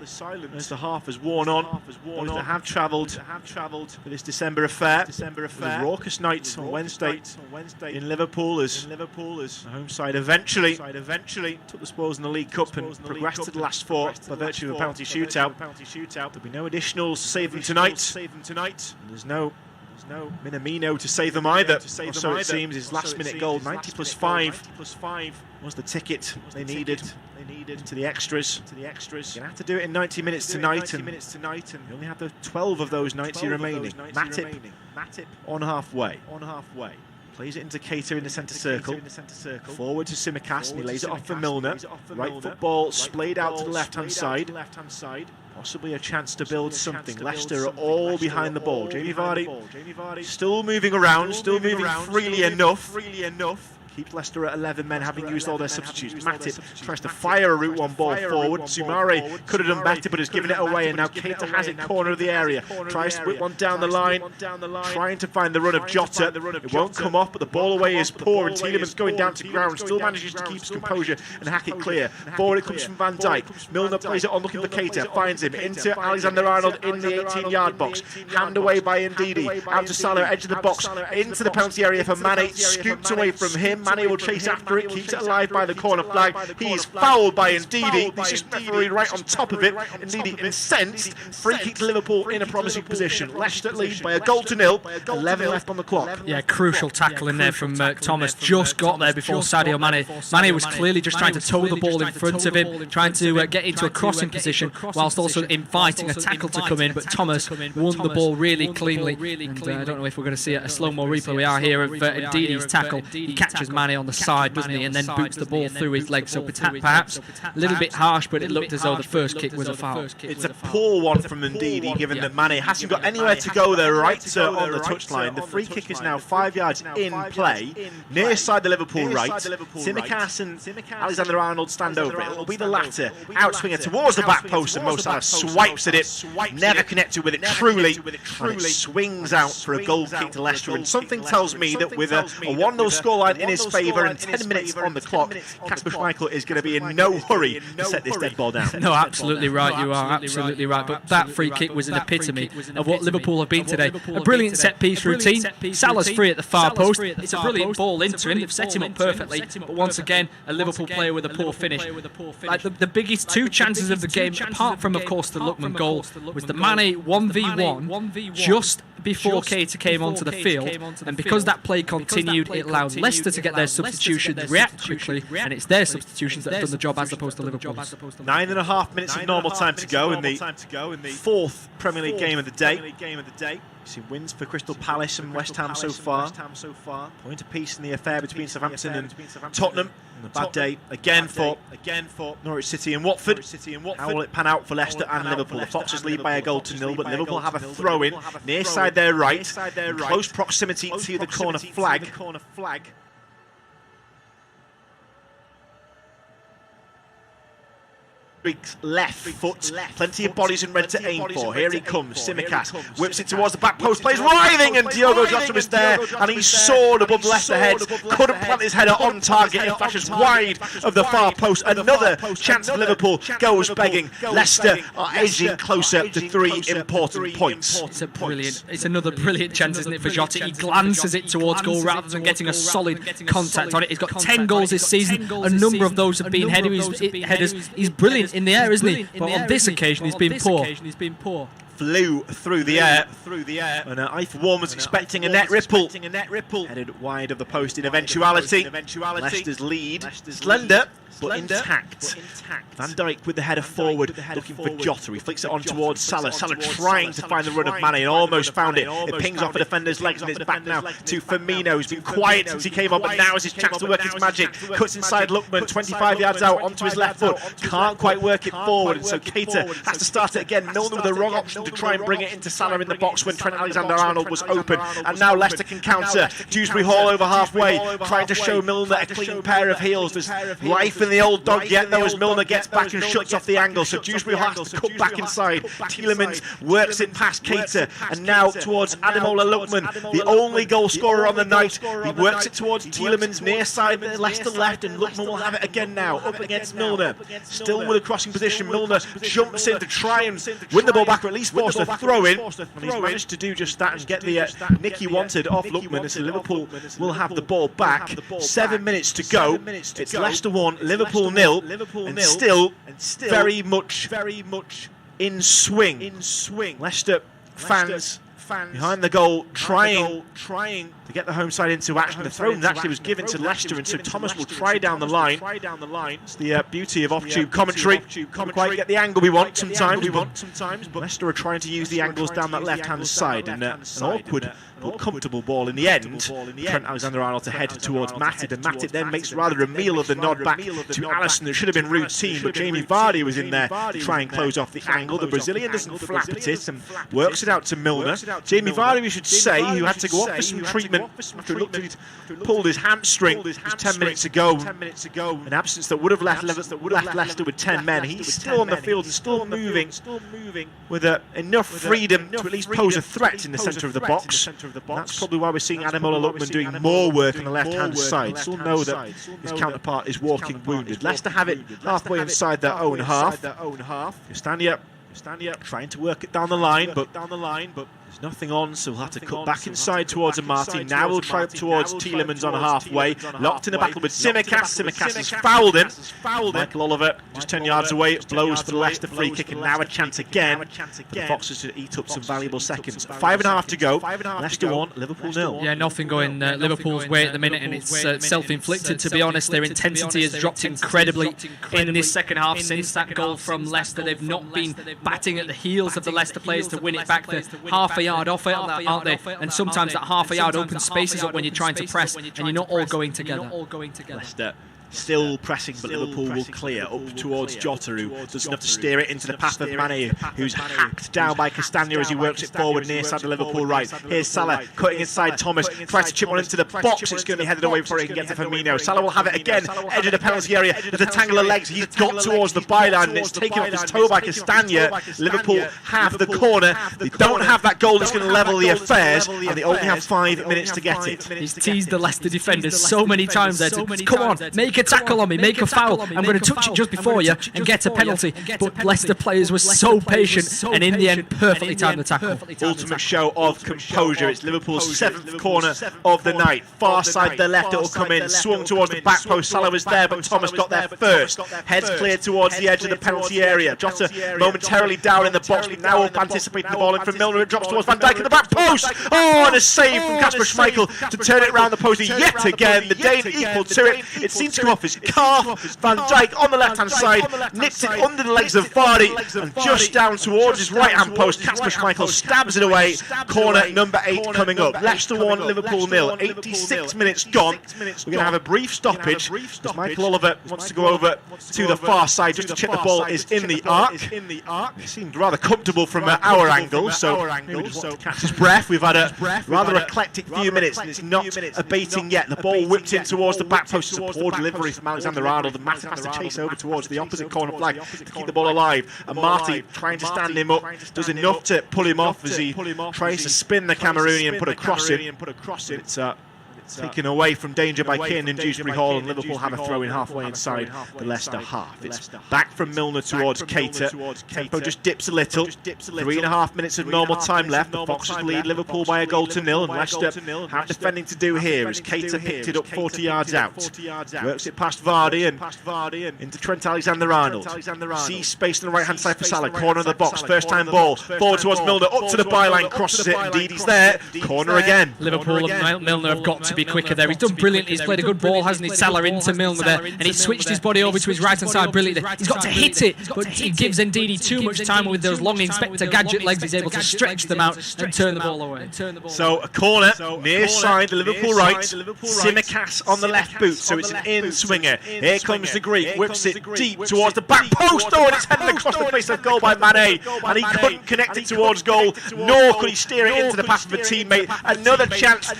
as the half has worn on. Those that have travelled for this December affair. It was a raucous night on Wednesday in Liverpool as the home side eventually took the spoils in the League Cup and progressed to the last 4 by virtue of a penalty shootout. There'll be no additionals to save them tonight. And there's no Minamino to save them either. Or so it seems. His last-minute goal, 90 plus 5, was the ticket they needed to the extras. You're going to have to do it in 90 minutes tonight, and you only have the 12 of those 90 remaining. Matip on halfway. Plays it into Keita in the centre circle. Forward to Tsimikas, and he lays it off for Milner. Right football splayed out to the left-hand side. Possibly a chance to build something. Leicester are all behind the ball. Jamie Vardy still moving around, still moving freely enough. Keeps Leicester at 11 men, having used all their substitutes. Matip tries to fire a route one ball forward. Soumare could have done better, but has given it away, and now Keita has it corner of the area. Tries to whip one down the line, trying to find the run of Jota. It won't come off, but the ball away is poor, and Tielemans going down to ground, still manages to keep his composure and hack it clear. Forward it comes from Van Dijk. Milner plays it on looking for Keita, finds him into Alexander-Arnold in the 18-yard box. Hand away by Ndidi, out to Salah, edge of the box, into the penalty area for Mane, scooped away from him. Mane will chase after it, keeps it alive by the corner flag. He is fouled by Ndidi. This is referee right on top of it. Ndidi incensed. Free kick to Liverpool in a promising position. Leicester lead by a goal to nil. 11 left on the clock. Yeah, crucial tackle in there from Thomas. Just got there before Sadio Mane. Mane was clearly just trying to toe the ball in front of him, trying to get into a crossing position, whilst also inviting a tackle to come in. But Thomas won the ball really cleanly. And I don't know if we're going to see a slow-mo replay. We are here of Ndidi's tackle. He catches Mane on the side, doesn't he, and then boots the ball through his legs. So perhaps a little bit harsh, but it looked as though the first kick was a foul. It's a poor one from Ndidi, given that Mane hasn't got anywhere to go there right on the touchline. The free kick is now 5 yards in play, near side the Liverpool right. Tsimikas and Alexander-Arnold stand over it. It will be the latter. Outswinger towards the back post, and Mo Salah swipes at it. Never connected with it, truly. And it swings out for a goal kick to Leicester. And something tells me that with a 1-0 scoreline in his favour and 10 minutes on the clock, Kasper Schmeichel is going to be in no hurry to set this dead ball down. No, absolutely right. You are absolutely right. But that free kick was an epitome of what Liverpool have been today. A brilliant set-piece routine. Salah's free at the far post. It's a brilliant ball into him. They've set him up perfectly. But once again, a Liverpool player with a poor finish. Like the biggest two chances of the game, apart from, of course, the Lookman goal, was the Mane 1v1 just before Keita came onto the field, and because that play continued, it allowed Leicester to get their substitutions, react quickly, and it's their substitutions that have done the job as opposed to Liverpool's. 9.5 minutes of normal time to go in the fourth Premier League game of the day. See wins for Crystal Palace and West Ham so far. Point apiece in the affair between Southampton and Tottenham. And a bad day again for Norwich City and Watford. How will it pan out for Leicester and Liverpool? The Foxes lead by a goal to nil, but Liverpool have a throw-in near side their right, in close proximity to the corner flag. Left foot, plenty of bodies in red to aim for. Here he comes, Tsimikas whips it towards the back post, plays writhing, and Diogo Jota is there, and he soared above Leicester heads, couldn't plant his header on target, it flashes wide of the far post. Another chance for Liverpool goes begging. Leicester are edging closer to 3 important points. It's another brilliant chance, isn't it, for Jota? He glances it towards goal rather than getting a solid contact on it. He's got 10 goals this season, a number of those have been headers. He's brilliant in the air, isn't he? But on this occasion, he's been poor. Flew through the air. And I, for one, was expecting a net ripple. Headed wide of the post in eventuality. Leicester's lead, slender, but intact. Van Dijk with the header forward, looking for Jota. He flicks it on towards Salah. Salah trying to find the run of Mane and almost found it. It pings off a defender's legs and it's back now to Firmino. He's been quiet since he came on, but now is his chance to work his magic. Cuts inside Lookman, 25 yards out onto his left foot. Can't quite work it forward, and so Keita has to start it again. Milner with the wrong option to try and bring it into Salah in the box when Trent Alexander-Arnold was open. And now Leicester can counter. Dewsbury Hall over halfway, trying to show Milner a clean pair of heels. There's life in the old dog yet, though, as Milner gets back and shuts off the angle. So Dewsbury Hall has to cut back inside. Tielemans works it past Keita, and now towards Ademola Lookman, the only goal scorer on the night. He works it towards Tielemans near side Leicester left, and Lookman will have it again now, up against Milner. Still with a crossing position, Milner jumps in to try and win the ball back, or at least force a throw-in, and he's managed to do just that and get the nick he wanted off Lookman. So Liverpool will have the ball back. 7 minutes to go. It's Leicester 1, Liverpool 0, and still very much in swing. Leicester fans behind the goal trying to get the home side into action. The throw actually was given to Leicester, and so Thomas will try down the line. It's the beauty of off-tube commentary. Can't quite get the angle we want sometimes, but Leicester are trying to use the angles down that left-hand side, and an awkward but comfortable ball in the end. Trent Alexander-Arnold to head towards Matip, and Matip then makes rather a meal of the nod back to Allison. It should have been routine, but Jamie Vardy was in there to try and close off the angle. The Brazilian doesn't flap at it and works it out to Milner. Jamie Vardy, we should say, who had to go off for some treatment after it looked like he'd pulled his hamstring just 10 minutes ago. An absence that would have left Leicester with 10 men. He's still on the field and still moving with enough freedom to at least pose a threat in the centre of the box. That's probably why we're seeing Ademola Lookman doing more work on the left-hand side. Still know that his counterpart is walking wounded. Leicester have it halfway inside their own half. Castagna trying to work it down the line, but there's nothing on, so we'll have to cut back inside towards Amati. Now we'll try up towards Tielemans on halfway. Locked in a battle with Tsimikas. Tsimikas has fouled him. Michael Oliver just 10 yards away. Blows for the Leicester free kick, and now a chance again for the Foxes to eat up some valuable seconds. 5.5 to go. Leicester 1, Liverpool 0. Yeah, nothing going Liverpool's way at the minute, and it's self-inflicted, to be honest. Their intensity has dropped incredibly in this second half. Since that goal from Leicester, they've not been batting at the heels of the Leicester players to win it back. They're half a yard off it, aren't they? And sometimes that half a yard opens spaces up when you're trying to press, and you're not all going together. Leicester still pressing, but Liverpool will clear up towards Jota, who doesn't have to steer it into the path of Mane, who's hacked down by Castagna as he works it forward near side of Liverpool right. Here's Salah cutting inside Thomas, tries to chip one into the box. It's going to be headed away before he can get to Firmino. Salah will have it again, edge of the penalty area. There's a tangle of legs. He's got towards the byline, and it's taken off his toe by Castagna. Liverpool have the corner. They don't have that goal that's going to level the affairs, and they only have 5 minutes to get it. He's teased the Leicester defenders so many times there to come on, make a tackle on me, make a foul, I'm going to touch it just before you and get a penalty. But Leicester players were so patient, and in the end perfectly timed the tackle. Ultimate show of composure. It's Liverpool's 7th corner of the night. Far side the left, it will come in, swung towards the back post. Salah was there, but Thomas got there first. Heads cleared towards the edge of the penalty area. Jota momentarily down in the box, but now up anticipating the ball in from Milner. It drops towards Van Dijk at the back post. Oh, and a save from Kasper Schmeichel to turn it round the post yet again. The Dane equal to it. It seemed to come off his calf. Van Dijk on the left-hand side nips it under the legs of Vardy, and just down towards his right-hand post, Kasper Schmeichel stabs it away. Corner number 8 coming up. Leicester 1, Liverpool 0. 86 minutes gone. We're going to have a brief stoppage as Michael Oliver wants to go over to the far side just to check the ball is in the arc. It seemed rather comfortable from our angle, so maybe just want to catch his breath. We've had a rather eclectic few minutes, and it's not abating yet. The ball whipped in towards the back post. It's a poor delivery from Alexander-Arnold. The Matip has to chase over towards the opposite corner flag to keep the ball alive. And Marty trying to stand him up, does enough to pull him off as he tries to spin the Cameroonian and put a cross in. It's taken away from danger by Keane in Dewsbury Hall, and Liverpool have a throw in halfway inside the Leicester half. It's back from Milner towards Keita. Tempo just dips a little. 3.5 minutes of normal time left. The Foxes lead Liverpool by a goal to nil, and Leicester have defending to do here as Keita picked it up 40 yards out. Works it past Vardy and into Trent Alexander-Arnold. Sees space on the right hand side for Salah. Corner of the box. First time ball. Forward towards Milner. Up to the byline. Crosses it. Indeed, he's there. Corner again. Liverpool and Milner have got to be quicker there. He's done brilliantly. He's played a good ball, hasn't he? Salah into Milner there, and he switched his body over to his right hand side brilliantly. He's got to hit it, but he gives Ndidi too much time with those long Inspector Gadget legs. He's able to stretch them out and turn the ball away. So a corner near side, the Liverpool right. Tsimikas on the left boot, so it's an in swinger. Here comes the Greek, whips it deep towards the back post. Oh, and it's headed across the face of goal by Mane, and he couldn't connect it towards goal, nor could he steer it into the path of a teammate. Another chance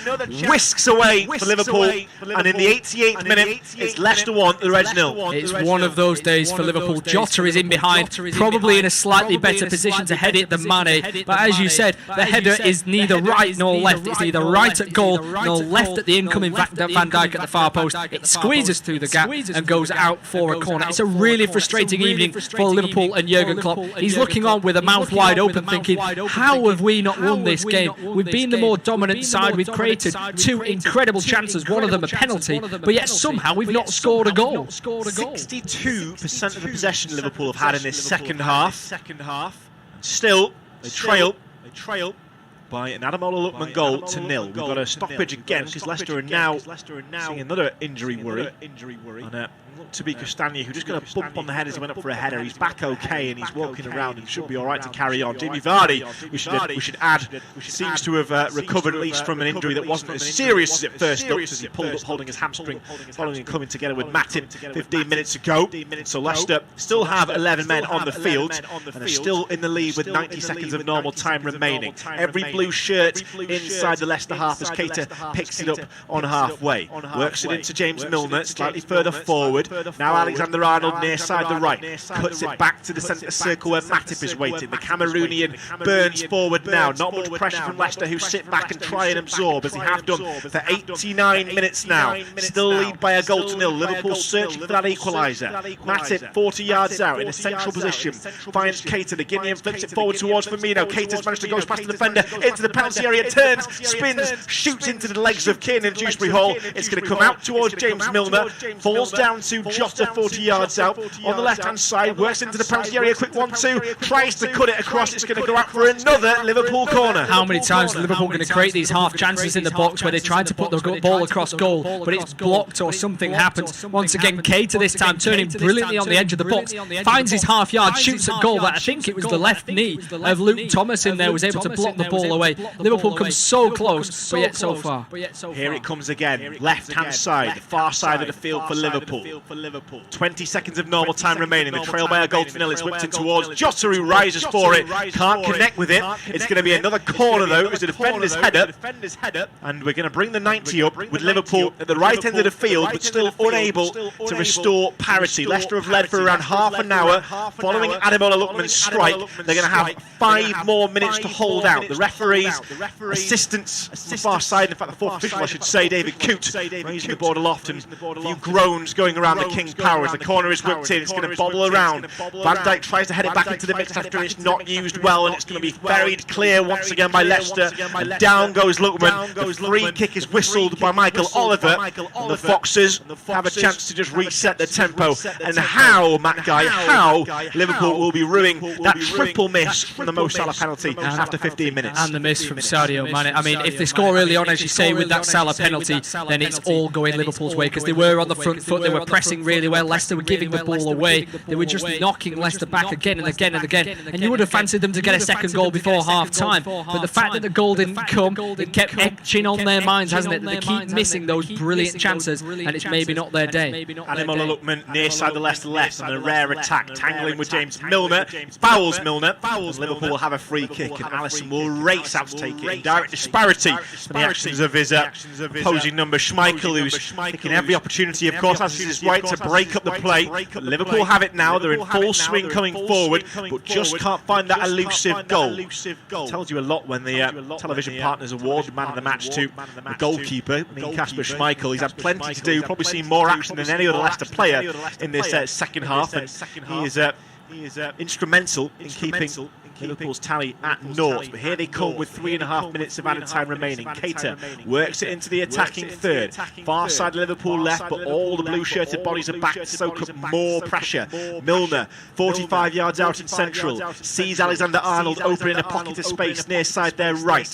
whisks away for Liverpool, and in the 88th minute, it's Leicester 1, the Reds 0. It's one of those days for Liverpool. Jota is in behind, probably in a slightly better position to head it than Mane, but as you said, the header is neither right nor left. It's neither right at goal nor left at the incoming Van Dijk at the far post. It squeezes through the gap and goes out for a corner. It's a really frustrating evening for Liverpool and Jurgen Klopp. He's looking on with a mouth wide open thinking, how have we not won this game? We've been the more dominant side. We've created two incredible chances, one of them a penalty, but yet somehow we've not scored a goal. 62% of the possession Liverpool have had in this second half. Still, they trail by an Ademola Lookman goal to 0. We've got a stoppage again because Leicester are now seeing another injury worry. And to be Castagna, who just got a bump on the head as he went up for a header. He's back okay and he's walking around and should be all right to carry on. Jamie Vardy, we should add, seems to have recovered at least from an injury that wasn't as serious as it first looked, as he pulled up holding his hamstring following and coming together with Matip 15 minutes ago. So Leicester still have 11 men on the field and are still in the lead with 90 seconds of normal time remaining. Every blue shirt inside the Leicester half as Keita picks it up on halfway. Works it into James Milner, slightly further forward. Now Alexander-Arnold near side the right. Cuts it back to the centre circle where Matip is waiting. The Cameroonian burns forward now. Not much pressure from Leicester, who sit back and try and absorb, as they have done for 89 minutes now. Still lead by a goal to 0. Liverpool searching for that equaliser. Matip 40 yards out in a central position. Finds Keita. The Guinean flips it forward towards Firmino. Keita's managed to go past the defender into the penalty area. Turns, spins, shoots into the legs of Kiernan Dewsbury Hall. It's going to come out towards James Milner. Falls down to Jota 40 yards out on the left-hand side. Works into the penalty area. Quick 1-2. Tries to cut it across. It's going to go out for another Liverpool corner. How many times are Liverpool going to create these half chances in the box where they try to put the ball across goal, but it's blocked or something happens? Once again, Keita this time turning brilliantly on the edge of the box, finds his half yard, shoots at goal. But I think it was the left knee of Luke Thomas in there was able to block the ball away. Liverpool comes so close, but yet so far. Here it comes again. Left-hand side, the far side of the field for Liverpool. 20 seconds of normal time remaining. The trail by a goal to 0. It's whipped in towards Jota, who rises for it. Can't connect with it. It's going to be another corner though. It was a defender's header. And we're going to bring the 90 up with Liverpool at the right end of the field, but still unable to restore parity. Leicester have led for around half an hour. Following Ademola Lookman's strike, they're going to have 5 more minutes to hold out. The referee's assistants on the far side, in fact the fourth official I should say, David Coote, raising the board aloft, and a few groans going around the King's Power as the corner is whipped in. It's going to bobble around. Van Dijk tries to head it back into the mix after it's not used well, and it's going to be buried clear once again by Leicester. And down goes Lookman. The free kick is whistled by Michael Oliver, and the Foxes have a chance to just reset the tempo. And how, Matt Guy, how Liverpool will be ruining that triple miss from the Mo Salah penalty after 15 minutes. And the miss from Sadio Mane. I mean, if they score early on, as you say, with that Salah penalty, then it's all going Liverpool's way, because they were on the front foot, they were pressing really well. Leicester were giving the ball away. They were just knocking Leicester back again and again and again. And you would have fancied them to get a second goal before half-time. But the fact that the goal didn't come, it kept etching on their minds, hasn't it? That they keep missing those brilliant chances, and it's maybe not their day. Ademola Lookman near side the Leicester left on a rare attack, tangling with James Milner. Fouls Milner. And Liverpool will have a free kick, and Alisson will race out to take it in direct disparity from the actions of his opposing number Schmeichel, who's taking every opportunity, of course, as is his right, to break up the play. But Liverpool have it now. They're in full swing coming forward, but just can't find that elusive goal. It tells you a lot when the television partners award the man of the match to the goalkeeper, Kasper Schmeichel. He's had plenty to do, probably seen more action than any other Leicester player in this second half, and he is instrumental in keeping Liverpool's tally at 0. But here they come with 3.5 minutes of added time remaining. Keita works it into the attacking third. Far side Liverpool left, but all the blue-shirted bodies are back to soak up more pressure. Milner, 45 yards out in central, sees Alexander-Arnold opening a pocket of space near side their right.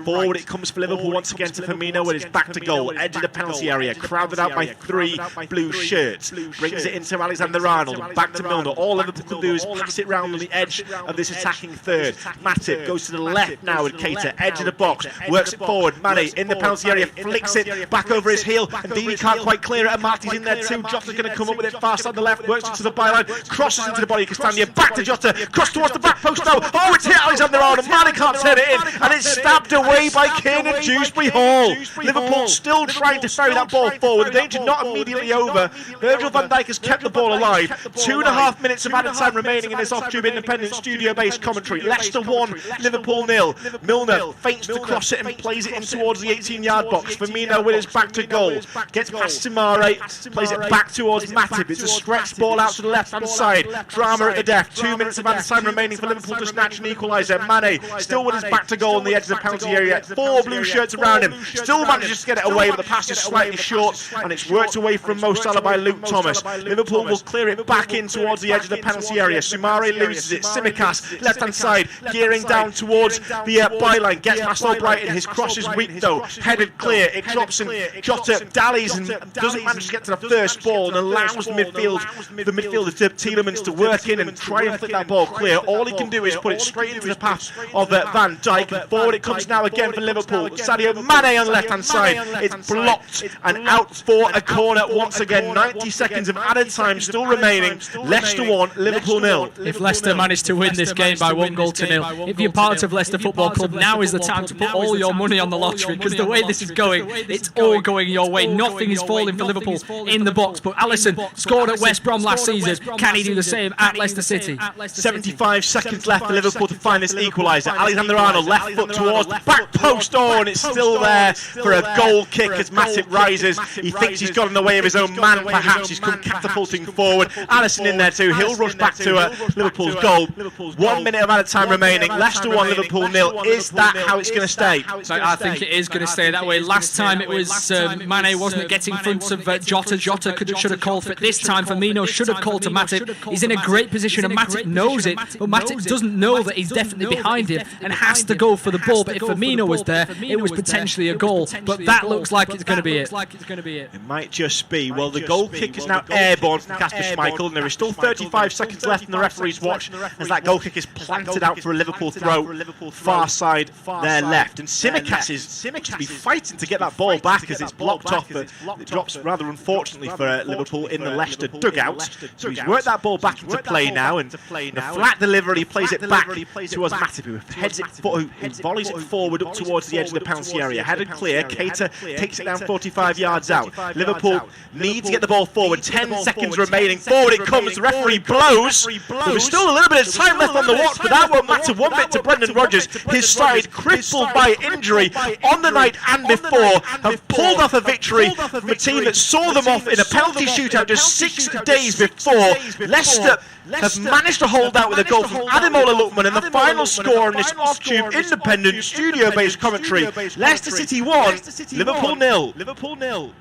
Forward it comes for Liverpool once again to Firmino with his back to goal. Edge of the penalty area, crowded out by 3 blue shirts. Brings it into Alexander-Arnold, back to Milner. All Liverpool can do is pass it round on the edge of this attacking third. Matip goes to the left now with Keita, edge of the box, works it forward. Mane in the penalty area, flicks it back over his heel, and Dini can't quite clear it, and Marty's in there too. Jota's going to come up with it far side the left, works it to the byline, crosses into the body of Castagna, back to Jota, cross towards the back post now. Oh, it's hit Alexander-Arnold, Mane can't turn it in, and it's stabbed away by Kiernan Dewsbury Hall. Liverpool still trying to ferry that ball forward, the danger not immediately over. Virgil van Dijk has kept the ball alive. 2.5 minutes of added time remaining in this off-tube independent studio-based commentary. Leicester 1, Liverpool 0. Milner feints to cross it and plays it in towards the 18-yard box. Firmino with his back to goal. Gets past Simare, plays it back towards Matip. It's a stretched ball out to the left-hand side. Drama at the death. 2 minutes of added time remaining for Liverpool to snatch an equaliser. Mane still with his back to goal on the edge of the penalty area. 4 blue shirts around him. Still manages to get it away, but the pass is slightly short, and it's worked away from Mo Salah by Luke Thomas. Liverpool will clear it back in towards the edge of the penalty area. Sumare loses it. Tsimikas, left-hand left-hand side, gearing down towards the byline. Gets past Albrighton. His cross is weak though. Headed clear. It drops and Jota dallies and doesn't manage to get to the first ball and allows the midfielder to Tielemans to work in and try and flick that ball clear. All he can do is put it straight into the path of Van Dijk. And forward it comes now again for Liverpool. Sadio Mane on the left-hand side. It's blocked and out for a corner once again. 90 seconds of added time still remaining. Leicester 1, Liverpool 0. If Leicester managed to win this game by 1-0, if you're part of Leicester Football Club, now is the time to put all your money on the lottery, because the way this is going, it's all going your way. Nothing is falling for Liverpool in the box. But Alisson scored at West Brom last season. Can he do the same at Leicester City? 75 seconds left for Liverpool to find this equaliser. Alexander-Arnold left foot towards the back post. Oh, and it's still there for a goal kick as Matip rises. He thinks he's got in the way of his own man, perhaps. He's come catapulting forward. Alisson in there too. He'll rush back to Liverpool's goal. 1 minute of added time remaining. Leicester 1, Liverpool 0. Is that how it's going to stay? I think it is going to stay that way. Last time it was Mane wasn't getting in front of Jota. Jota should have called for it. This time Firmino should have called to Matip. He's in a great position and Matip knows it, but Matip doesn't know that he's definitely behind him and has to go for the ball. But if Firmino was there, it was potentially a goal. But that looks like it's going to be it. It might just be. Well, the goal kick is now airborne from Kasper Schmeichel, and there is still 35 seconds left in the referee's watch as that goal kick is planted out for a Liverpool throw, far side there left. And Tsimikas is to be fighting to get that ball back as it's blocked off. It drops rather unfortunately for Liverpool in the Leicester dugout. So he's worked that ball back into play now, and in a flat delivery he plays it back towards Matip, who heads it, who volleys it forward up towards the edge of the penalty area. Headed clear, Keita takes it down 45 yards out. Liverpool need to get the ball forward. 10 seconds remaining. Forward it comes. The referee blows. There's still a little bit of time left on the watch, but that won't matter one bit to Brendan Rodgers. His side, crippled by injury on the night and before, have pulled off a victory from a team that saw them off in a penalty shootout just 6 days before. Leicester have managed to hold out with a goal from Ademola Lookman, and the final score on this off-tube, independent, studio-based commentary: Leicester City 1, Liverpool 0.